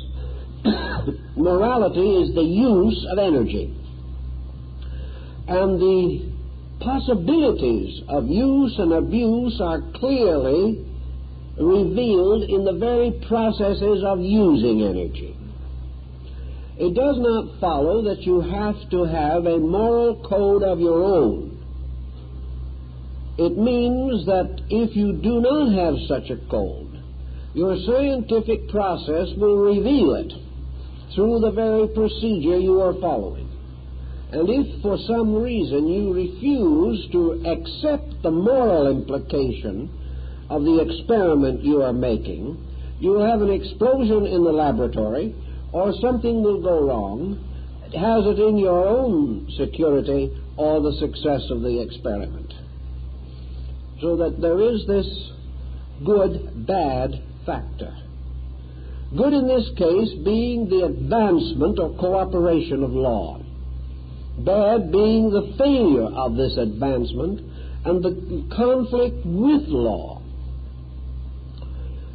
morality is the use of energy. And the possibilities of use and abuse are clearly revealed in the very processes of using energy. It does not follow that you have to have a moral code of your own. It means that if you do not have such a code, your scientific process will reveal it through the very procedure you are following. And if for some reason you refuse to accept the moral implication of the experiment you are making, you will have an explosion in the laboratory, or something will go wrong, has it in your own security or the success of the experiment. So that there is this good-bad factor. Good in this case being the advancement or cooperation of law. Bad being the failure of this advancement and the conflict with law.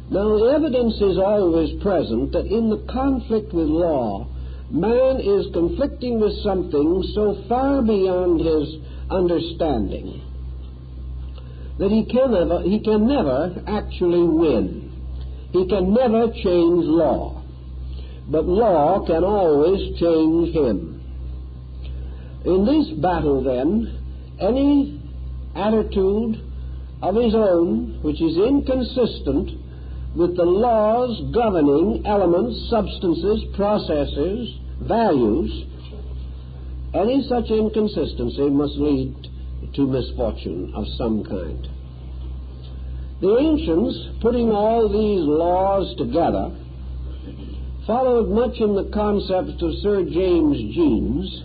Now, evidence is always present that in the conflict with law, man is conflicting with something so far beyond his understanding that he can never actually win. He can never change law. But law can always change him. In this battle, then, any attitude of his own which is inconsistent with the laws governing elements, substances, processes, values, any such inconsistency must lead to misfortune of some kind. The ancients, putting all these laws together, followed much in the concepts of Sir James Jeans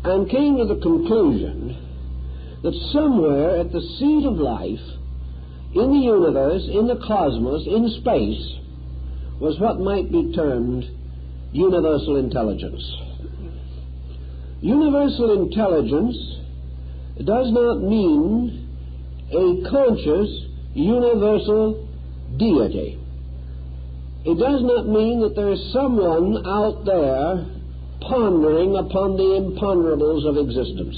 and came to the conclusion that somewhere at the seat of life, in the universe, in the cosmos, in space, was what might be termed universal intelligence. Universal intelligence does not mean a conscious universal deity. It does not mean that there is someone out there pondering upon the imponderables of existence.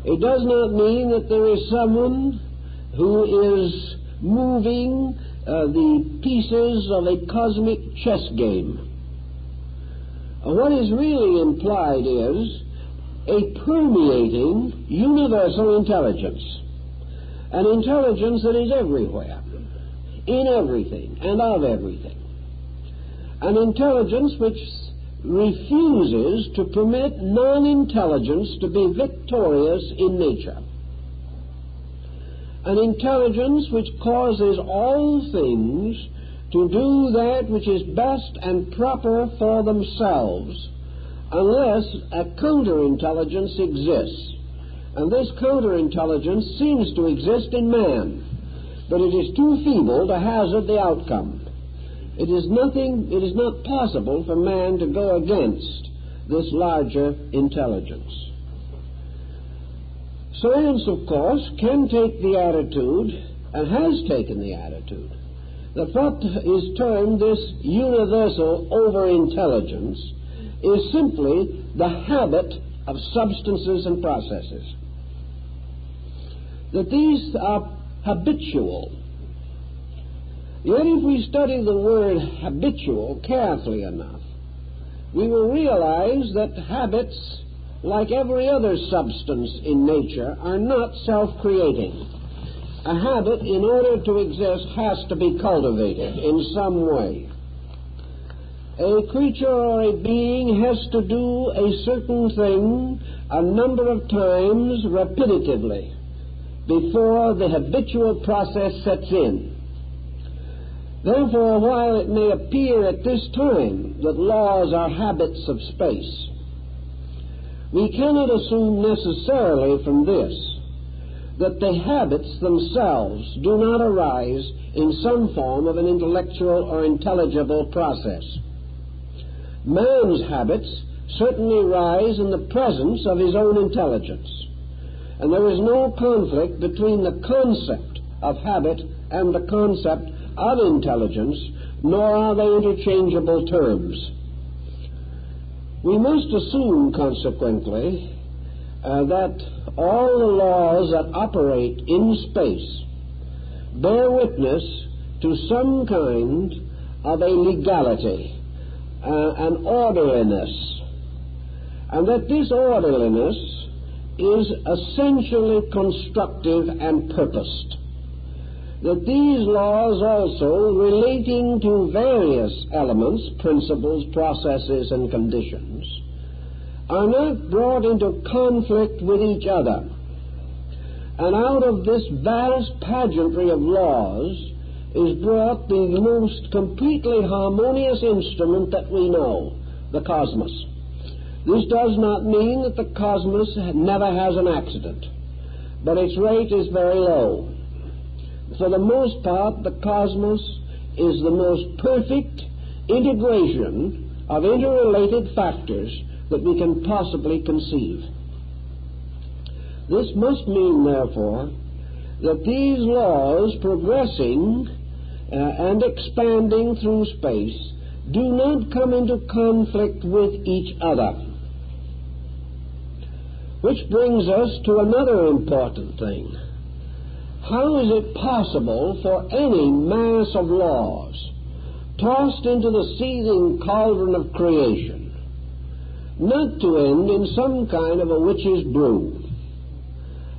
It does not mean that there is someone who is moving the pieces of a cosmic chess game. What is really implied is a permeating universal intelligence, an intelligence that is everywhere, in everything and of everything. An intelligence which refuses to permit non-intelligence to be victorious in nature. An intelligence which causes all things to do that which is best and proper for themselves, unless a counterintelligence exists. And this counterintelligence seems to exist in man, but it is too feeble to hazard the outcome. It is not possible for man to go against this larger intelligence. Science, of course, can take the attitude, and has taken the attitude, that what is termed this universal overintelligence is simply the habit of substances and processes. That these are habitual. Yet if we study the word habitual carefully enough, we will realize that habits, like every other substance in nature, are not self-creating. A habit, in order to exist, has to be cultivated in some way. A creature or a being has to do a certain thing a number of times repetitively before the habitual process sets in. Therefore, while it may appear at this time that laws are habits of space, we cannot assume necessarily from this that the habits themselves do not arise in some form of an intellectual or intelligible process. Man's habits certainly rise in the presence of his own intelligence, and there is no conflict between the concept of habit and the concept of intelligence, nor are they interchangeable terms. We must assume, consequently, that all the laws that operate in space bear witness to some kind of a legality, an orderliness, and that this orderliness is essentially constructive and purposed. That these laws also, relating to various elements, principles, processes, and conditions, are not brought into conflict with each other. And out of this vast pageantry of laws is brought the most completely harmonious instrument that we know, the cosmos. This does not mean that the cosmos never has an accident, but its rate is very low. For the most part, the cosmos is the most perfect integration of interrelated factors that we can possibly conceive. This must mean, therefore, that these laws progressing and expanding through space do not come into conflict with each other. Which brings us to another important thing. How is it possible for any mass of laws tossed into the seething cauldron of creation not to end in some kind of a witch's brew?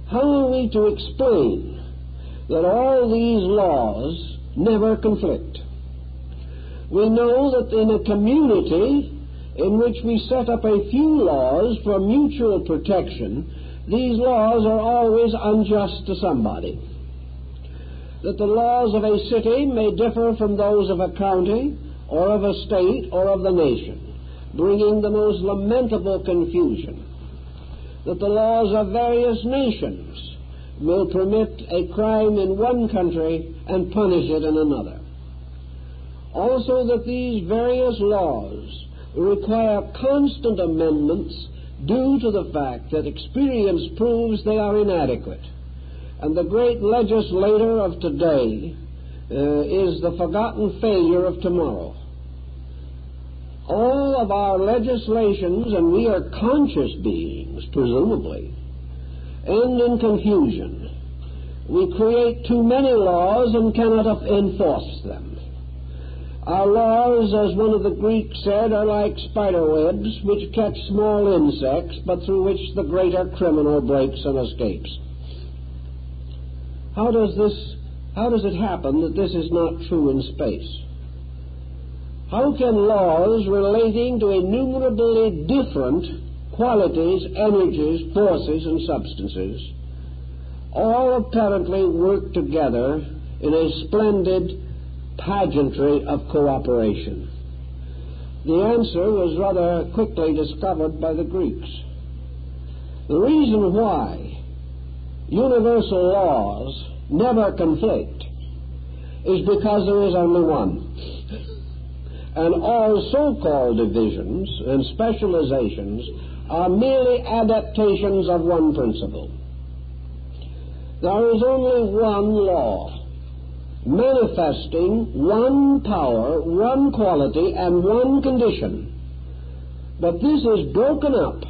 How are we to explain that all these laws never conflict? We know that in a community in which we set up a few laws for mutual protection, these laws are always unjust to somebody. That the laws of a city may differ from those of a county, or of a state, or of the nation, bringing the most lamentable confusion. That the laws of various nations will permit a crime in one country and punish it in another. Also that these various laws require constant amendments due to the fact that experience proves they are inadequate. And the great legislator of today is the forgotten failure of tomorrow. All of our legislations, and we are conscious beings, presumably, end in confusion. We create too many laws and cannot enforce them. Our laws, as one of the Greeks said, are like spider webs which catch small insects, but through which the greater criminal breaks and escapes. How does this how does it happen that this is not true in space? How can laws relating to innumerably different qualities, energies, forces, and substances all apparently work together in a splendid pageantry of cooperation? The answer was rather quickly discovered by the Greeks. The reason why universal laws never conflict is because there is only one. And all so-called divisions and specializations are merely adaptations of one principle. There is only one law, manifesting one power, one quality, and one condition. But this is broken up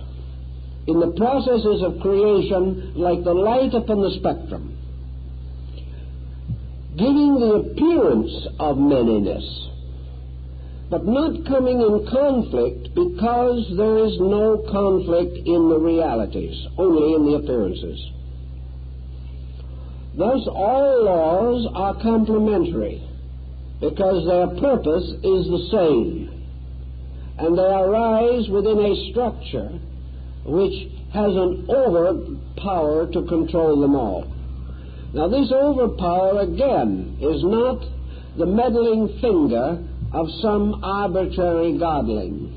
in the processes of creation like the light upon the spectrum, giving the appearance of manyness, but not coming in conflict, because there is no conflict in the realities, only in the appearances. Thus all laws are complementary, because their purpose is the same, and they arise within a structure which has an overpower to control them all. Now this overpower, again, is not the meddling finger of some arbitrary godling.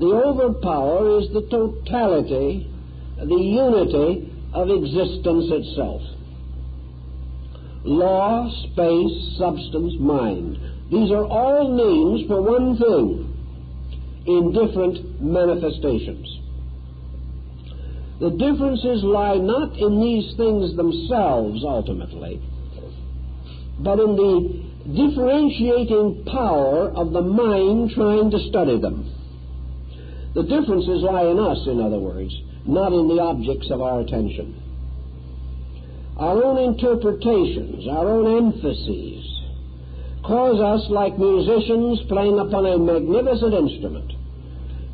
The overpower is the totality, the unity of existence itself. Law, space, substance, mind. These are all names for one thing in different manifestations. The differences lie not in these things themselves ultimately, but in the differentiating power of the mind trying to study them. The differences lie in us, in other words, not in the objects of our attention. Our own interpretations, our own emphases, cause us, like musicians playing upon a magnificent instrument,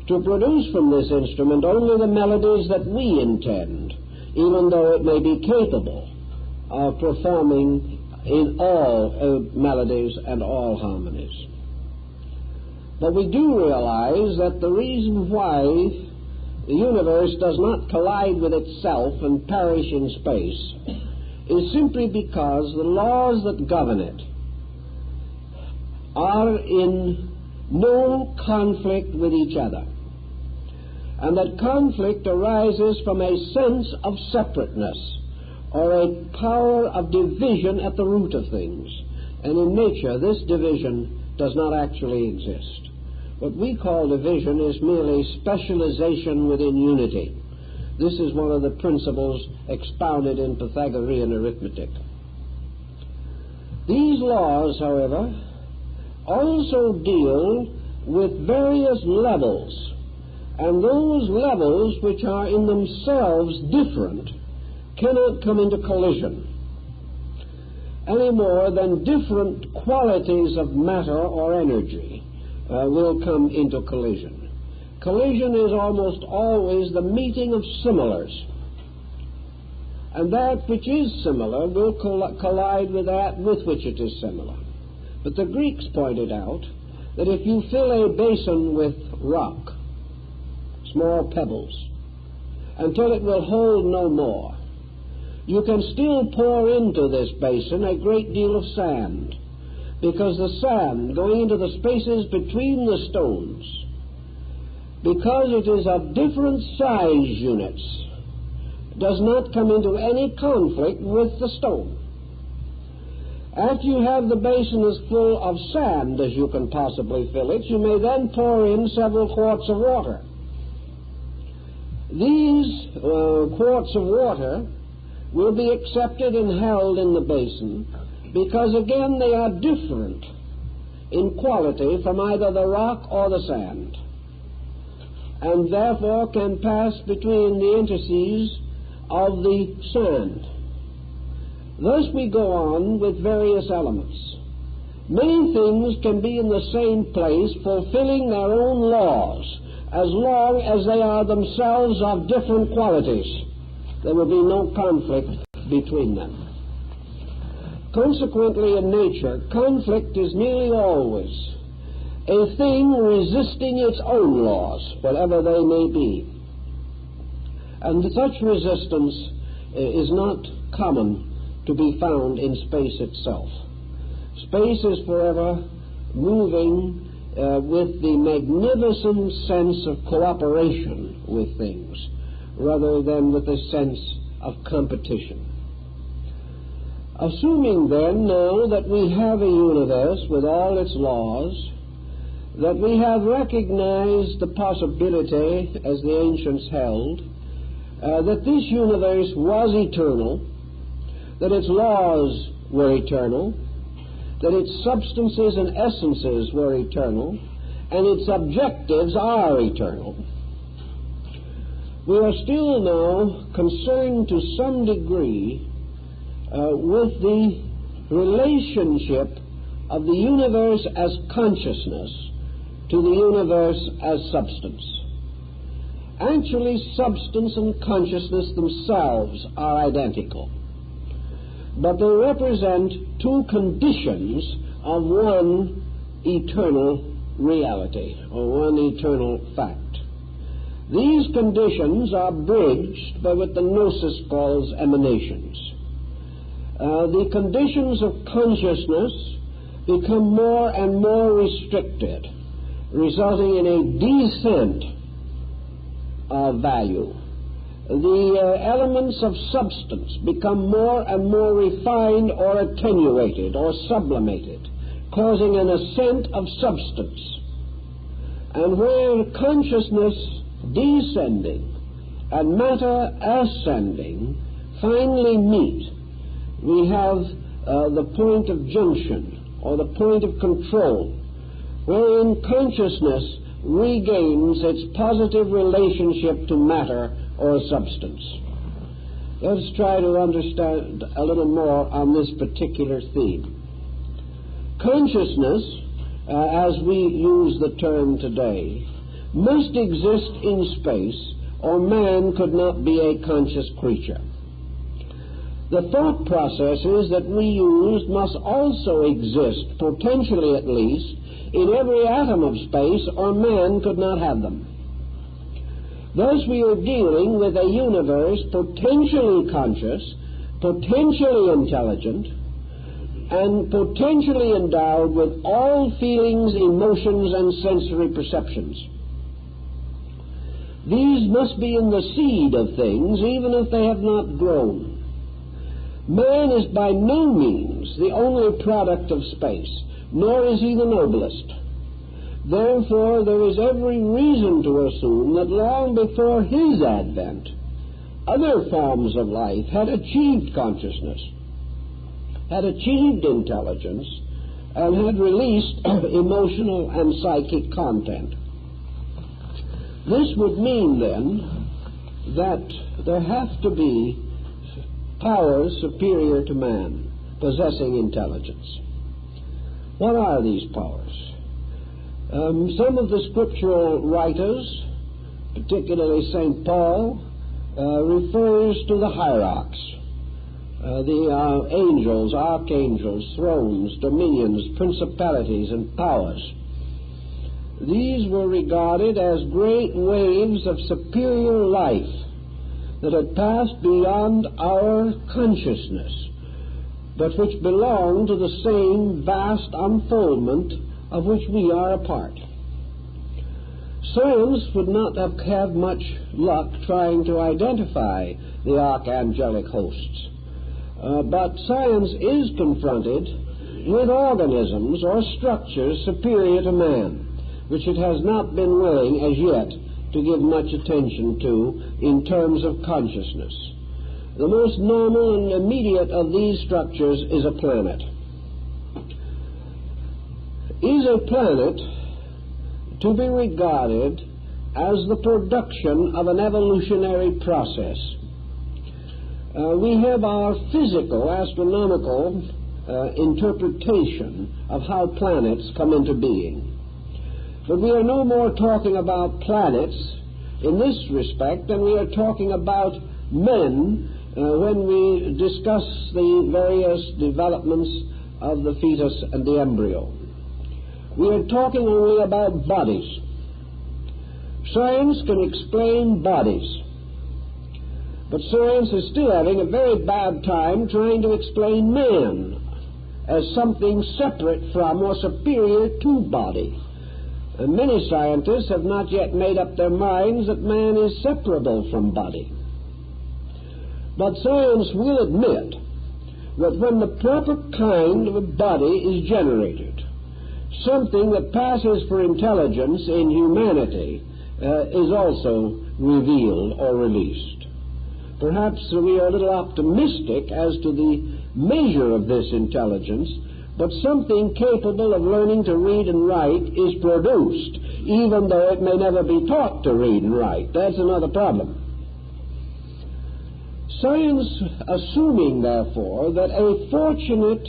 to produce from this instrument only the melodies that we intend, even though it may be capable of performing in all melodies and all harmonies. But we do realize that the reason why the universe does not collide with itself and perish in space is simply because the laws that govern it are in no conflict with each other, and that conflict arises from a sense of separateness, or a power of division at the root of things. And in nature, this division does not actually exist. What we call division is merely specialization within unity. This is one of the principles expounded in Pythagorean arithmetic. These laws, however, also deal with various levels, and those levels which are in themselves different cannot come into collision any more than different qualities of matter or energy will come into collision. Collision is almost always the meeting of similars, and that which is similar will collide with that with which it is similar. But the Greeks pointed out that if you fill a basin with rock, small pebbles, until it will hold no more, you can still pour into this basin a great deal of sand, because the sand, going into the spaces between the stones, because it is of different size units, does not come into any conflict with the stone. After you have the basin as full of sand as you can possibly fill it, you may then pour in several quarts of water. These quarts of water will be accepted and held in the basin, because again they are different in quality from either the rock or the sand, and therefore can pass between the interstices of the sand. Thus we go on with various elements. Many things can be in the same place, fulfilling their own laws, as long as they are themselves of different qualities. There will be no conflict between them. Consequently, in nature, conflict is nearly always a thing resisting its own laws, whatever they may be. And such resistance is not common to be found in space itself. Space is forever moving with the magnificent sense of cooperation with things, rather than with a sense of competition. Assuming then now that we have a universe with all its laws, that we have recognized the possibility, as the ancients held, that this universe was eternal, that its laws were eternal, that its substances and essences were eternal, and its objectives are eternal. We are still now concerned to some degree with the relationship of the universe as consciousness to the universe as substance. Actually, substance and consciousness themselves are identical, but they represent two conditions of one eternal reality, or one eternal fact. These conditions are bridged by what the Gnosis calls emanations. The conditions of consciousness become more and more restricted, resulting in a descent of value. The elements of substance become more and more refined or attenuated or sublimated, causing an ascent of substance. And where consciousness descending and matter ascending finally meet, we have the point of junction, or the point of control, wherein consciousness regains its positive relationship to matter or substance. Let's try to understand a little more on this particular theme. Consciousness, as we use the term today, must exist in space, or man could not be a conscious creature. The thought processes that we use must also exist, potentially at least, in every atom of space, or man could not have them. Thus we are dealing with a universe potentially conscious, potentially intelligent, and potentially endowed with all feelings, emotions, and sensory perceptions. These must be in the seed of things, even if they have not grown. Man is by no means the only product of space, nor is he the noblest. Therefore, there is every reason to assume that long before his advent, other forms of life had achieved consciousness, had achieved intelligence, and had released emotional and psychic content. This would mean, then, that there have to be powers superior to man, possessing intelligence. What are these powers? Some of the scriptural writers, particularly St. Paul, refers to the hierarchs, the angels, archangels, thrones, dominions, principalities, and powers. These were regarded as great waves of superior life that had passed beyond our consciousnness, but which belong to the same vast unfoldment of which we are a part. Science would not have had much luck trying to identify the archangelic hosts, but science is confronted with organisms or structures superior to man, which it has not been willing as yet to give much attention to in terms of consciousness. The most normal and immediate of these structures is a planet. Is a planet to be regarded as the production of an evolutionary process? We have our physical, astronomical interpretation of how planets come into being. But we are no more talking about planets in this respect than we are talking about men when we discuss the various developments of the fetus and the embryo. We are talking only about bodies. Science can explain bodies, but science is still having a very bad time trying to explain man as something separate from or superior to body. And many scientists have not yet made up their minds that man is separable from body. But science will admit that when the proper kind of a body is generated, something that passes for intelligence in humanity is also revealed or released. Perhaps we are a little optimistic as to the measure of this intelligence, but something capable of learning to read and write is produced, even though it may never be taught to read and write. That's another problem. Science, assuming, therefore, that a fortunate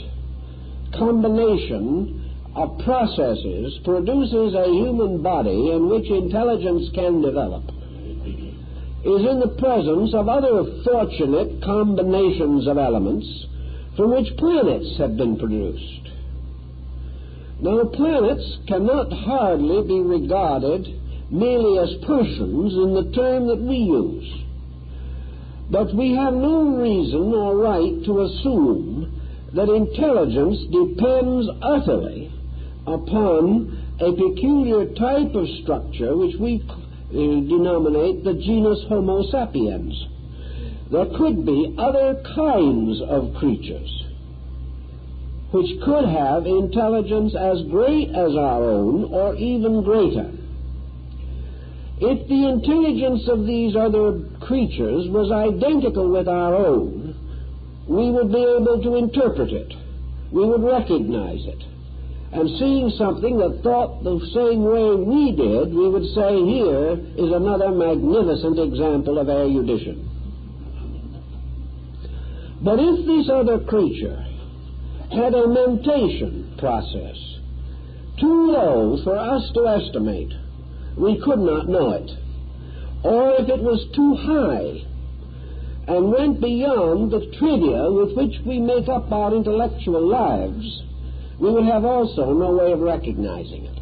combination of processes produces a human body in which intelligence can develop, is in the presence of other fortunate combinations of elements from which planets have been produced. Now, planets cannot hardly be regarded merely as persons in the term that we use. But we have no reason or right to assume that intelligence depends utterly upon a peculiar type of structure which we denominate the genus Homo sapiens. There could be other kinds of creatures which could have intelligence as great as our own or even greater. If the intelligence of these other creatures was identical with our own, we would be able to interpret it. We would recognize it. And seeing something that thought the same way we did, we would say, here is another magnificent example of erudition. But if this other creature had a mentation process too low for us to estimate, we could not know it. Or if it was too high and went beyond the trivia with which we make up our intellectual lives, we would have also no way of recognizing it.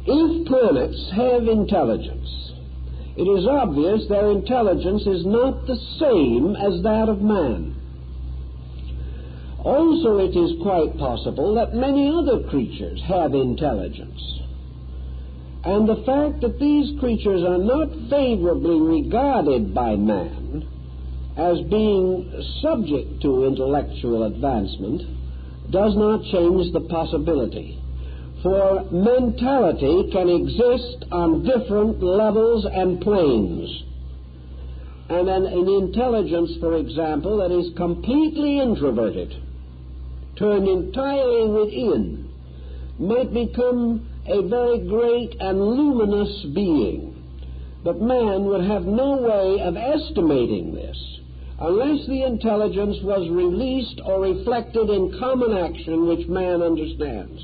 If planets have intelligence, it is obvious their intelligence is not the same as that of man. Also, it is quite possible that many other creatures have intelligence. And the fact that these creatures are not favorably regarded by man as being subject to intellectual advancement does not change the possibility. For mentality can exist on different levels and planes. And an intelligence, for example, that is completely introverted, turned entirely within, might become a very great and luminous being. But man would have no way of estimating this unless the intelligence was released or reflected in common action which man understands.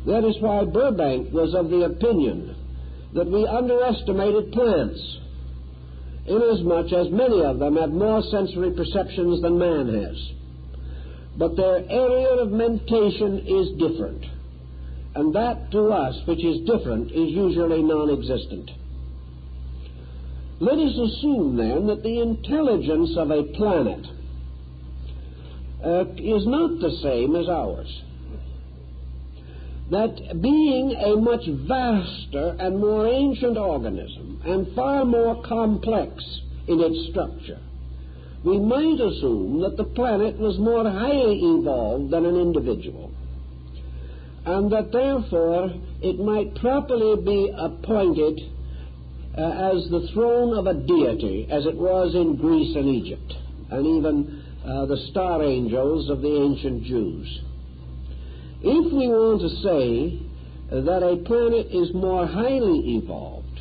That is why Burbank was of the opinion that we underestimated plants, inasmuch as many of them have more sensory perceptions than man has. But their area of mentation is different, and that to us which is different is usually non-existent. Let us assume, then, that the intelligence of a planet is not the same as ours. That being a much vaster and more ancient organism and far more complex in its structure, we might assume that the planet was more highly evolved than an individual, and that therefore it might properly be appointed as the throne of a deity, as it was in Greece and Egypt, and even the star angels of the ancient Jews. If we want to say that a planet is more highly evolved,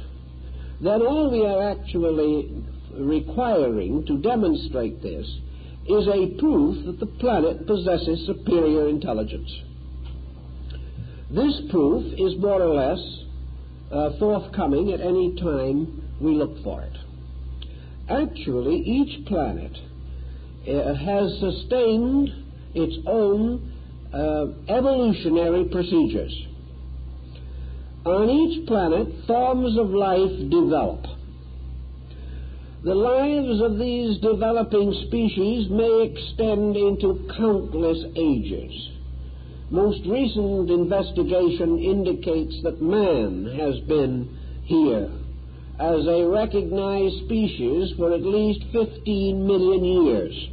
then all we are actually requiring to demonstrate this is a proof that the planet possesses superior intelligence. This proof is more or less forthcoming at any time we look for it. Actually, each planet has sustained its own evolutionary procedures. On each planet, forms of life develop. The lives of these developing species may extend into countless ages. Most recent investigation indicates that man has been here as a recognized species for at least 15 million years.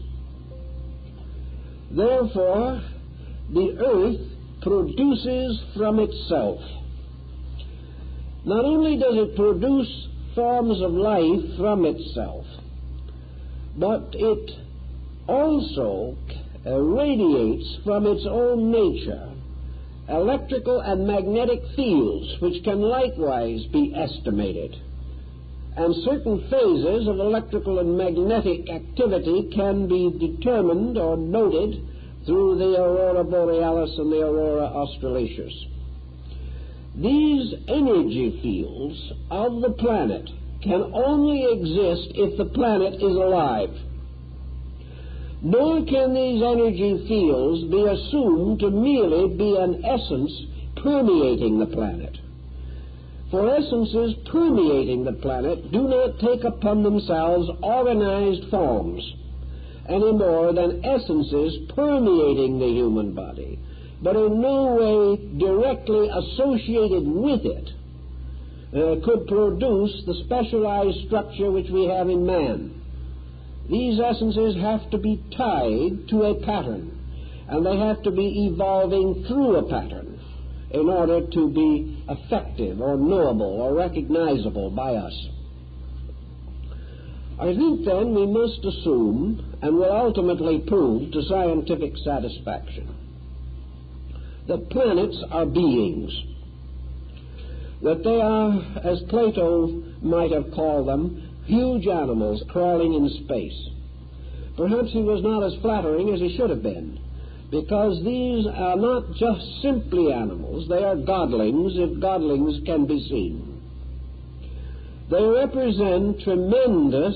Therefore, the earth produces from itself. Not only does it produce forms of life from itself, but it also radiates from its own nature electrical and magnetic fields, which can likewise be estimated. And certain phases of electrical and magnetic activity can be determined or noted through the aurora borealis and the aurora australatus. These energy fields of the planet can only exist if the planet is alive. Nor can these energy fields be assumed to merely be an essence permeating the planet. For essences permeating the planet do not take upon themselves organized forms any more than essences permeating the human body, but in no way directly associated with it, could produce the specialized structure which we have in man. These essences have to be tied to a pattern, and they have to be evolving through a pattern in order to be effective or knowable or recognizable by us. I think then we must assume, and will ultimately prove to scientific satisfaction, that planets are beings, that they are, as Plato might have called them, huge animals crawling in space. Perhaps he was not as flattering as he should have been, because these are not just simply animals, they are godlings, if godlings can be seen. They represent tremendous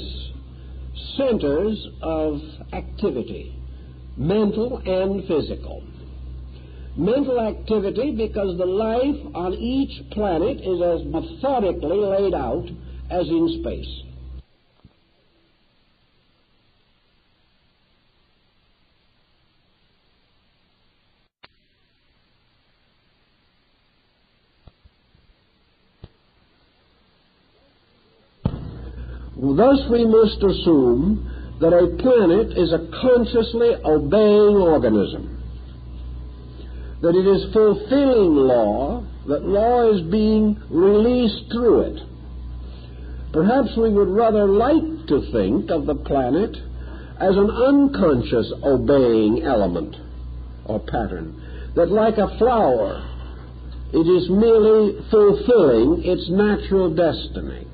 centers of activity, mental and physical. Mental activity because the life on each planet is as methodically laid out as in space. Thus we must assume that a planet is a consciously obeying organism, that it is fulfilling law, that law is being released through it. Perhaps we would rather like to think of the planet as an unconscious obeying element or pattern, that like a flower, it is merely fulfilling its natural destiny.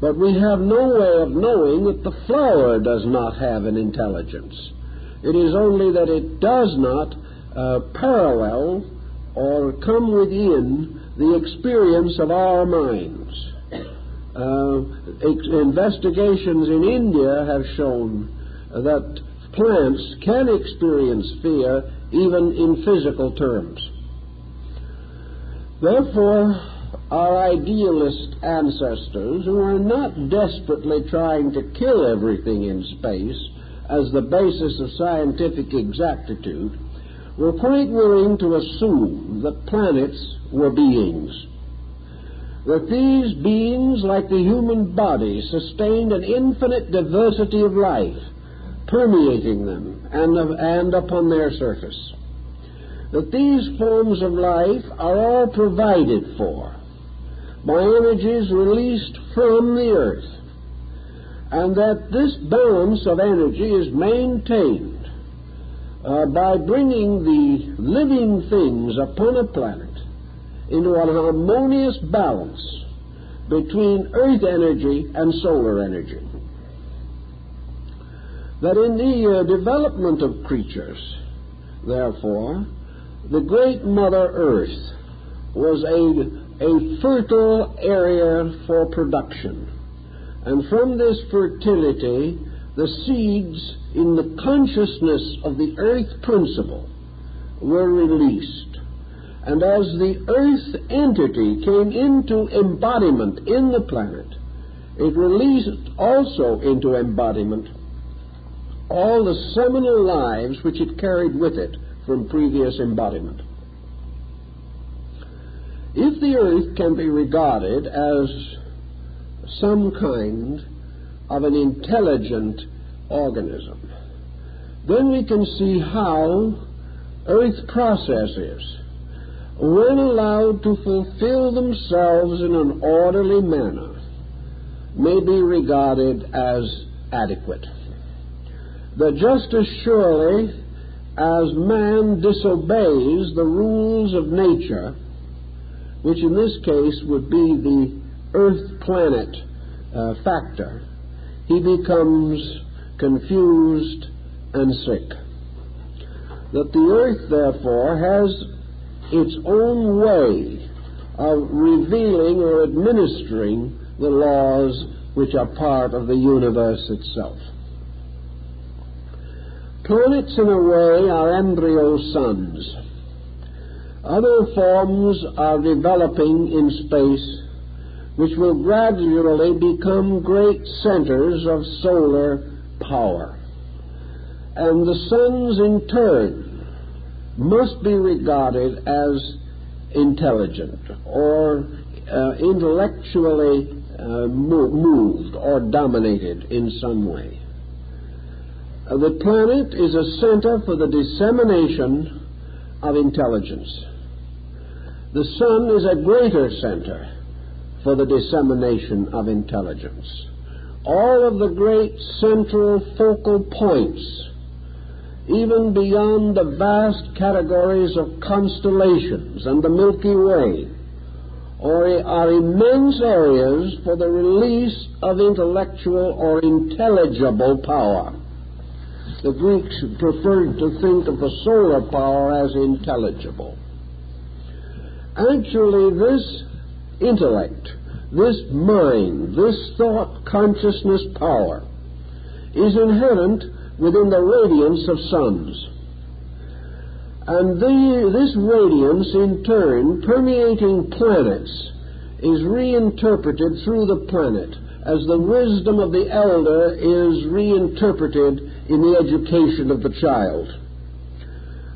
But we have no way of knowing that the flower does not have an intelligence. It is only that it does not parallel or come within the experience of our minds. Investigations in India have shown that plants can experience fear even in physical terms. Therefore, our idealist ancestors, who are not desperately trying to kill everything in space as the basis of scientific exactitude, were quite willing to assume that planets were beings, that these beings, like the human body, sustained an infinite diversity of life permeating them and upon their surface, that these forms of life are all provided for by energies released from the earth, and that this balance of energy is maintained by bringing the living things upon a planet into an harmonious balance between earth energy and solar energy. That in the development of creatures, therefore, the great Mother Earth was a fertile area for production, And from this fertility, the seeds in the consciousness of the earth principle were released. And as the earth entity came into embodiment in the planet, it released also into embodiment all the seminal lives which it carried with it from previous embodiment. If the earth can be regarded as some kind of an intelligent organism, then we can see how earth processes, when allowed to fulfill themselves in an orderly manner, may be regarded as adequate. That just as surely as man disobeys the rules of nature, which in this case would be the earth-planet factor, he becomes confused and sick. That the earth, therefore, has its own way of revealing or administering the laws which are part of the universe itself. Planets, in a way, are embryo suns. Other forms are developing in space which will gradually become great centers of solar power. And the suns, in turn, must be regarded as intelligent or intellectually moved or dominated in some way. The planet is a center for the dissemination of intelligence. The sun is a greater center for the dissemination of intelligence. All of the great central focal points, even beyond the vast categories of constellations and the Milky Way, are immense areas for the release of intellectual or intelligible power. The Greeks preferred to think of the solar power as intelligible. Actually, this intellect, this mind, this thought consciousness power is inherent within the radiance of suns. And this radiance, in turn, permeating planets, is reinterpreted through the planet as the wisdom of the elder is reinterpreted in the education of the child.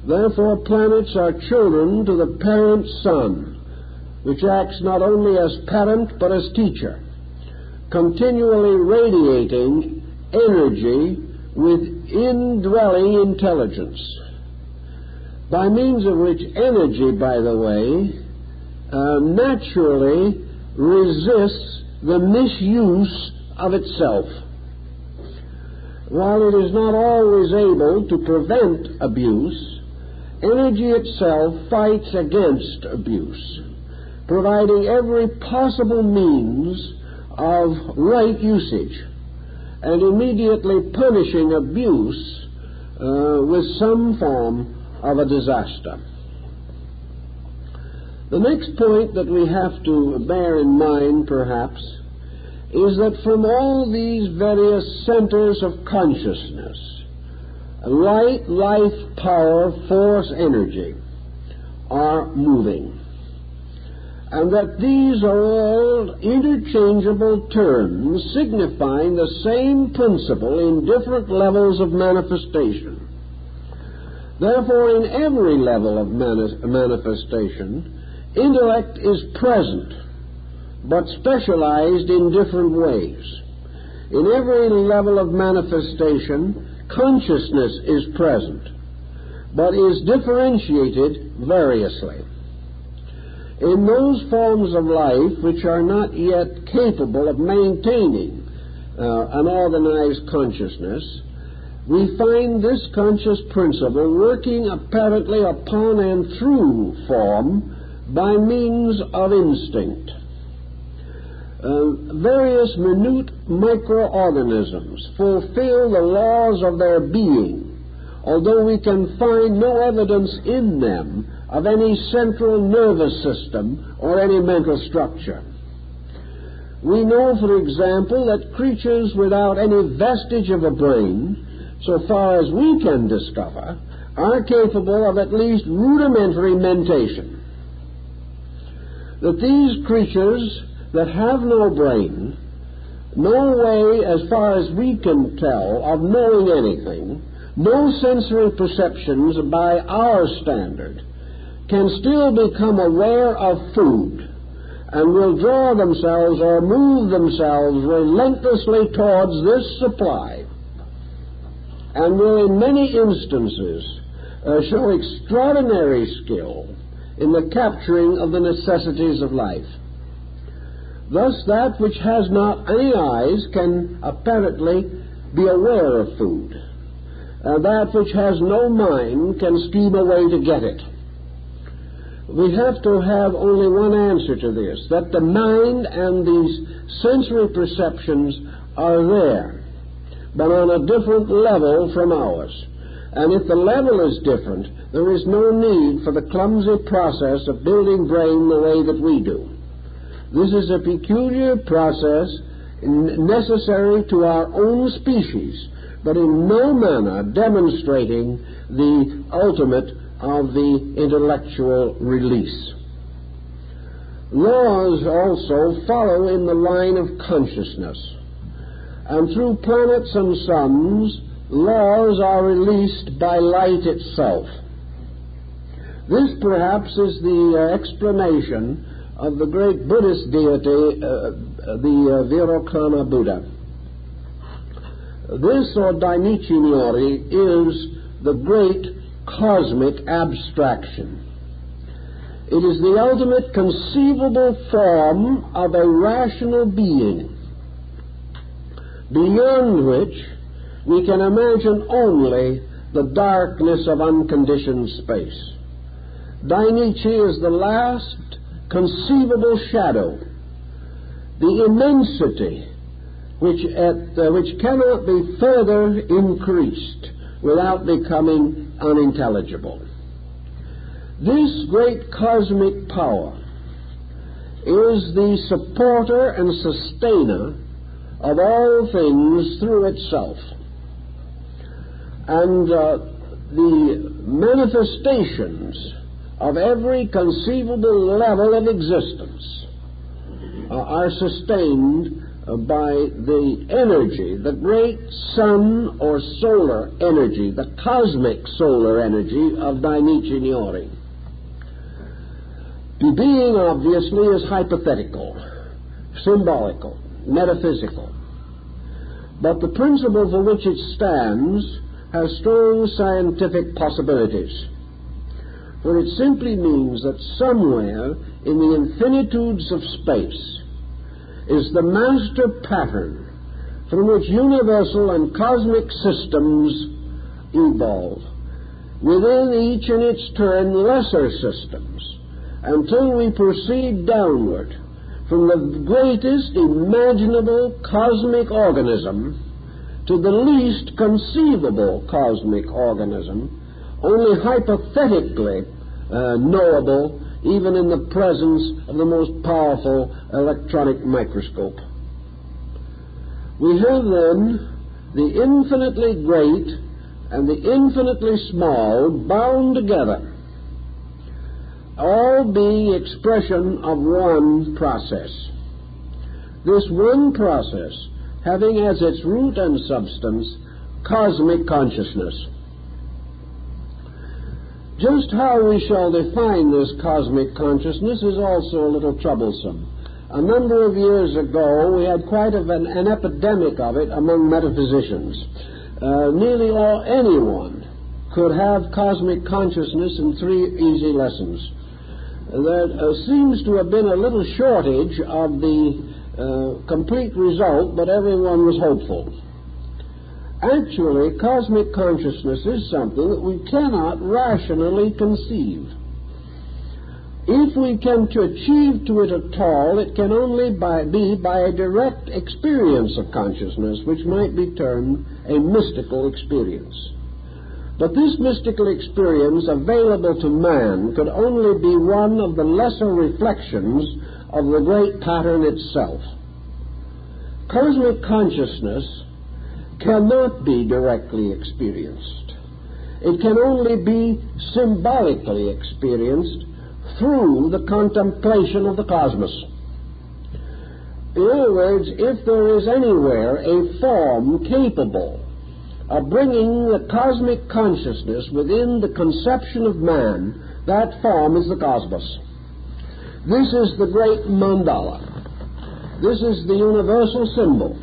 Therefore, planets are children to the parent sun, which acts not only as parent but as teacher, continually radiating energy with indwelling intelligence, by means of which energy, by the way, naturally resists the misuse of itself. While it is not always able to prevent abuse, energy itself fights against abuse, providing every possible means of right usage and immediately punishing abuse with some form of a disaster. The next point that we have to bear in mind, perhaps, is that from all these various centers of consciousness, light, life, power, force, energy are moving, and that these are all interchangeable terms signifying the same principle in different levels of manifestation. Therefore, in every level of manifestation, intellect is present, but specialized in different ways. In every level of manifestation, consciousness is present, but is differentiated variously. In those forms of life which are not yet capable of maintaining an organized consciousness, we find this conscious principle working apparently upon and through form by means of instinct. Various minute microorganisms fulfill the laws of their being, although we can find no evidence in them of any central nervous system or any mental structure. We know, for example, that creatures without any vestige of a brain, so far as we can discover, are capable of at least rudimentary mentation. That these creatures that have no brain, no way, as far as we can tell, of knowing anything, no sensory perceptions by our standard, can still become aware of food and will draw themselves or move themselves relentlessly towards this supply, and will in many instances show extraordinary skill in the capturing of the necessities of life. Thus, that which has not any eyes can apparently be aware of food. That which has no mind can scheme a way to get it. We have to have only one answer to this, that the mind and these sensory perceptions are there, but on a different level from ours. And if the level is different, there is no need for the clumsy process of building brain the way that we do. This is a peculiar process necessary to our own species, but in no manner demonstrating the ultimate of the intellectual release. Laws also follow in the line of consciousness, and through planets and suns, laws are released by light itself. This perhaps is the explanation of the great Buddhist deity, the Virokana Buddha. This, or Dainichi Nyori, is the great cosmic abstraction. It is the ultimate conceivable form of a rational being, beyond which we can imagine only the darkness of unconditioned space. Dainichi is the last conceivable shadow, the immensity which cannot be further increased without becoming unintelligible. This great cosmic power is the supporter and sustainer of all things through itself. And the manifestations of every conceivable level of existence are sustained by the energy, the great sun or solar energy, the cosmic solar energy of Dainichi Nyori. The being, obviously, is hypothetical, symbolical, metaphysical. But the principle for which it stands has strong scientific possibilities. For it simply means that somewhere in the infinitudes of space is the master pattern from which universal and cosmic systems evolve, within each in its turn lesser systems, until we proceed downward from the greatest imaginable cosmic organism to the least conceivable cosmic organism, only hypothetically knowable even in the presence of the most powerful electronic microscope. We have then the infinitely great and the infinitely small bound together, all being expression of one process. This one process having as its root and substance cosmic consciousness. Just how we shall define this cosmic consciousness is also a little troublesome. A number of years ago, we had quite an epidemic of it among metaphysicians. Nearly anyone could have cosmic consciousness in 3 easy lessons. There seems to have been a little shortage of the complete result, but everyone was hopeful. Actually, cosmic consciousness is something that we cannot rationally conceive. If we can achieve to it at all, it can only be by a direct experience of consciousness, which might be termed a mystical experience. But this mystical experience available to man could only be one of the lesser reflections of the great pattern itself. Cosmic consciousness cannot be directly experienced. It can only be symbolically experienced through the contemplation of the cosmos. In other words, if there is anywhere a form capable of bringing the cosmic consciousness within the conception of man, that form is the cosmos. This is the great mandala. This is the universal symbol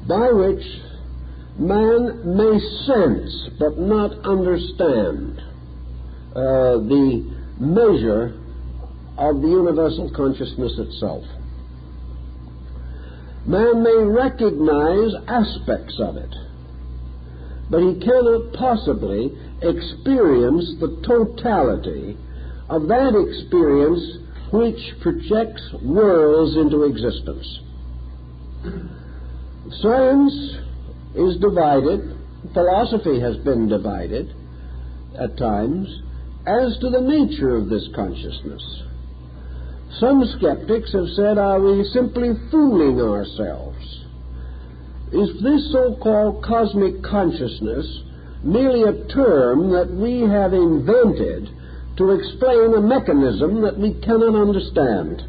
by which man may sense but not understand the measure of the universal consciousness itself. Man may recognize aspects of it, but he cannot possibly experience the totality of that experience which projects worlds into existence. Science is divided, philosophy has been divided at times, as to the nature of this consciousness. Some skeptics have said, are we simply fooling ourselves? Is this so-called cosmic consciousness merely a term that we have invented to explain a mechanism that we cannot understand?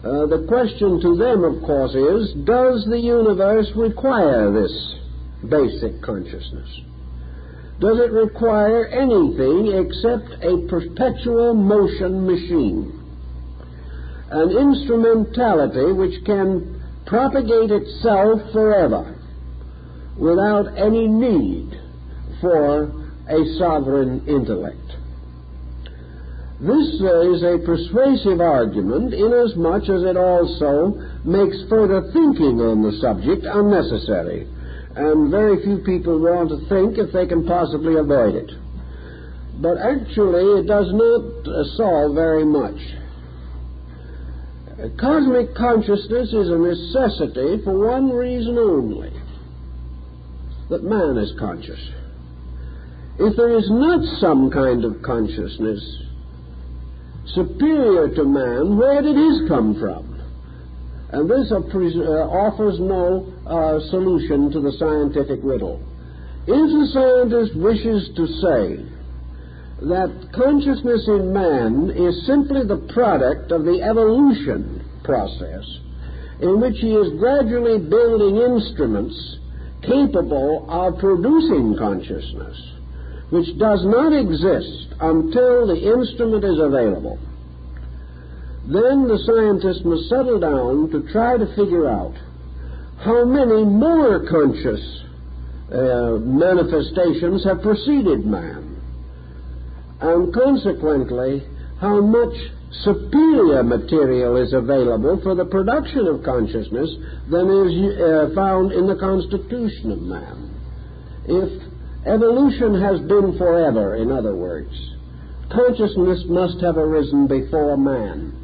The question to them, of course, is, does the universe require this basic consciousness? Does it require anything except a perpetual motion machine, an instrumentality which can propagate itself forever without any need for a sovereign intellect? This is a persuasive argument inasmuch as it also makes further thinking on the subject unnecessary, and very few people want to think if they can possibly avoid it. But actually it does not solve very much. Cosmic consciousness is a necessity for one reason only, that man is conscious. If there is not some kind of consciousness superior to man, where did his come from? And this offers no solution to the scientific riddle. If the scientist wishes to say that consciousness in man is simply the product of the evolution process, in which he is gradually building instruments capable of producing consciousness, which does not exist until the instrument is available, then the scientist must settle down to try to figure out how many more conscious manifestations have preceded man, and consequently how much superior material is available for the production of consciousness than is found in the constitution of man. If evolution has been forever, in other words, consciousness must have arisen before man,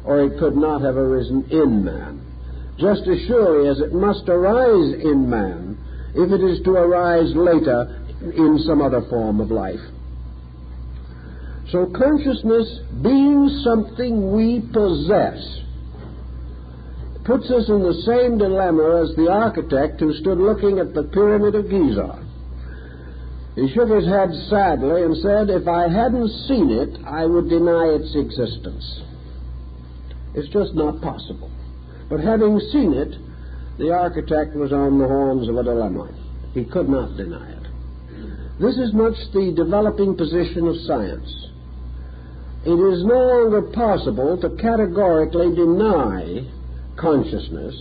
or it could not have arisen in man, just as surely as it must arise in man if it is to arise later in some other form of life. So consciousness, being something we possess, puts us in the same dilemma as the architect who stood looking at the Pyramid of Giza. He shook his head sadly and said, if I hadn't seen it, I would deny its existence. It's just not possible. But having seen it, the architect was on the horns of a dilemma. He could not deny it. This is much the developing position of science. It is no longer possible to categorically deny consciousness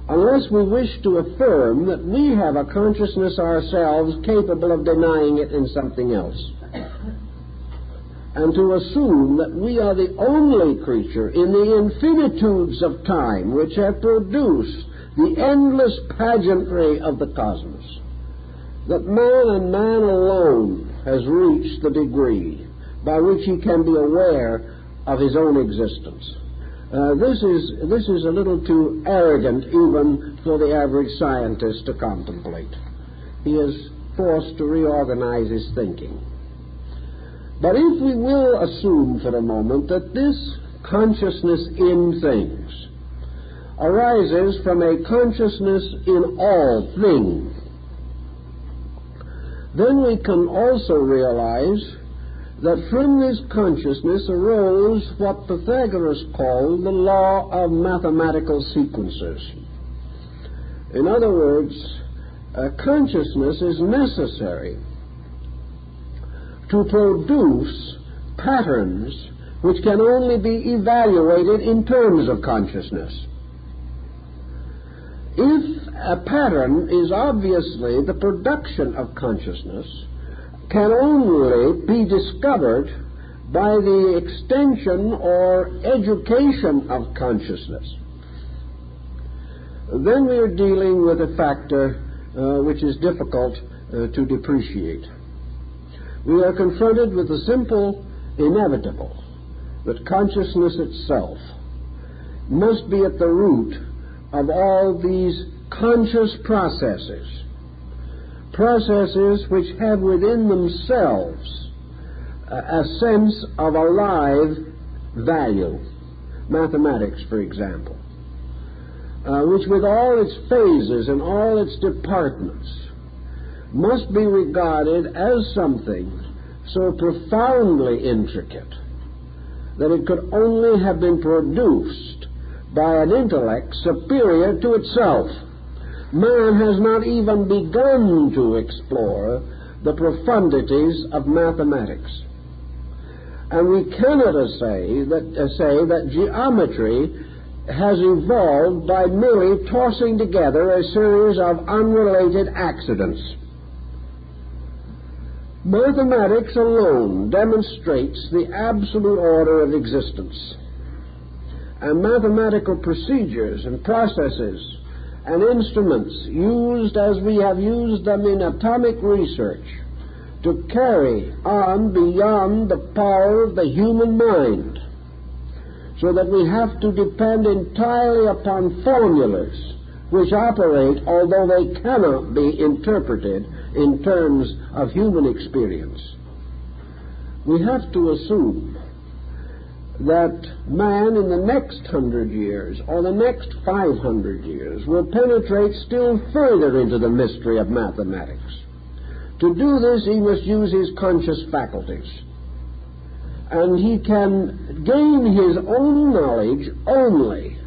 unless we wish to affirm that we have a consciousness ourselves capable of denying it in something else, and to assume that we are the only creature in the infinitudes of time which have produced the endless pageantry of the cosmos, that man and man alone has reached the degree by which he can be aware of his own existence. This is a little too arrogant even for the average scientist to contemplate. He is forced to reorganize his thinking. But if we will assume for a moment that this consciousness in things arises from a consciousness in all things, then we can also realize that from this consciousness arose what Pythagoras called the law of mathematical sequences. In other words, consciousness is necessary to produce patterns which can only be evaluated in terms of consciousness. If a pattern is obviously the production of consciousness, can only be discovered by the extension or education of consciousness, then we are dealing with a factor which is difficult to depreciate. We are confronted with the simple inevitable that consciousness itself must be at the root of all these conscious processes which have within themselves a sense of alive value. Mathematics, for example, which with all its phases and all its departments must be regarded as something so profoundly intricate that it could only have been produced by an intellect superior to itself. Man has not even begun to explore the profundities of mathematics. And we cannot say that geometry has evolved by merely tossing together a series of unrelated accidents. Mathematics alone demonstrates the absolute order of existence. And mathematical procedures and processes and instruments used as we have used them in atomic research to carry on beyond the power of the human mind, so that we have to depend entirely upon formulas which operate, although they cannot be interpreted in terms of human experience. We have to assume that man in the next 100 years or the next 500 years will penetrate still further into the mystery of mathematics. To do this, he must use his conscious faculties. And he can gain his own knowledge only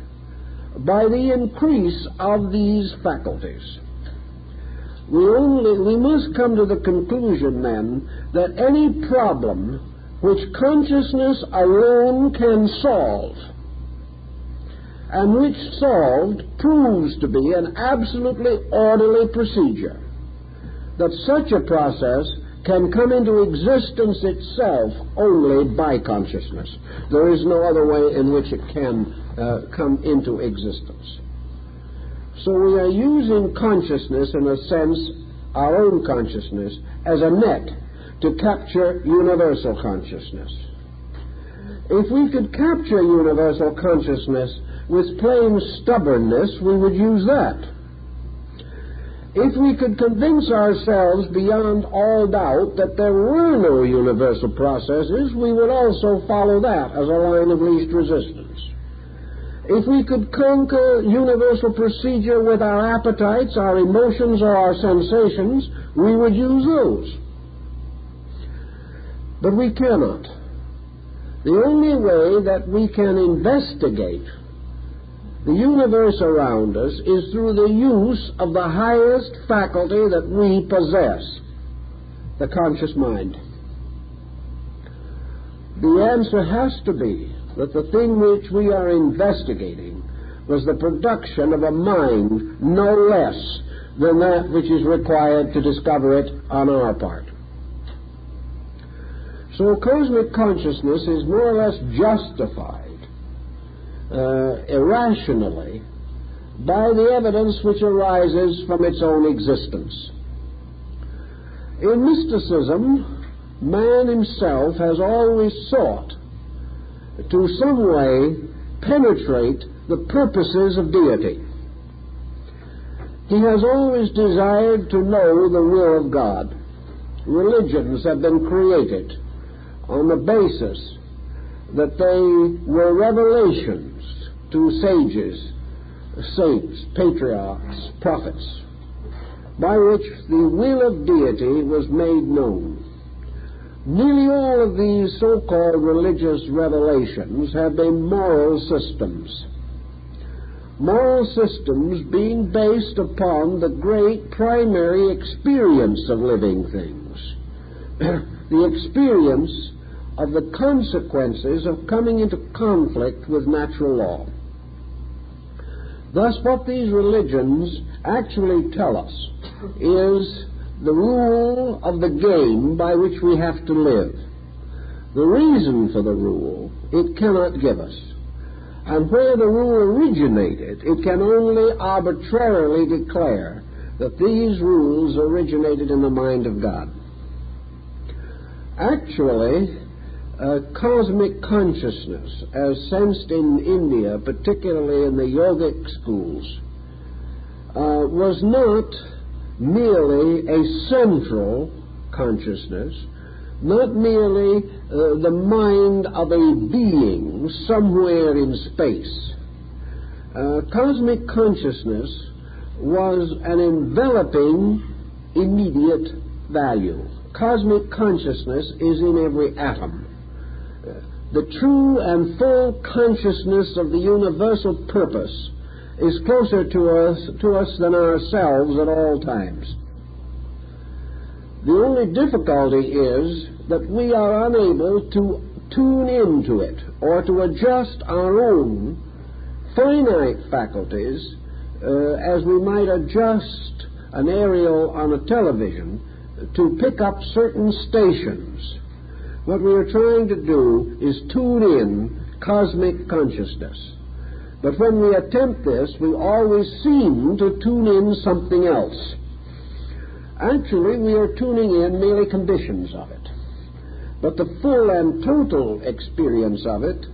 by the increase of these faculties. We must come to the conclusion then that any problem which consciousness alone can solve, and which solved proves to be an absolutely orderly procedure, that such a process can come into existence itself only by consciousness. There is no other way in which it can come into existence. So we are using consciousness, in a sense, our own consciousness, as a net to capture universal consciousness. If we could capture universal consciousness with plain stubbornness, we would use that. If we could convince ourselves beyond all doubt that there were no universal processes, we would also follow that as a line of least resistance. If we could conquer universal procedure with our appetites, our emotions, or our sensations, we would use those. But we cannot. The only way that we can investigate the universe around us is through the use of the highest faculty that we possess, the conscious mind. The answer has to be that the thing which we are investigating was the production of a mind no less than that which is required to discover it on our part. So cosmic consciousness is more or less justified irrationally by the evidence which arises from its own existence. In mysticism, man himself has always sought to some way penetrate the purposes of deity. He has always desired to know the will of God. Religions have been created on the basis that they were revelations to sages saints, patriarchs, prophets, by which the will of deity was made known. Nearly all of these so-called religious revelations have been moral systems. Moral systems being based upon the great primary experience of living things. The experience of the consequences of coming into conflict with natural law. Thus, what these religions actually tell us is the rule of the game by which we have to live. The reason for the rule it cannot give us. And where the rule originated, it can only arbitrarily declare that these rules originated in the mind of God. Actually, cosmic consciousness, as sensed in India, particularly in the yogic schools, was not merely a central consciousness, not merely the mind of a being somewhere in space. Cosmic consciousness was an enveloping immediate value. Cosmic consciousness is in every atom. The true and full consciousness of the universal purpose is closer to us than ourselves at all times. The only difficulty is that we are unable to tune into it or to adjust our own finite faculties as we might adjust an aerial on a television to pick up certain stations. What we are trying to do is tune in cosmic consciousness. But when we attempt this, we always seem to tune in something else. Actually, we are tuning in merely conditions of it. But the full and total experience of it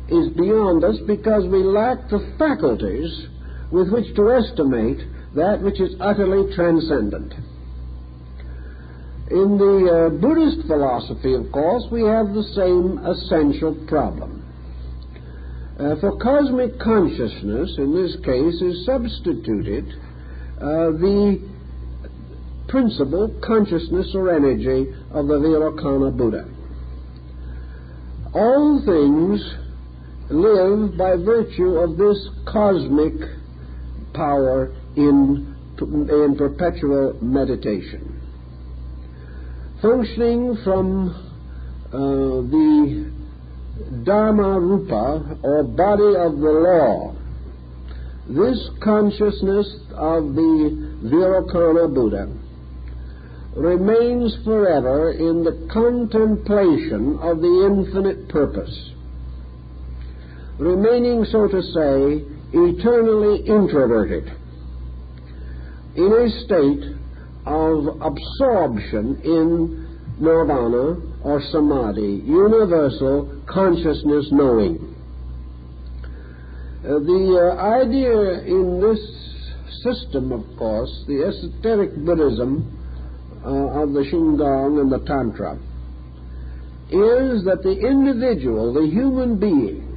is beyond us because we lack the faculties with which to estimate that which is utterly transcendent. In the Buddhist philosophy, of course, we have the same essential problem. For cosmic consciousness, in this case, is substituted the principal consciousness or energy of the Virokana Buddha. All things live by virtue of this cosmic power in perpetual meditation. Functioning from the Dharma Rupa, or body of the law, this consciousness of the Virokana Buddha remains forever in the contemplation of the infinite purpose, remaining, so to say, eternally introverted, in a state of absorption in nirvana or samadhi, universal consciousness knowing. The idea in this system, of course, the esoteric Buddhism of the Shingon and the Tantra, is that the individual, the human being,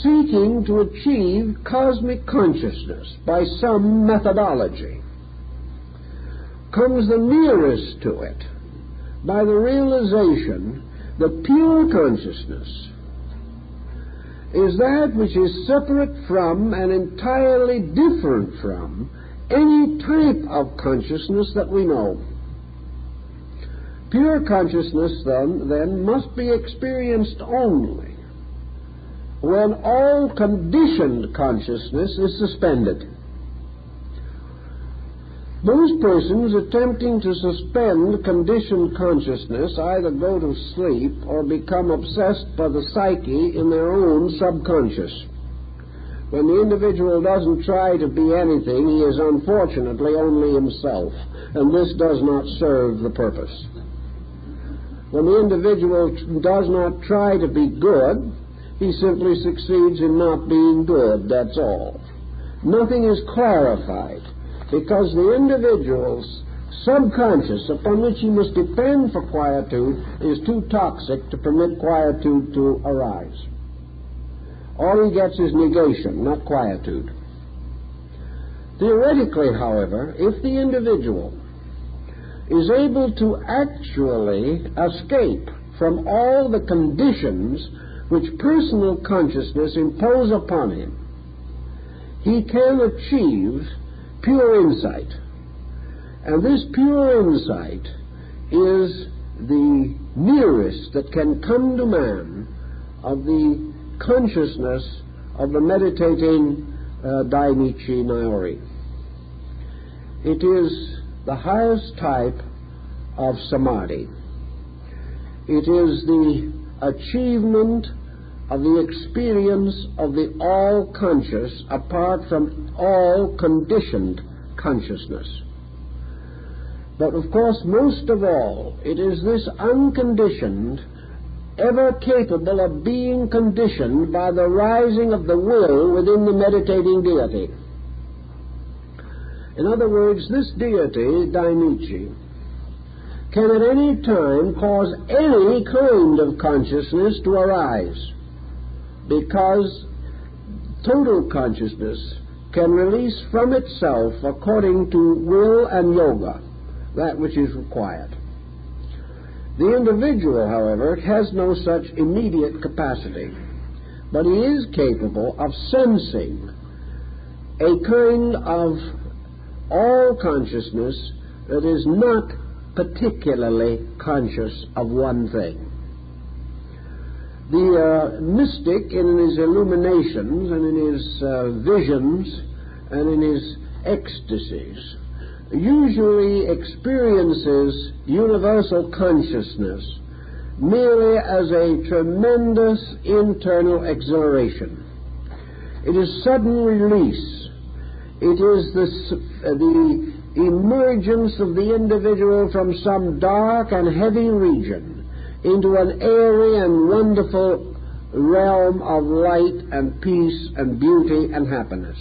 seeking to achieve cosmic consciousness by some methodology, comes the nearest to it by the realization that pure consciousness is that which is separate from and entirely different from any type of consciousness that we know. Pure consciousness, then must be experienced only when all conditioned consciousness is suspended. Most persons attempting to suspend conditioned consciousness either go to sleep or become obsessed by the psyche in their own subconscious. When the individual doesn't try to be anything, he is unfortunately only himself, and this does not serve the purpose. When the individual does not try to be good, he simply succeeds in not being good, that's all. Nothing is clarified, because the individual's subconscious, upon which he must depend for quietude, is too toxic to permit quietude to arise. All he gets is negation, not quietude. Theoretically, however, if the individual is able to actually escape from all the conditions which personal consciousness impose upon him, he can achieve pure insight. And this pure insight is the nearest that can come to man of the consciousness of the meditating Dainichi Naori. It is the highest type of samadhi. It is the achievement of the experience of the all-conscious apart from all conditioned consciousness. But of course, most of all, it is this unconditioned, ever capable of being conditioned by the rising of the will within the meditating deity. In other words, this deity, Dainichi, can at any time cause any kind of consciousness to arise, because total consciousness can release from itself, according to will and yoga, that which is required. The individual, however, has no such immediate capacity, but he is capable of sensing a kind of all consciousness that is not particularly conscious of one thing. The mystic, in his illuminations and in his visions and in his ecstasies, usually experiences universal consciousness merely as a tremendous internal exhilaration. It is sudden release. It is the emergence of the individual from some dark and heavy region into an airy and wonderful realm of light and peace and beauty and happiness.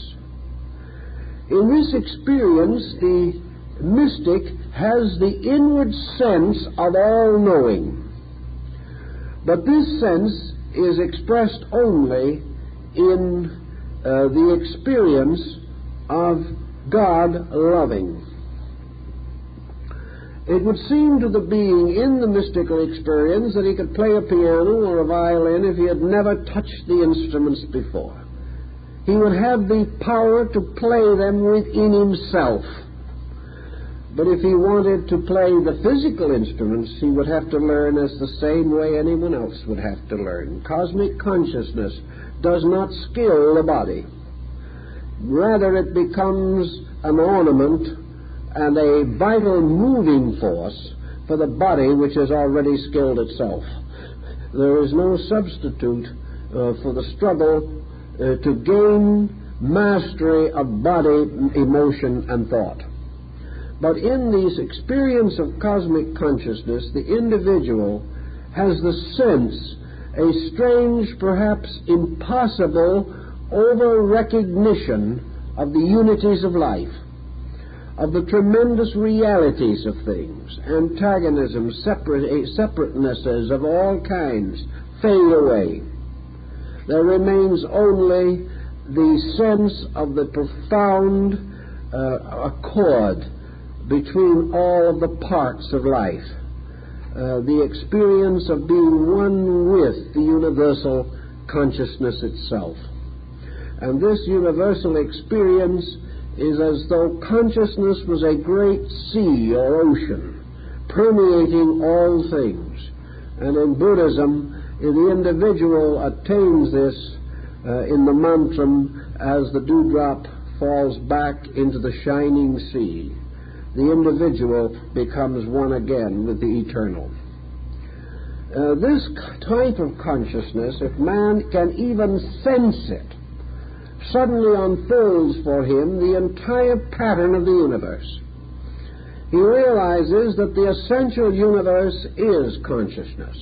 In this experience, the mystic has the inward sense of all-knowing. But this sense is expressed only in the experience of God loving. It would seem to the being in the mystical experience that he could play a piano or a violin if he had never touched the instruments before. He would have the power to play them within himself. But if he wanted to play the physical instruments, he would have to learn as the same way anyone else would have to learn. Cosmic consciousness does not skill the body. Rather, it becomes an ornament and a vital moving force for the body which has already skilled itself. There is no substitute for the struggle to gain mastery of body, emotion, and thought. But in this experience of cosmic consciousness, the individual has the sense, a strange, perhaps impossible, over-recognition of the unities of life, of the tremendous realities of things. Antagonisms, separatenesses of all kinds fade away. There remains only the sense of the profound accord between all of the parts of life, the experience of being one with the universal consciousness itself. And this universal experience is as though consciousness was a great sea or ocean, permeating all things. And in Buddhism, the individual attains this in the mantram as the dewdrop falls back into the shining sea. The individual becomes one again with the eternal. This type of consciousness, if man can even sense it, suddenly unfolds for him the entire pattern of the universe. He realizes that the essential universe is consciousness,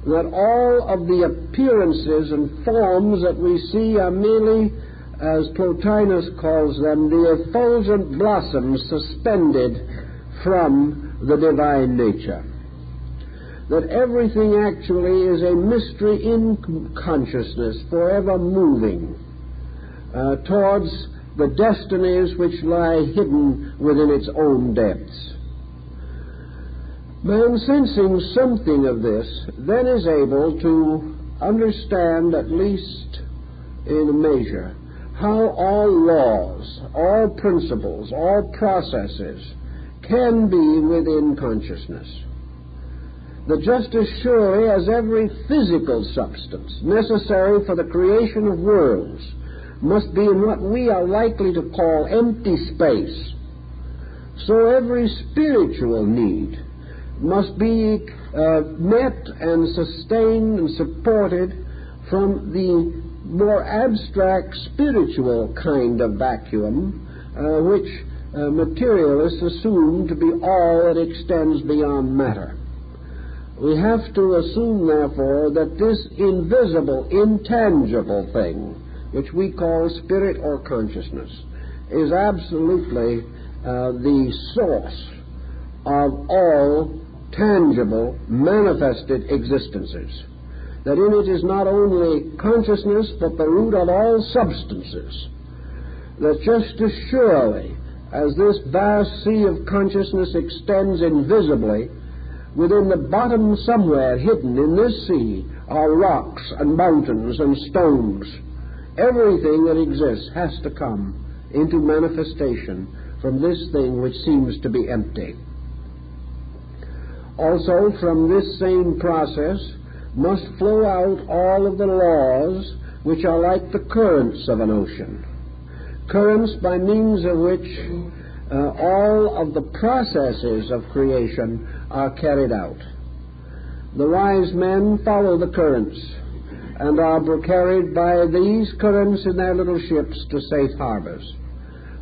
that all of the appearances and forms that we see are merely, as Plotinus calls them, the effulgent blossoms suspended from the divine nature. That everything actually is a mystery in consciousness, forever moving towards the destinies which lie hidden within its own depths. Man, sensing something of this, then is able to understand, at least in a measure, how all laws, all principles, all processes can be within consciousness. That just as surely as every physical substance necessary for the creation of worlds must be in what we are likely to call empty space, so every spiritual need must be met and sustained and supported from the more abstract spiritual kind of vacuum which materialists assume to be all that extends beyond matter. We have to assume, therefore, that this invisible, intangible thing, which we call spirit or consciousness, is absolutely the source of all tangible, manifested existences. That in it is not only consciousness, but the root of all substances. That just as surely as this vast sea of consciousness extends invisibly, within the bottom somewhere hidden in this sea are rocks and mountains and stones. Everything that exists has to come into manifestation from this thing which seems to be empty. Also, from this same process must flow out all of the laws which are like the currents of an ocean. Currents by means of which all of the processes of creation are carried out. The wise men follow the currents and are carried by these currents in their little ships to safe harbors.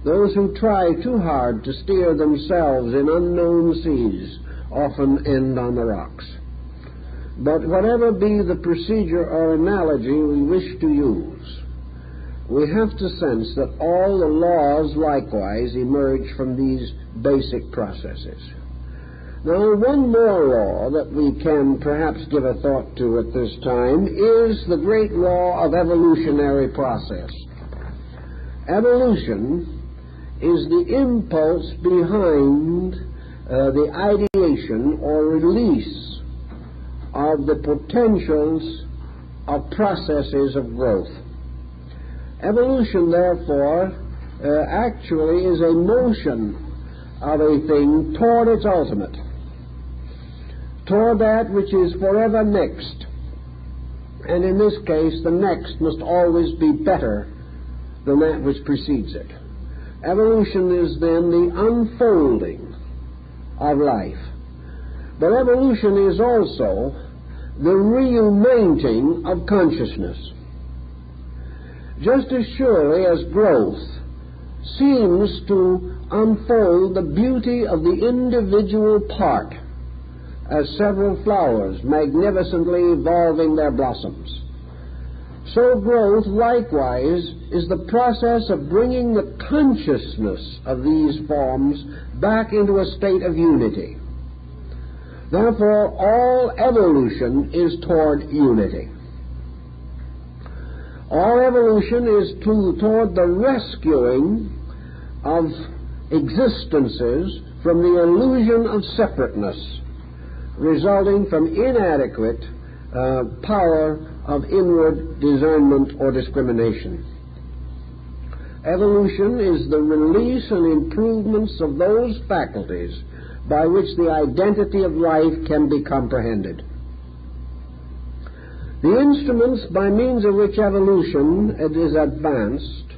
Those who try too hard to steer themselves in unknown seas often end on the rocks. But whatever be the procedure or analogy we wish to use, we have to sense that all the laws likewise emerge from these basic processes. Now, one more law that we can perhaps give a thought to at this time is the great law of evolutionary process. Evolution is the impulse behind the ideation or release of the potentials of processes of growth. Evolution, therefore, actually is a motion of a thing toward its ultimate, toward that which is forever next. And in this case, the next must always be better than that which precedes it. Evolution is then the unfolding of life. But evolution is also the reuniting of consciousness. Just as surely as growth seems to unfold the beauty of the individual part as several flowers magnificently evolving their blossoms, so growth likewise is the process of bringing the consciousness of these forms back into a state of unity. Therefore, all evolution is toward unity. All evolution is toward the rescuing of existences from the illusion of separateness, resulting from inadequate power of inward discernment or discrimination. Evolution is the release and improvements of those faculties by which the identity of life can be comprehended. The instruments by means of which evolution is advanced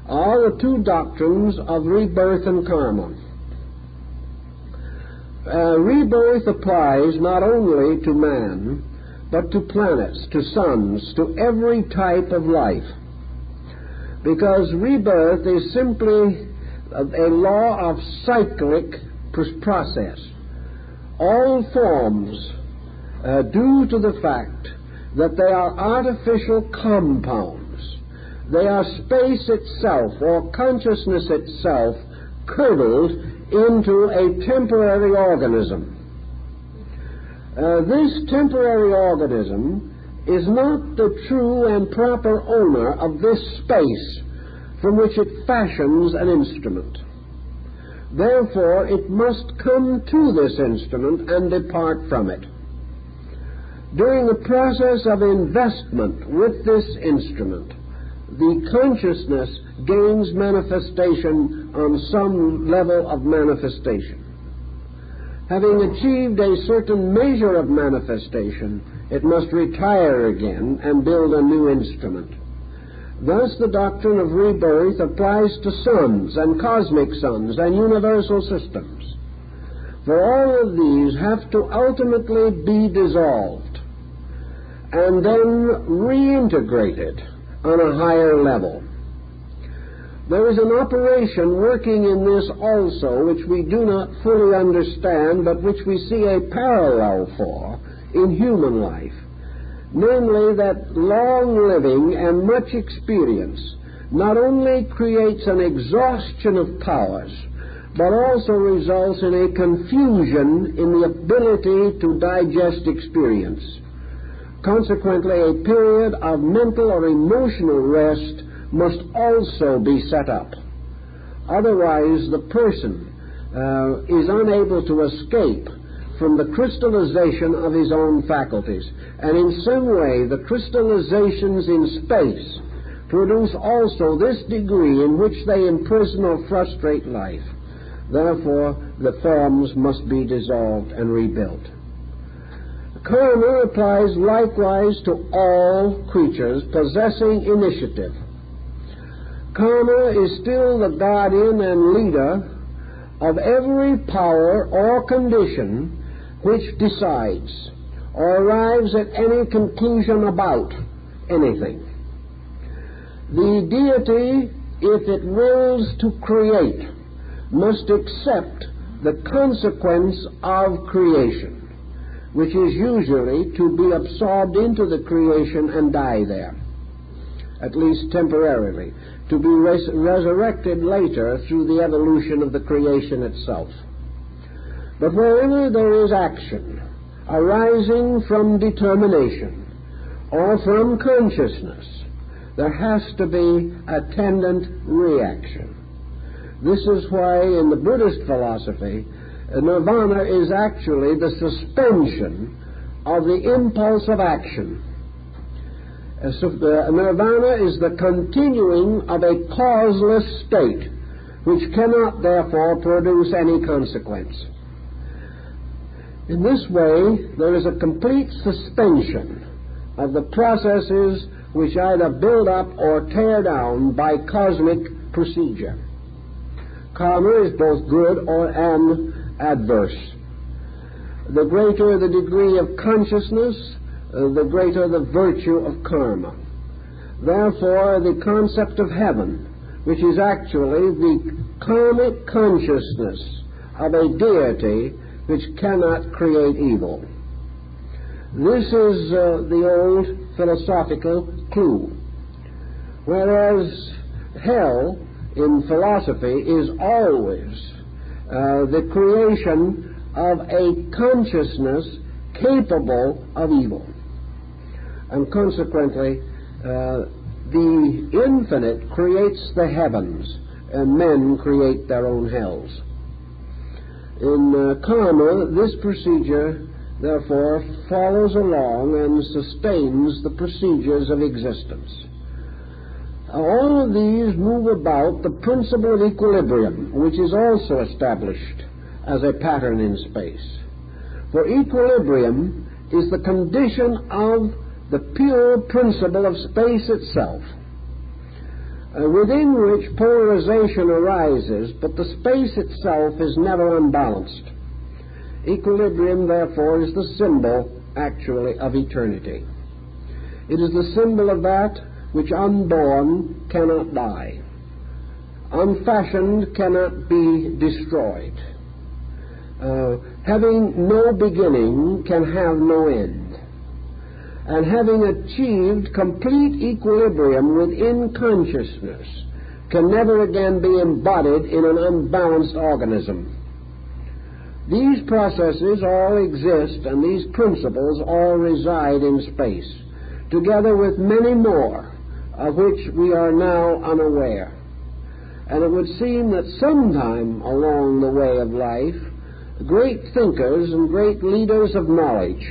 are the two doctrines of rebirth and karma. Rebirth applies not only to man, but to planets, to suns, to every type of life. Because rebirth is simply a law of cyclic process. All forms, due to the fact that they are artificial compounds, they are space itself or consciousness itself curdled into a temporary organism. This temporary organism is not the true and proper owner of this space from which it fashions an instrument. Therefore, it must come to this instrument and depart from it. During the process of investment with this instrument, the consciousness gains manifestation on some level of manifestation. Having achieved a certain measure of manifestation, it must retire again and build a new instrument. Thus, the doctrine of rebirth applies to suns and cosmic suns and universal systems. For all of these have to ultimately be dissolved and then reintegrated on a higher level. There is an operation working in this also which we do not fully understand, but which we see a parallel for in human life. Namely, that long living and much experience not only creates an exhaustion of powers, but also results in a confusion in the ability to digest experience. Consequently, a period of mental or emotional rest must also be set up. Otherwise, the person is unable to escape from the crystallization of his own faculties. And in some way, the crystallizations in space produce also this degree in which they imprison or frustrate life. Therefore, the forms must be dissolved and rebuilt. Karma applies likewise to all creatures possessing initiative. Karma is still the guardian and leader of every power or condition which decides or arrives at any conclusion about anything. The deity, if it wills to create, must accept the consequence of creation, which is usually to be absorbed into the creation and die there, at least temporarily, to be resurrected later through the evolution of the creation itself. But wherever there is action arising from determination or from consciousness, there has to be attendant reaction. This is why in the Buddhist philosophy, nirvana is actually the suspension of the impulse of action. Nirvana is the continuing of a causeless state, which cannot therefore produce any consequence. In this way, there is a complete suspension of the processes which either build up or tear down by cosmic procedure. Karma is both good and adverse. The greater the degree of consciousness, the greater the virtue of karma. Therefore, the concept of heaven, which is actually the karmic consciousness of a deity which cannot create evil. This is the old philosophical clue. Whereas hell in philosophy is always the creation of a consciousness capable of evil. And consequently, the infinite creates the heavens, and men create their own hells. In karma, this procedure, therefore, follows along and sustains the procedures of existence. All of these move about the principle of equilibrium, which is also established as a pattern in space. For equilibrium is the condition of the pure principle of space itself, within which polarization arises, but the space itself is never unbalanced. Equilibrium, therefore, is the symbol, actually, of eternity. It is the symbol of that which unborn cannot die, unfashioned cannot be destroyed, having no beginning can have no end, and having achieved complete equilibrium within consciousness can never again be embodied in an unbalanced organism. These processes all exist, and these principles all reside in space, together with many more of which we are now unaware. And it would seem that sometime along the way of life, great thinkers and great leaders of knowledge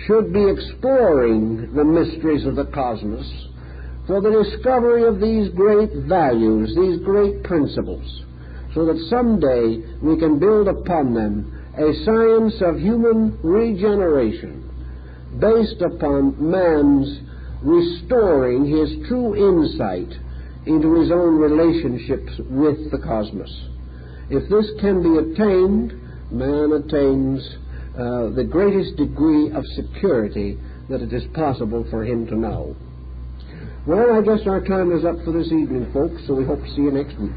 should be exploring the mysteries of the cosmos for the discovery of these great values, these great principles, so that someday we can build upon them a science of human regeneration based upon man's restoring his true insight into his own relationships with the cosmos. If this can be attained, man attains the greatest degree of security that it is possible for him to know. Well, I guess our time is up for this evening, folks, so we hope to see you next week.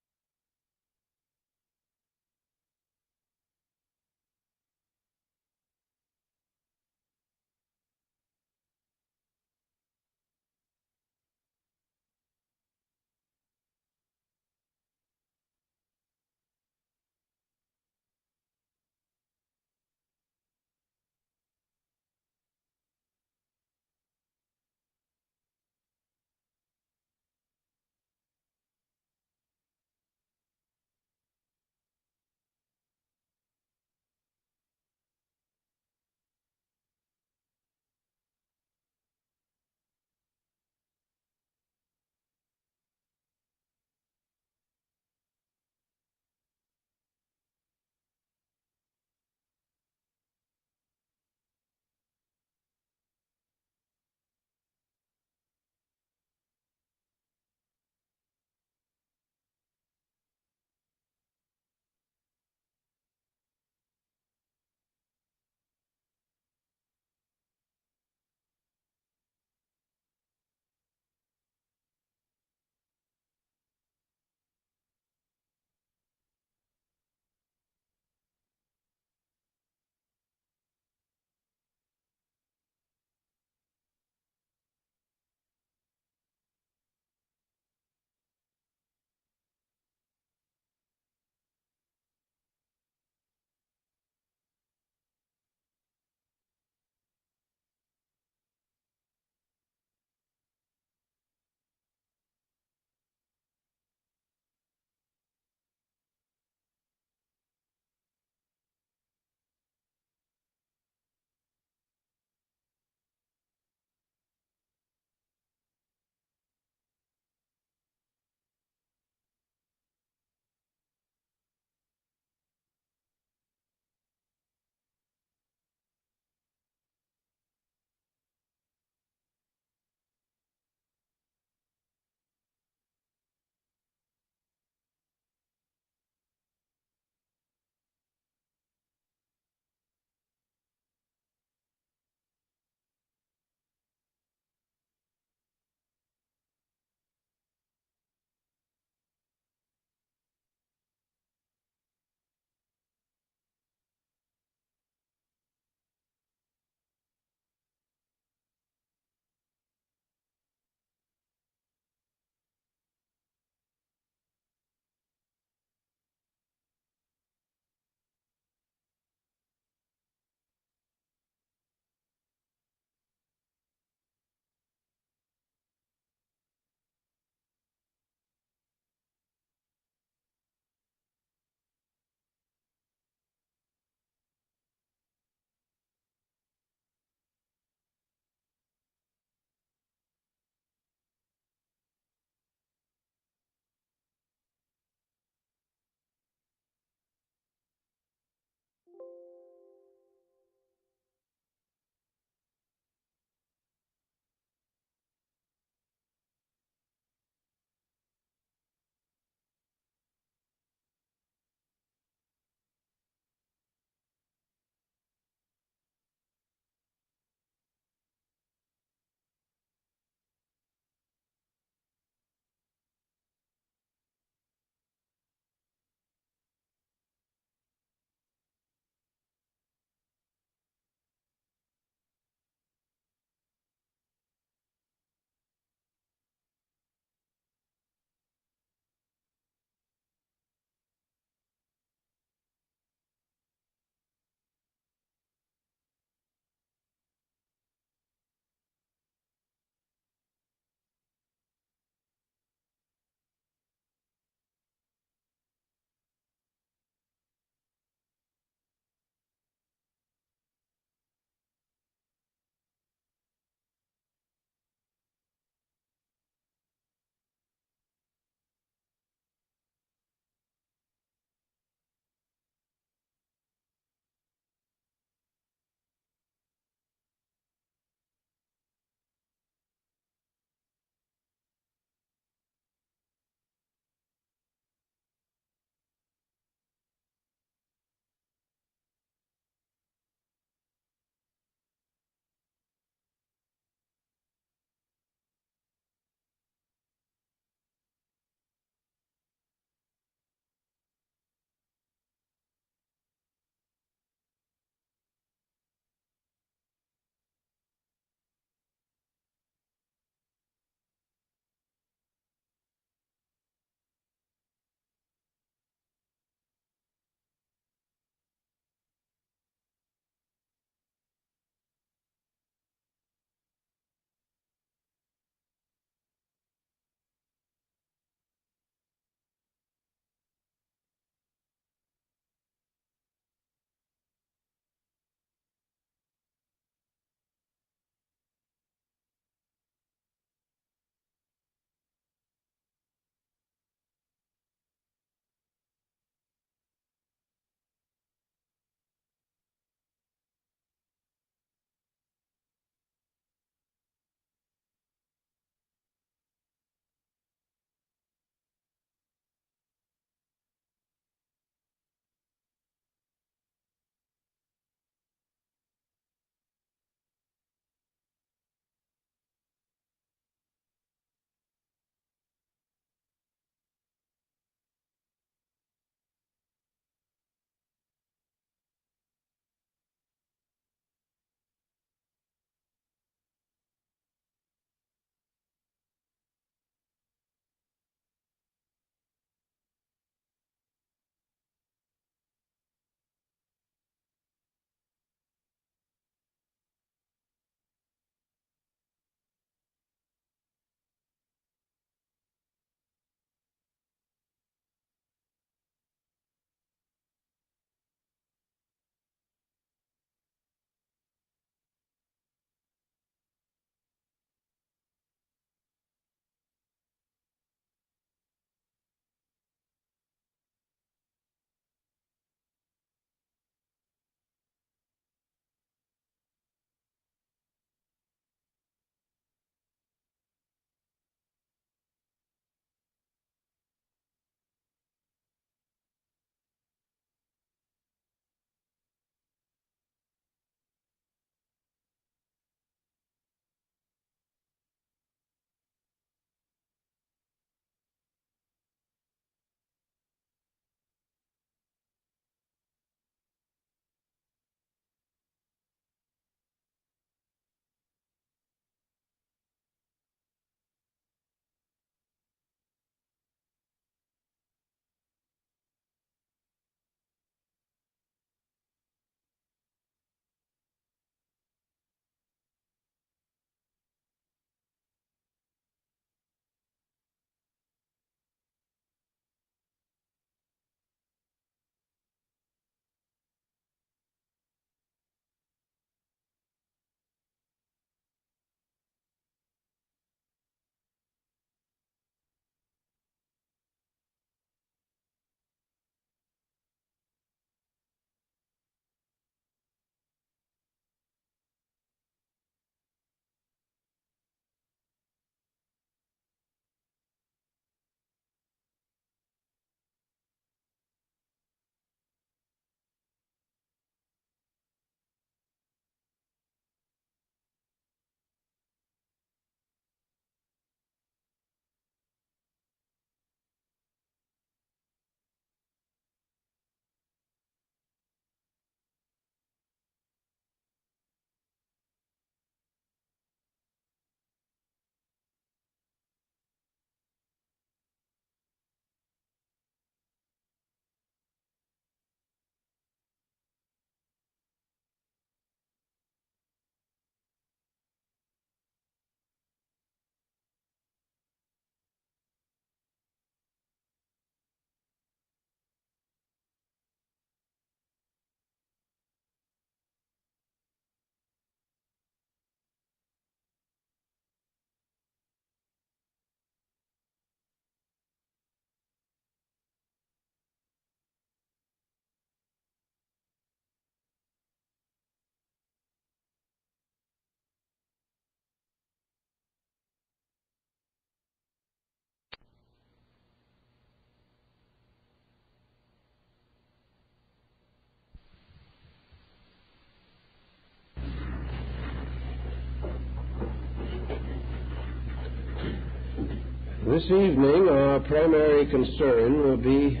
This evening, our primary concern will be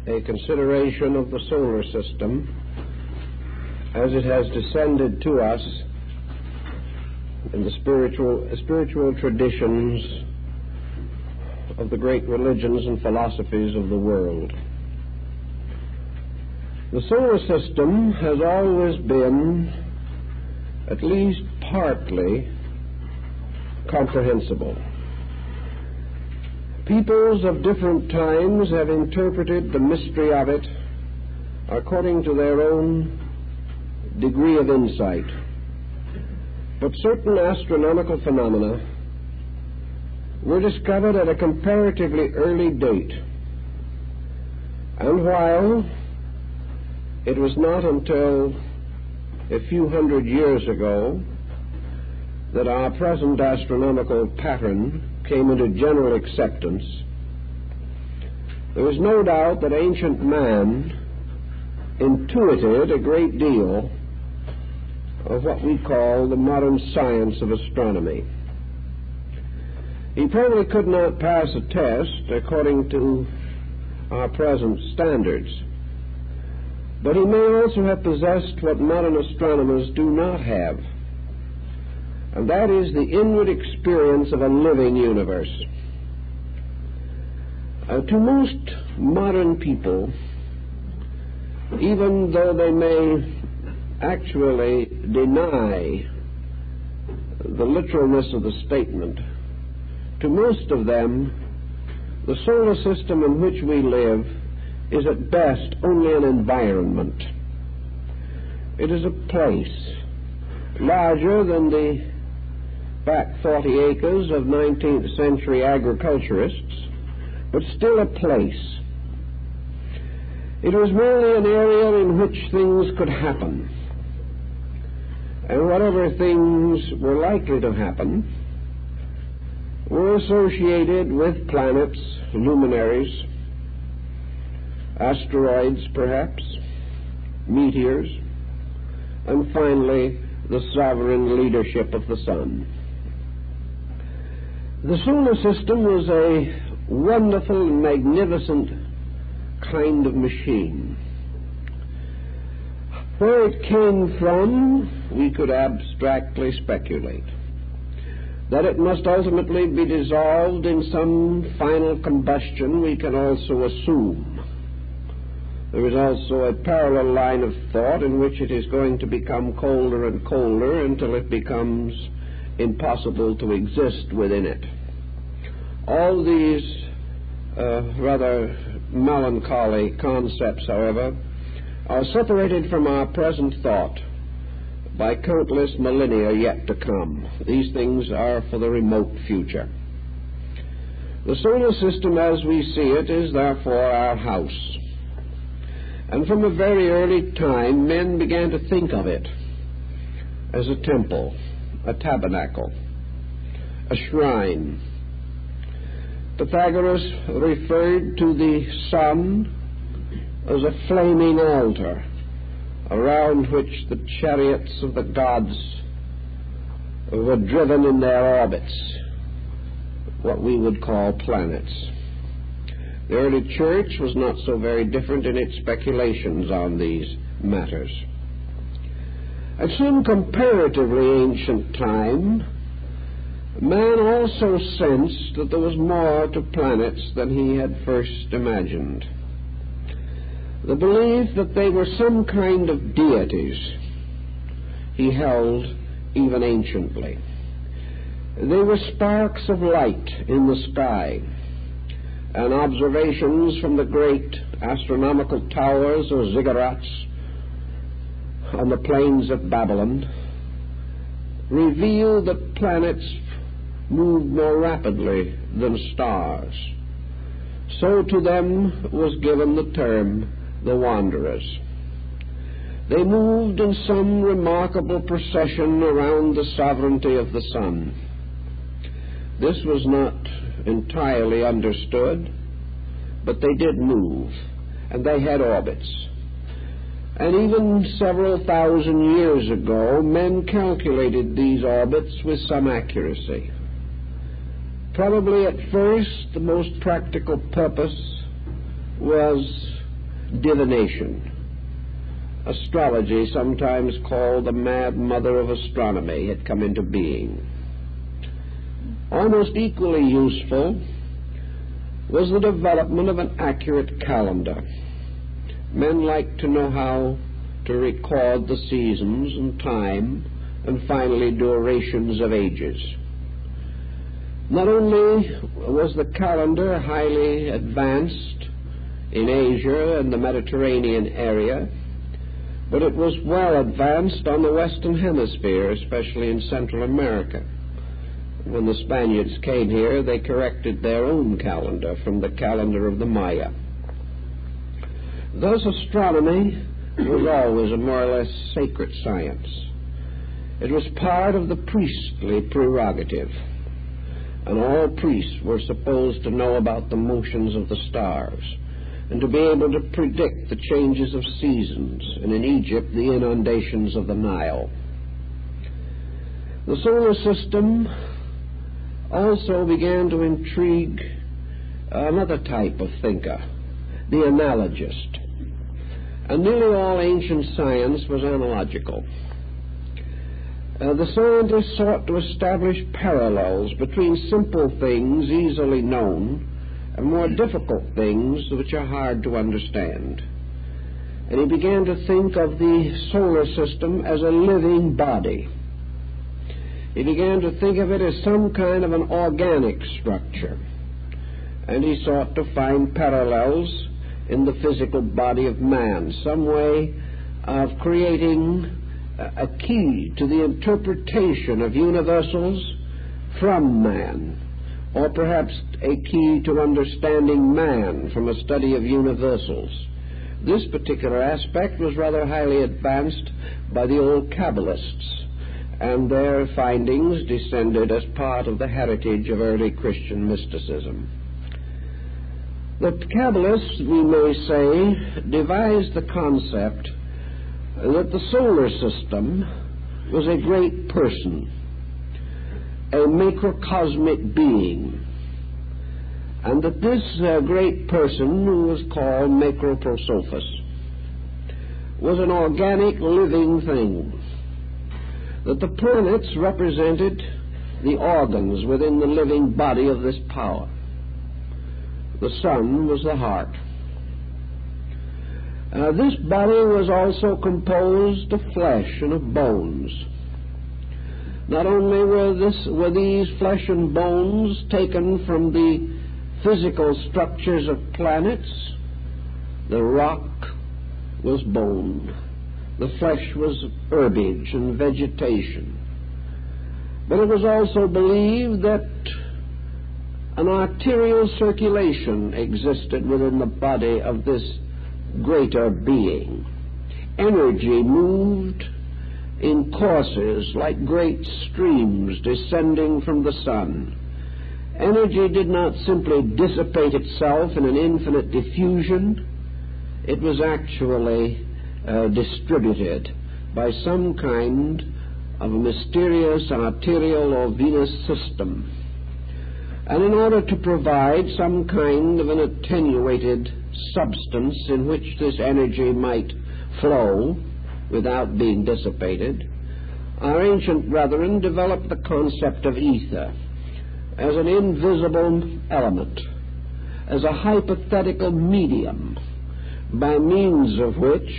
a consideration of the solar system as it has descended to us in the spiritual traditions of the great religions and philosophies of the world. The solar system has always been, at least partly, comprehensible. Peoples of different times have interpreted the mystery of it according to their own degree of insight. But certain astronomical phenomena were discovered at a comparatively early date. And while it was not until a few hundred years ago that our present astronomical pattern came into general acceptance, there is no doubt that ancient man intuited a great deal of what we call the modern science of astronomy. He probably could not pass a test according to our present standards, but he may also have possessed what modern astronomers do not have, and that is the inward experience of a living universe. To most modern people, even though they may actually deny the literalness of the statement, to most of them, the solar system in which we live is at best only an environment. It is a place larger than the back 40 acres of 19th century agriculturists, but still a place. It was merely an area in which things could happen, and whatever things were likely to happen were associated with planets, luminaries, asteroids perhaps, meteors, and finally the sovereign leadership of the sun. The solar system was a wonderful and magnificent kind of machine. Where it came from, we could abstractly speculate. That it must ultimately be dissolved in some final combustion, we can also assume. There is also a parallel line of thought in which it is going to become colder and colder until it becomes impossible to exist within it. All these rather melancholy concepts, however, are separated from our present thought by countless millennia yet to come. These things are for the remote future. The solar system as we see it is therefore our house. And from a very early time, men began to think of it as a temple, a tabernacle, a shrine. Pythagoras referred to the sun as a flaming altar around which the chariots of the gods were driven in their orbits, what we would call planets. The early church was not so very different in its speculations on these matters. At some comparatively ancient time, man also sensed that there was more to planets than he had first imagined. The belief that they were some kind of deities he held even anciently. They were sparks of light in the sky, and observations from the great astronomical towers or ziggurats on the plains of Babylon reveal that planets moved more rapidly than stars. So to them was given the term the wanderers. They moved in some remarkable procession around the sovereignty of the sun. This was not entirely understood, but they did move, and they had orbits. And even several thousand years ago, men calculated these orbits with some accuracy. Probably at first the most practical purpose was divination. Astrology, sometimes called the mad mother of astronomy, had come into being. Almost equally useful was the development of an accurate calendar. Men liked to know how to record the seasons and time, and finally durations of ages. Not only was the calendar highly advanced in Asia and the Mediterranean area, but it was well advanced on the Western Hemisphere, especially in Central America. When the Spaniards came here, they corrected their own calendar from the calendar of the Maya. Thus, astronomy was always a more or less sacred science. It was part of the priestly prerogative, and all priests were supposed to know about the motions of the stars and to be able to predict the changes of seasons, and in Egypt, the inundations of the Nile. The solar system also began to intrigue another type of thinker, the analogist. And nearly all ancient science was analogical. The scientists sought to establish parallels between simple things easily known and more difficult things which are hard to understand. And he began to think of the solar system as a living body. He began to think of it as some kind of an organic structure. And he sought to find parallels in the physical body of man, some way of creating a key to the interpretation of universals from man, or perhaps a key to understanding man from a study of universals. This particular aspect was rather highly advanced by the old Kabbalists, and their findings descended as part of the heritage of early Christian mysticism. The Kabbalists, we may say, devised the concept that the solar system was a great person, a macrocosmic being, and that this great person, who was called Macroprosophus, was an organic living thing, that the planets represented the organs within the living body of this power. The sun was the heart. This body was also composed of flesh and of bones. Not only were these flesh and bones taken from the physical structures of planets, the rock was bone, the flesh was herbage and vegetation. But it was also believed that an arterial circulation existed within the body of this greater being. Energy moved in courses like great streams descending from the sun. Energy did not simply dissipate itself in an infinite diffusion. It was actually distributed by some kind of a mysterious arterial or venous system. And in order to provide some kind of an attenuated substance in which this energy might flow without being dissipated, our ancient brethren developed the concept of ether as an invisible element, as a hypothetical medium by means of which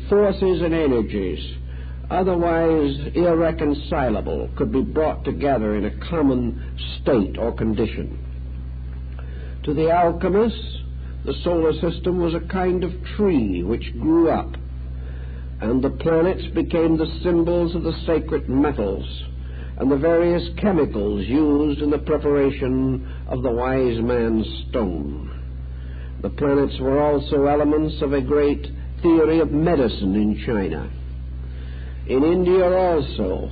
forces and energies otherwise irreconcilable could be brought together in a common state or condition. To the alchemists, the solar system was a kind of tree which grew up, and the planets became the symbols of the sacred metals and the various chemicals used in the preparation of the wise man's stone. The planets were also elements of a great theory of medicine in China. In India also,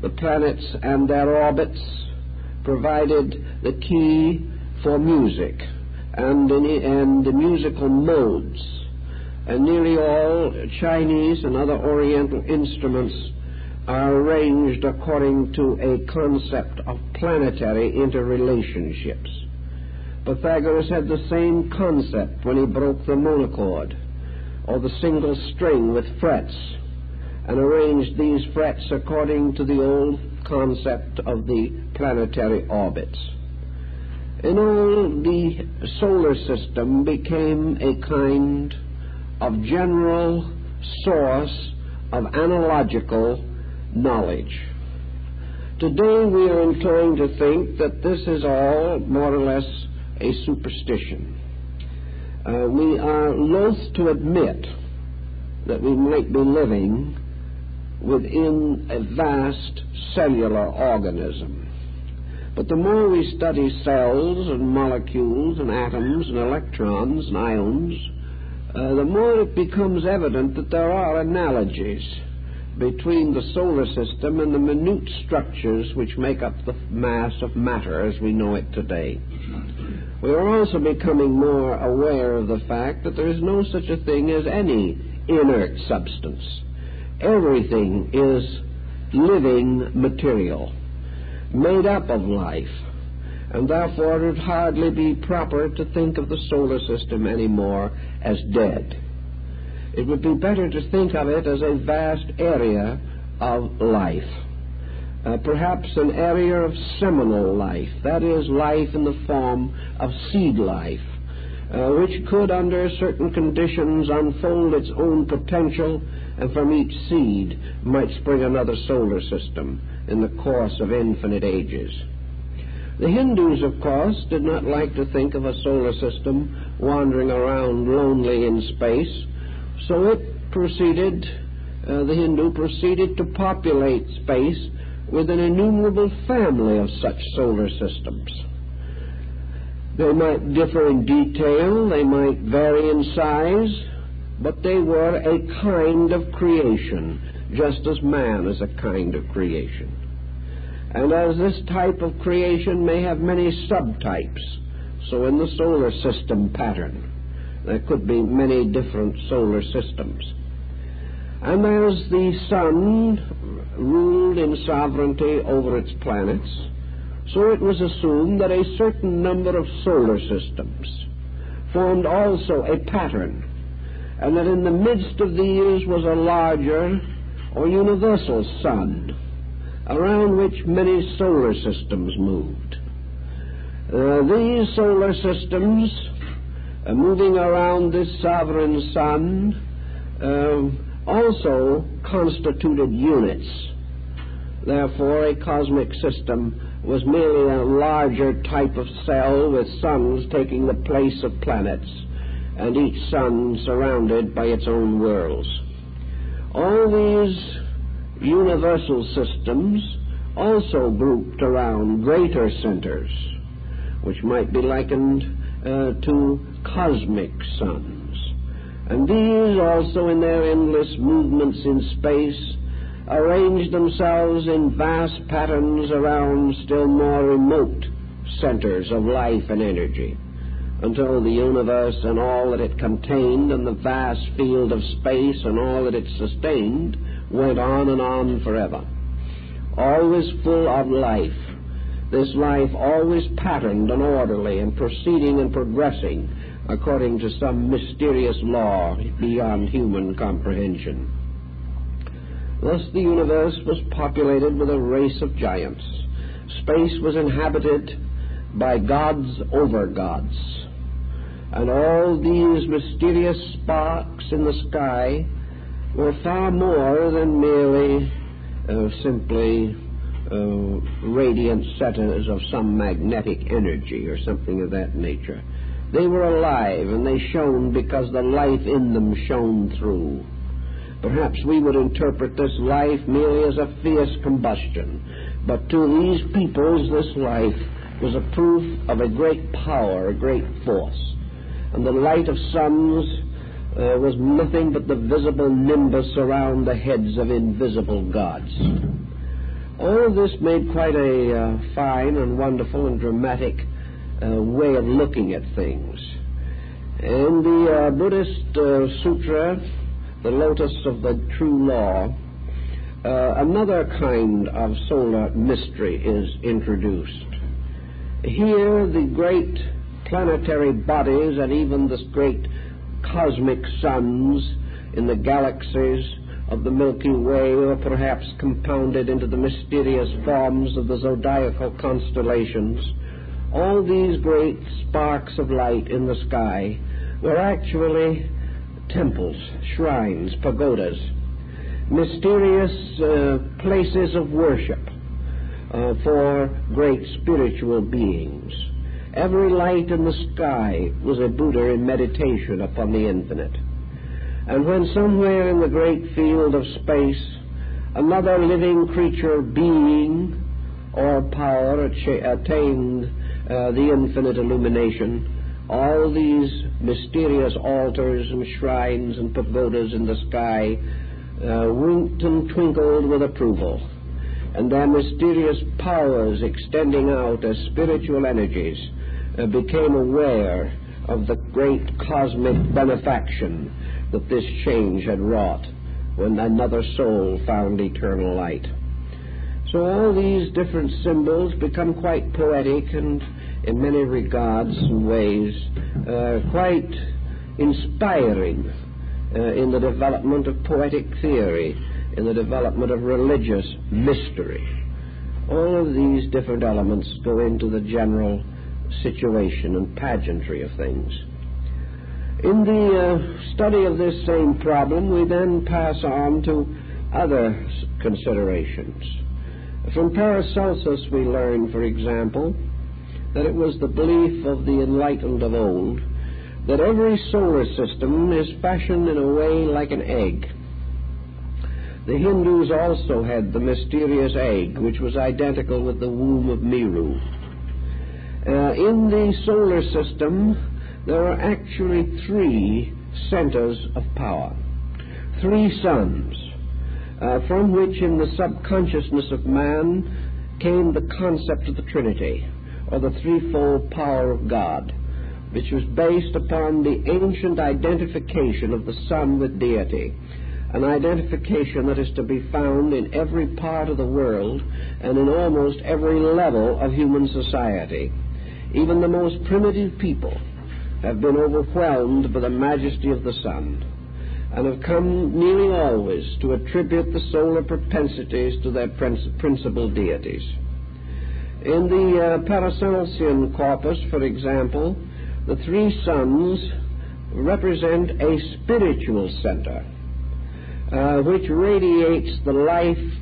the planets and their orbits provided the key for music and the musical modes. And nearly all Chinese and other Oriental instruments are arranged according to a concept of planetary interrelationships. Pythagoras had the same concept when he broke the monochord, or the single string with frets, and arranged these frets according to the old concept of the planetary orbits. In all, the solar system became a kind of general source of analogical knowledge. Today we are inclined to think that this is all more or less a superstition. We are loath to admit that we might be living within a vast cellular organism. But the more we study cells and molecules and atoms and electrons and ions, the more it becomes evident that there are analogies between the solar system and the minute structures which make up the mass of matter as we know it today. We are also becoming more aware of the fact that there is no such a thing as any inert substance. Everything is living material, made up of life, and therefore it would hardly be proper to think of the solar system anymore as dead. It would be better to think of it as a vast area of life, perhaps an area of seminal life, that is, life in the form of seed life, which could, under certain conditions, unfold its own potential, and from each seed might spring another solar system in the course of infinite ages. The Hindus, of course, did not like to think of a solar system wandering around lonely in space, so the Hindu proceeded to populate space with an innumerable family of such solar systems. They might differ in detail, they might vary in size, but they were a kind of creation, just as man is a kind of creation. And as this type of creation may have many subtypes, so in the solar system pattern, there could be many different solar systems. And as the sun ruled in sovereignty over its planets, so it was assumed that a certain number of solar systems formed also a pattern, and that in the midst of these was a larger or universal sun, around which many solar systems moved. These solar systems, moving around this sovereign sun, also constituted units. Therefore, a cosmic system was merely a larger type of cell with suns taking the place of planets, and each sun surrounded by its own worlds. All these universal systems also grouped around greater centers, which might be likened to cosmic suns. And these also, in their endless movements in space, arranged themselves in vast patterns around still more remote centers of life and energy, until the universe and all that it contained and the vast field of space and all that it sustained went on and on forever, always full of life, this life always patterned and orderly and proceeding and progressing according to some mysterious law beyond human comprehension. Thus the universe was populated with a race of giants. Space was inhabited by gods over gods, and all these mysterious sparks in the sky were far more than merely simply radiant centers of some magnetic energy or something of that nature. They were alive, and they shone because the life in them shone through. Perhaps we would interpret this life merely as a fierce combustion, but to these peoples this life was a proof of a great power, a great force. And the light of suns was nothing but the visible nimbus around the heads of invisible gods. All of this made quite a fine and wonderful and dramatic way of looking at things. In the Buddhist sutra, the Lotus of the True Law, another kind of solar mystery is introduced. Here the great planetary bodies and even the great cosmic suns in the galaxies of the Milky Way, or perhaps compounded into the mysterious forms of the zodiacal constellations, all these great sparks of light in the sky were actually temples, shrines, pagodas, mysterious places of worship for great spiritual beings. Every light in the sky was a Buddha in meditation upon the infinite. And when somewhere in the great field of space another living creature, being, or power attained the infinite illumination, all these mysterious altars and shrines and pagodas in the sky winked and twinkled with approval, and their mysterious powers extending out as spiritual energies became aware of the great cosmic benefaction that this change had wrought when another soul found eternal light. So all these different symbols become quite poetic and, in many regards and ways, quite inspiring in the development of poetic theory, in the development of religious mystery. All of these different elements go into the general situation and pageantry of things. In the study of this same problem, we then pass on to other considerations. From Paracelsus we learn, for example, that it was the belief of the enlightened of old that every solar system is fashioned in a way like an egg. The Hindus also had the mysterious egg, which was identical with the womb of Meru. In the solar system, there are actually three centers of power, three suns, from which in the subconsciousness of man came the concept of the Trinity, or the threefold power of God, which was based upon the ancient identification of the Son with deity, an identification that is to be found in every part of the world and in almost every level of human society. Even the most primitive people have been overwhelmed by the majesty of the sun, and have come nearly always to attribute the solar propensities to their principal deities. In the Paracelsian corpus, for example, the three suns represent a spiritual center, which radiates the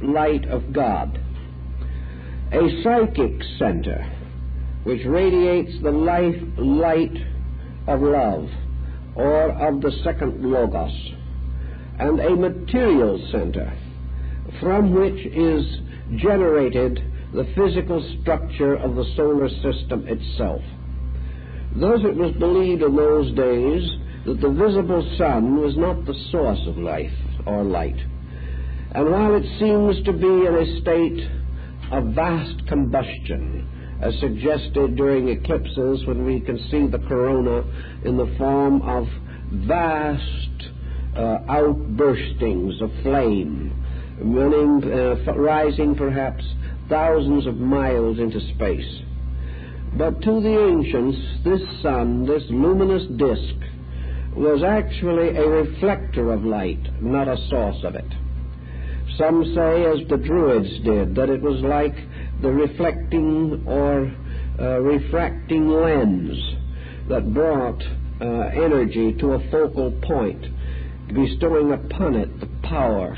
light of God, a psychic center, which radiates the light of love, or of the second logos, and a material center from which is generated the physical structure of the solar system itself. Thus it was believed in those days that the visible sun was not the source of life or light. And while it seems to be in a state of vast combustion, as suggested during eclipses when we can see the corona in the form of vast outburstings of flame, rising perhaps thousands of miles into space. But to the ancients, this sun, this luminous disk, was actually a reflector of light, not a source of it. Some say, as the Druids did, that it was like the reflecting or refracting lens that brought energy to a focal point, bestowing upon it the power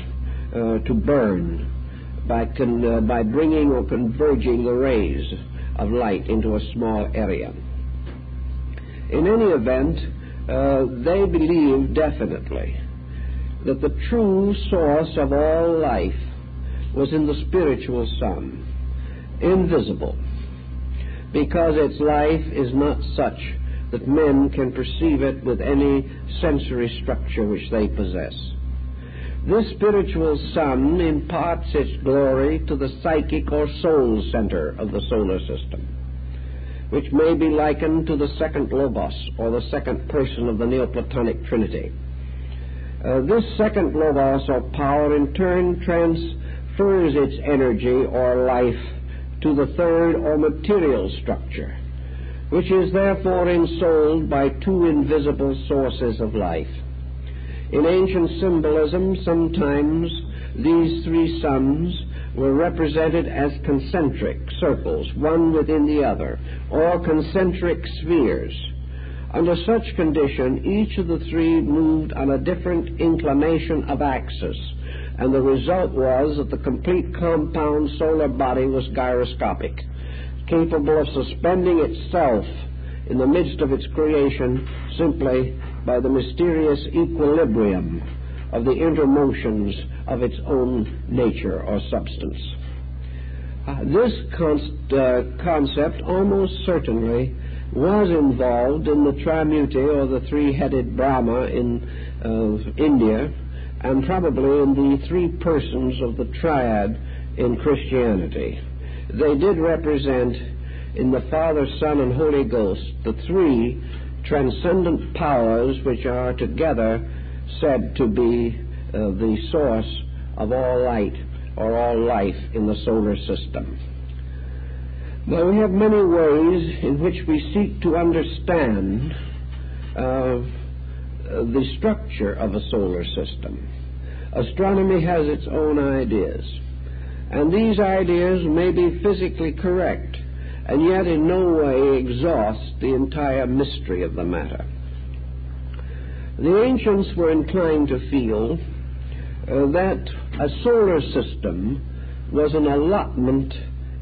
to burn by bringing or converging the rays of light into a small area. In any event, they believed definitely that the true source of all life was in the spiritual sun, invisible, because its life is not such that men can perceive it with any sensory structure which they possess. This spiritual sun imparts its glory to the psychic or soul center of the solar system, which may be likened to the second logos, or the second person of the Neoplatonic Trinity. This second logos or power in turn transfers its energy or life to the third or material structure, which is therefore ensouled by two invisible sources of life. In ancient symbolism, sometimes these three suns were represented as concentric circles, one within the other, or concentric spheres. Under such condition, each of the three moved on a different inclination of axis, and the result was that the complete compound solar body was gyroscopic, capable of suspending itself in the midst of its creation simply by the mysterious equilibrium of the intermotions of its own nature or substance. This concept almost certainly was involved in the Trimurti, or the three-headed Brahma in India, and probably in the three persons of the triad in Christianity. They did represent in the Father, Son, and Holy Ghost the three transcendent powers which are together said to be the source of all light or all life in the solar system. Now, we have many ways in which we seek to understand the structure of a solar system. Astronomy has its own ideas, and these ideas may be physically correct, and yet in no way exhaust the entire mystery of the matter. The ancients were inclined to feel that a solar system was an allotment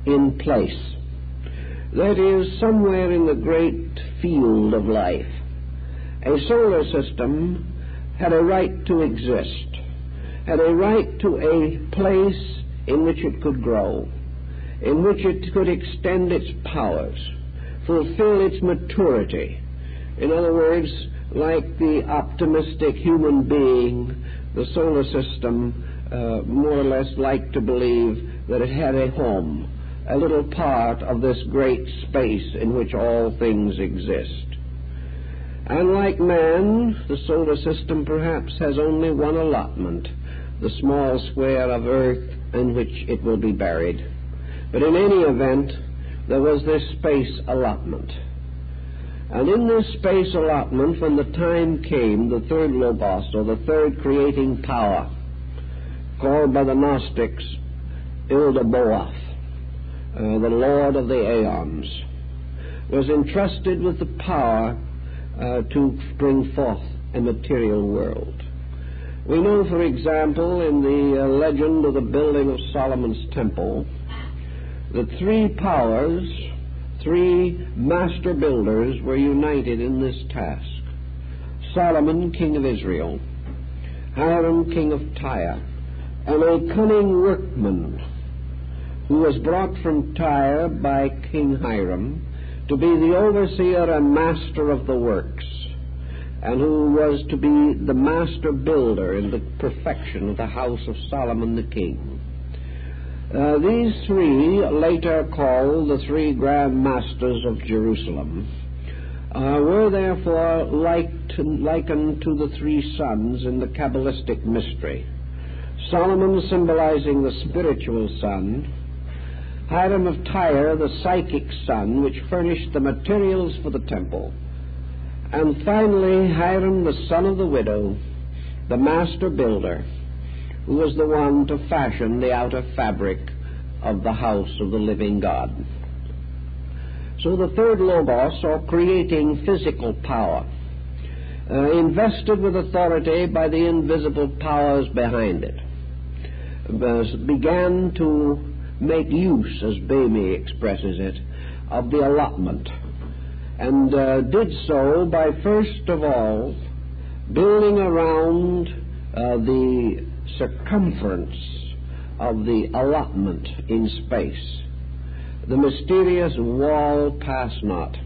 in place. That is, somewhere in the great field of life, a solar system had a right to exist, had a right to a place in which it could grow, in which it could extend its powers, fulfill its maturity. In other words, like the optimistic human being, the solar system more or less liked to believe that it had a home, a little part of this great space in which all things exist. And like man, the solar system perhaps has only one allotment, the small square of earth in which it will be buried. But in any event, there was this space allotment. And in this space allotment, when the time came, the third Logos, or the third creating power, called by the Gnostics Ildaboath, the Lord of the Aeons, was entrusted with the power to bring forth a material world. We know, for example, in the legend of the building of Solomon's temple, that three powers, three master builders, were united in this task. Solomon, king of Israel, Hiram, king of Tyre, and a cunning workman who was brought from Tyre by King Hiram to be the overseer and master of the works, and who was to be the master builder in the perfection of the house of Solomon the king. These three, later called the three grand masters of Jerusalem, were therefore likened to the three sons in the Kabbalistic mystery. Solomon symbolizing the spiritual sun, Hiram of Tyre the psychic sun which furnished the materials for the temple, and finally Hiram the son of the widow, the master builder, who was the one to fashion the outer fabric of the house of the living God. So the third Logos, or creating physical power, invested with authority by the invisible powers behind it, began to make use, as Bamy expresses it, of the allotment, and did so by first of all building around the circumference of the allotment in space the mysterious wall pass not,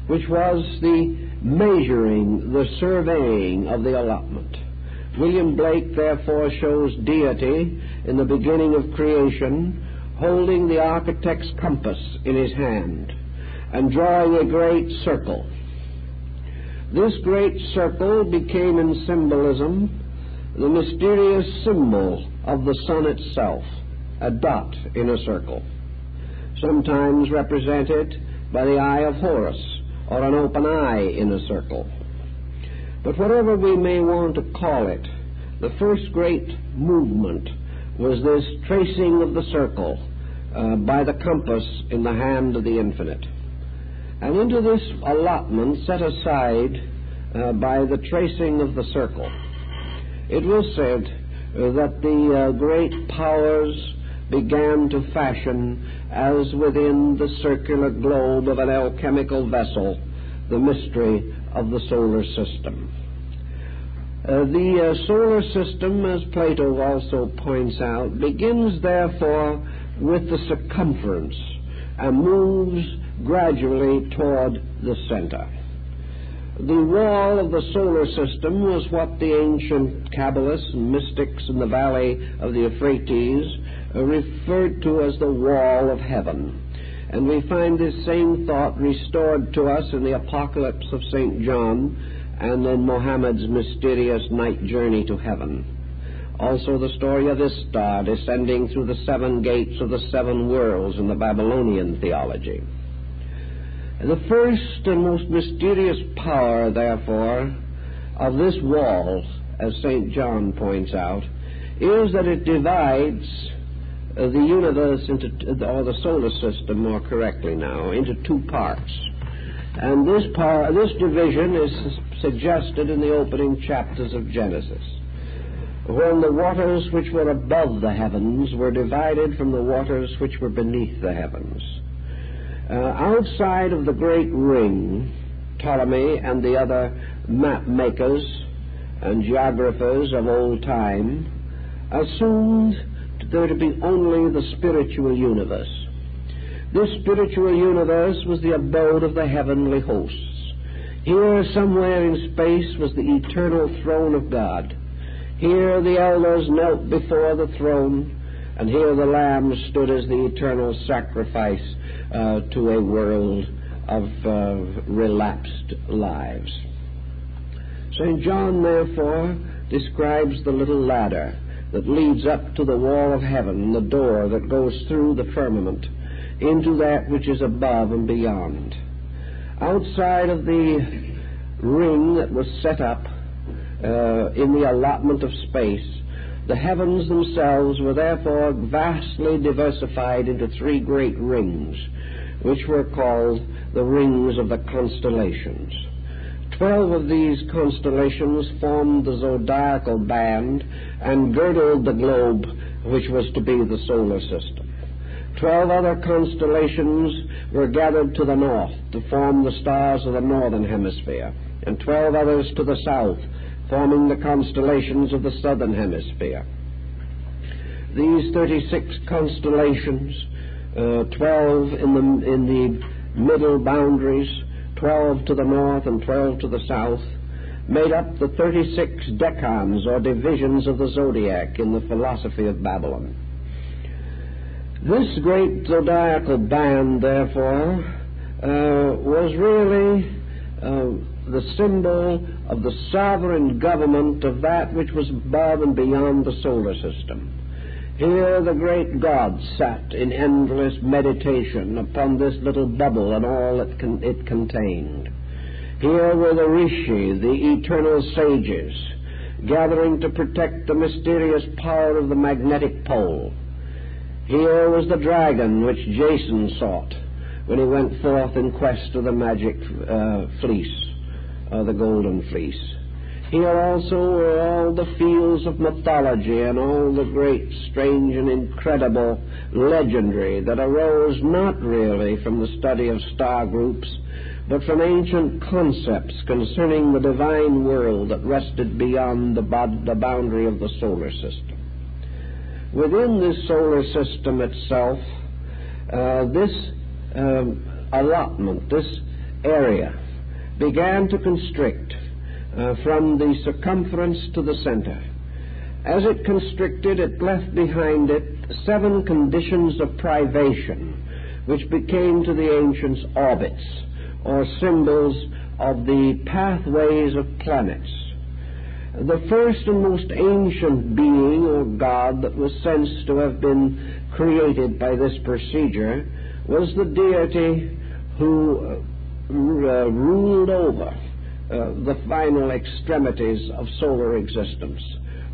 which was the measuring, the surveying of the allotment. William Blake therefore shows deity in the beginning of creation, holding the architect's compass in his hand and drawing a great circle. This great circle became in symbolism the mysterious symbol of the sun itself, a dot in a circle, sometimes represented by the eye of Horus, or an open eye in a circle. But whatever we may want to call it, the first great movement was this tracing of the circle by the compass in the hand of the infinite. And into this allotment set aside by the tracing of the circle, it was said that the great powers began to fashion, as within the circular globe of an alchemical vessel, the mystery of the solar system. The solar system, as Plato also points out, begins therefore with the circumference and moves gradually toward the center. The wall of the solar system was what the ancient Kabbalists and mystics in the valley of the Euphrates referred to as the wall of heaven. And we find this same thought restored to us in the Apocalypse of St. John and in Muhammad's mysterious night journey to heaven. Also the story of Istar descending through the 7 gates of the 7 worlds in the Babylonian theology. The first and most mysterious power, therefore, of this wall, as St. John points out, is that it divides the universe into, or the solar system more correctly now, into 2 parts. And this division is suggested in the opening chapters of Genesis, when the waters which were above the heavens were divided from the waters which were beneath the heavens. Outside of the great ring, Ptolemy and the other map makers and geographers of old time assumed there to be only the spiritual universe. This spiritual universe was the abode of the heavenly hosts. Here, somewhere in space, was the eternal throne of God. Here the elders knelt before the throne, and here the Lamb stood as the eternal sacrifice to a world of relapsed lives. St. John, therefore, describes the little ladder that leads up to the wall of heaven, the door that goes through the firmament into that which is above and beyond. Outside of the ring that was set up in the allotment of space, the heavens themselves were therefore vastly diversified into 3 great rings, which were called the rings of the constellations. 12 of these constellations formed the zodiacal band and girdled the globe, which was to be the solar system. 12 other constellations were gathered to the north to form the stars of the northern hemisphere, and 12 others to the south, forming the constellations of the southern hemisphere. These 36 constellations, 12 in the middle boundaries, 12 to the north and 12 to the south, made up the 36 decans or divisions of the zodiac in the philosophy of Babylon. This great zodiacal band, therefore, was really the symbol of the sovereign government of that which was above and beyond the solar system. Here the great God sat in endless meditation upon this little bubble and all that it contained. Here were the Rishi, the eternal sages, gathering to protect the mysterious power of the magnetic pole. Here was the dragon which Jason sought when he went forth in quest of the magic fleece, the golden fleece. Here also were all the fields of mythology and all the great, strange, and incredible legendary that arose not really from the study of star groups, but from ancient concepts concerning the divine world that rested beyond the boundary of the solar system. Within this solar system itself, this allotment, this area, began to constrict from the circumference to the center. As it constricted, it left behind it 7 conditions of privation, which became to the ancients orbits, or symbols of the pathways of planets. The first and most ancient being or god that was sensed to have been created by this procedure was the deity who ruled over the final extremities of solar existence.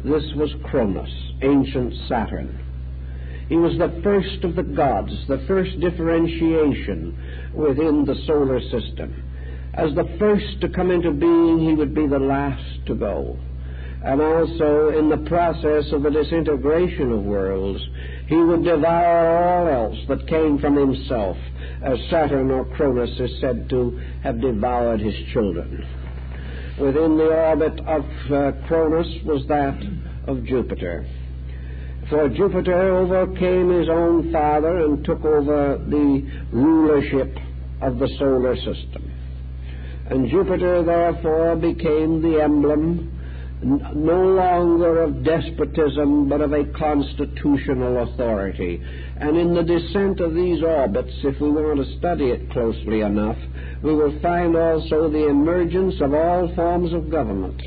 This was Cronus, ancient Saturn. He was the first of the gods, the first differentiation within the solar system. As the first to come into being, he would be the last to go. And also, in the process of the disintegration of worlds, he would devour all else that came from himself, as Saturn or Cronus is said to have devoured his children. Within the orbit of Cronus was that of Jupiter. For Jupiter overcame his own father and took over the rulership of the solar system. And Jupiter, therefore, became the emblem no longer of despotism, but of a constitutional authority. And in the descent of these orbits, if we want to study it closely enough, we will find also the emergence of all forms of government,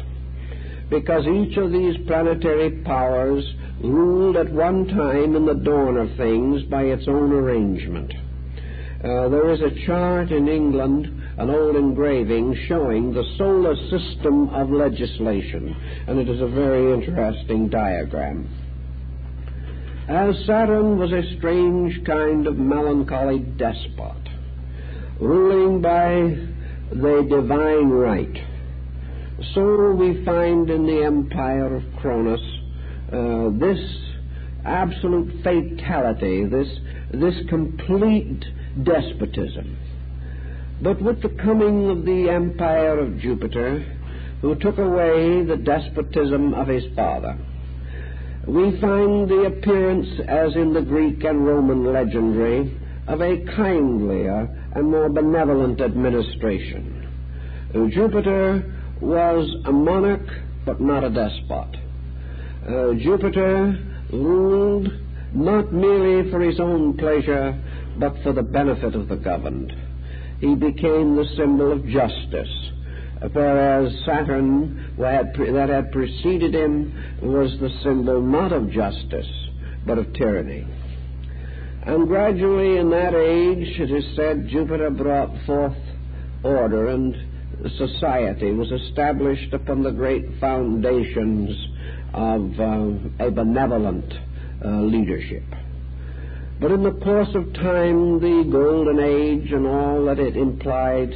because each of these planetary powers ruled at one time in the dawn of things by its own arrangement. There is a chart in England, an old engraving, showing the solar system of legislation, and it is a very interesting diagram. As Saturn was a strange kind of melancholy despot, ruling by the divine right, so we find in the empire of Cronus this absolute fatality, this complete despotism. But with the coming of the empire of Jupiter, who took away the despotism of his father, we find the appearance, as in the Greek and Roman legendary, of a kindlier and more benevolent administration. Jupiter was a monarch, but not a despot. Jupiter ruled not merely for his own pleasure, but for the benefit of the governed. He became the symbol of justice, whereas Saturn, that had preceded him, was the symbol not of justice, but of tyranny. And gradually in that age, it is said, Jupiter brought forth order, and society was established upon the great foundations of a benevolent leadership. But in the course of time, the golden age and all that it implied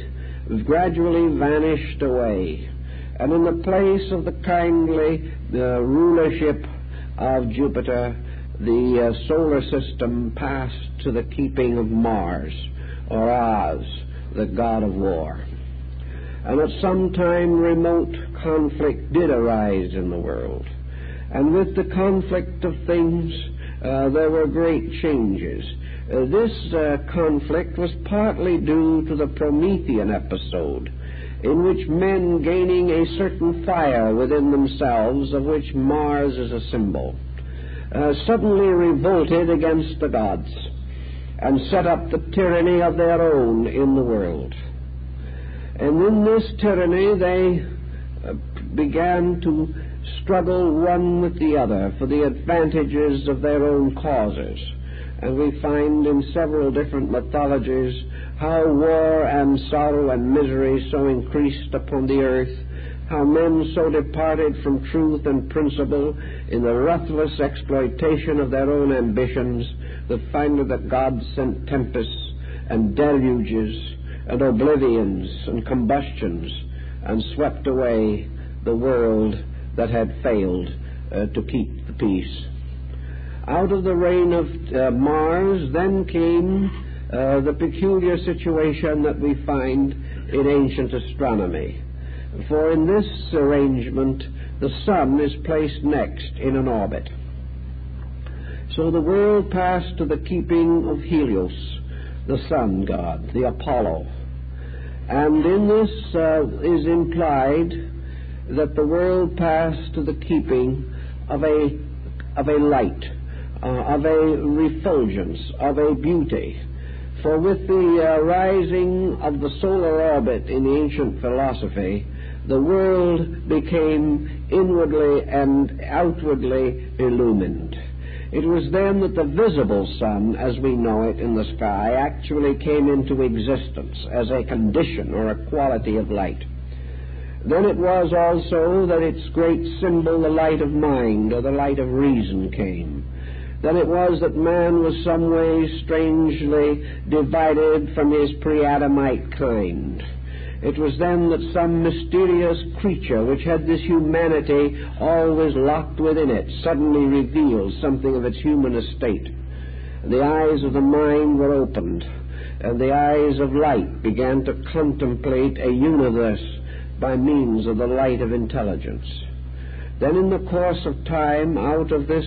gradually vanished away. And in the place of the kindly rulership of Jupiter, the solar system passed to the keeping of Mars, or Oz, the god of war. And at some time remote conflict did arise in the world. And with the conflict of things, there were great changes. This conflict was partly due to the Promethean episode, in which men, gaining a certain fire within themselves, of which Mars is a symbol, suddenly revolted against the gods and set up the tyranny of their own in the world. And in this tyranny they began to struggle one with the other for the advantages of their own causes. And we find in several different mythologies how war and sorrow and misery so increased upon the earth, how men so departed from truth and principle in the ruthless exploitation of their own ambitions, that finally the gods sent tempests and deluges and oblivions and combustions and swept away the world that had failed to keep the peace. Out of the reign of Mars then came the peculiar situation that we find in ancient astronomy. For in this arrangement, the sun is placed next in an orbit. So the world passed to the keeping of Helios, the sun god, the Apollo. And in this is implied that the world passed to the keeping of a light, of a refulgence, of a beauty. For with the rising of the solar orbit in the ancient philosophy, the world became inwardly and outwardly illumined. It was then that the visible sun, as we know it in the sky, actually came into existence as a condition or a quality of light. Then it was also that its great symbol, the light of mind, or the light of reason, came. Then it was that man was some way strangely divided from his pre-Adamite kind. It was then that some mysterious creature which had this humanity always locked within it suddenly revealed something of its human estate. The eyes of the mind were opened, and the eyes of light began to contemplate a universe by means of the light of intelligence. Then in the course of time, out of this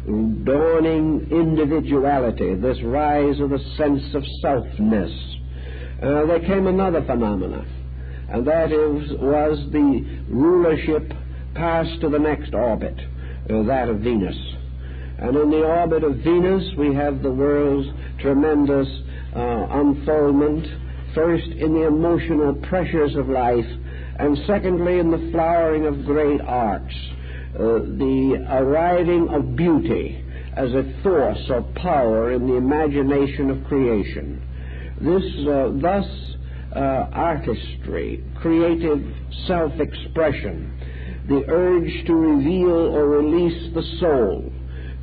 dawning individuality, this rise of the sense of selfness, there came another phenomena, and that was the rulership passed to the next orbit, that of Venus. And in the orbit of Venus we have the world's tremendous unfoldment, first in the emotional pressures of life, and secondly in the flowering of great arts, the arriving of beauty as a force or power in the imagination of creation. Thus artistry, creative self-expression, the urge to reveal or release the soul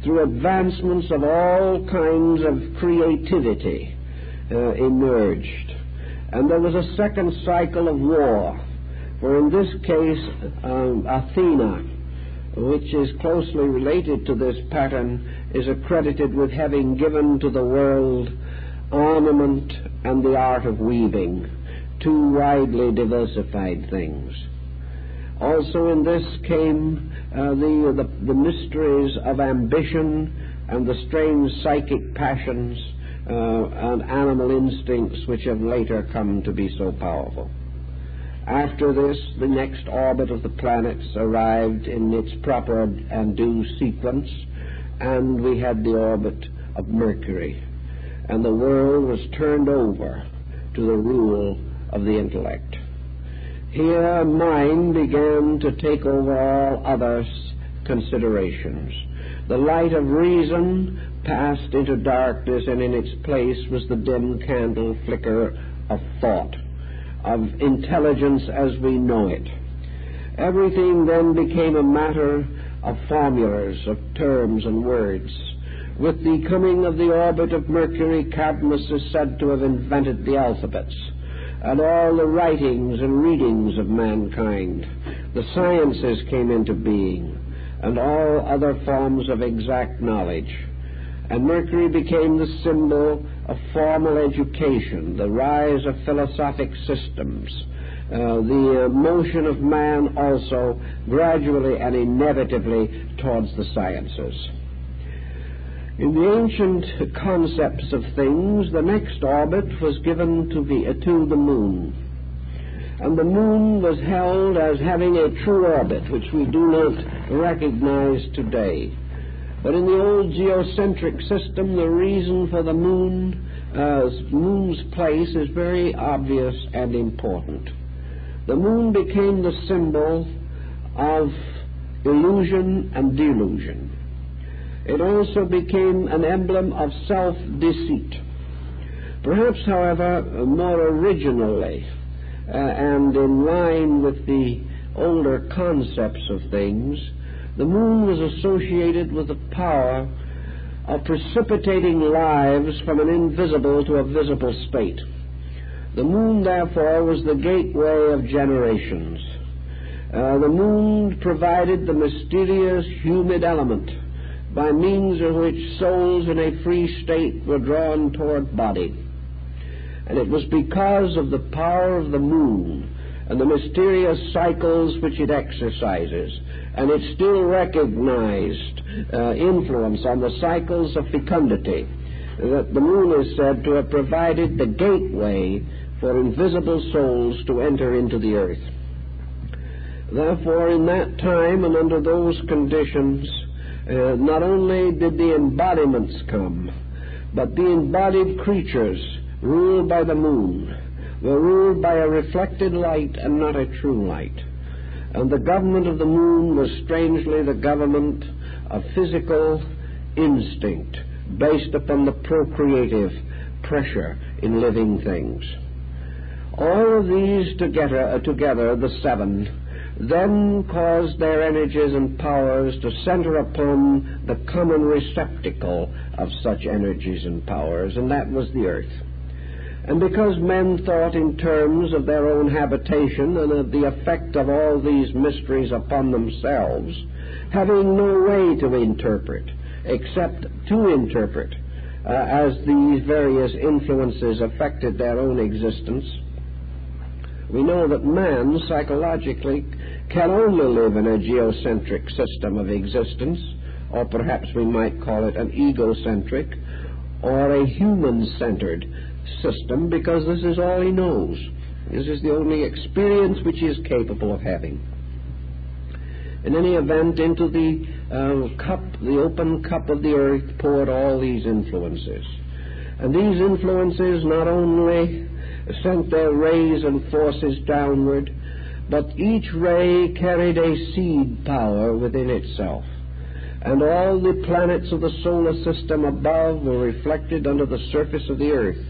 through advancements of all kinds of creativity emerged. And there was a second cycle of war, for in this case Athena, which is closely related to this pattern, is accredited with having given to the world ornament and the art of weaving, two widely diversified things. Also in this came the mysteries of ambition and the strange psychic passions and animal instincts which have later come to be so powerful. After this, the next orbit of the planets arrived in its proper and due sequence, and we had the orbit of Mercury, and the world was turned over to the rule of the intellect. Here mind began to take over all other considerations. The light of reason passed into darkness, and in its place was the dim candle flicker of thought, of intelligence as we know it. Everything then became a matter of formulas, of terms and words. With the coming of the orbit of Mercury, Cadmus is said to have invented the alphabets, and all the writings and readings of mankind. The sciences came into being, and all other forms of exact knowledge. And Mercury became the symbol of formal education, the rise of philosophic systems, the motion of man also gradually and inevitably towards the sciences. In the ancient concepts of things, the next orbit was given to the moon. And the moon was held as having a true orbit, which we do not recognize today. But in the old geocentric system, the reason for the moon's place is very obvious and important. The moon became the symbol of illusion and delusion. It also became an emblem of self-deceit. Perhaps, however, more originally and in line with the older concepts of things, the moon was associated with the power of precipitating lives from an invisible to a visible state. The moon, therefore, was the gateway of generations. The moon provided the mysterious humid element by means of which souls in a free state were drawn toward body. And it was because of the power of the moon and the mysterious cycles which it exercises, and its still recognized influence on the cycles of fecundity, that the moon is said to have provided the gateway for invisible souls to enter into the earth. Therefore, in that time and under those conditions, not only did the embodiments come, but the embodied creatures ruled by the moon were ruled by a reflected light and not a true light. And the government of the moon was strangely the government of physical instinct based upon the procreative pressure in living things. All of these together, the seven, then caused their energies and powers to center upon the common receptacle of such energies and powers, and that was the earth. And because men thought in terms of their own habitation and of the effect of all these mysteries upon themselves, having no way to interpret, except to interpret, as these various influences affected their own existence, we know that man psychologically can only live in a geocentric system of existence, or perhaps we might call it an egocentric or a human-centered system, because this is all he knows. This is the only experience which he is capable of having. In any event, into the open cup of the earth poured all these influences. And these influences not only sent their rays and forces downward, but each ray carried a seed power within itself. And all the planets of the solar system above were reflected under the surface of the earth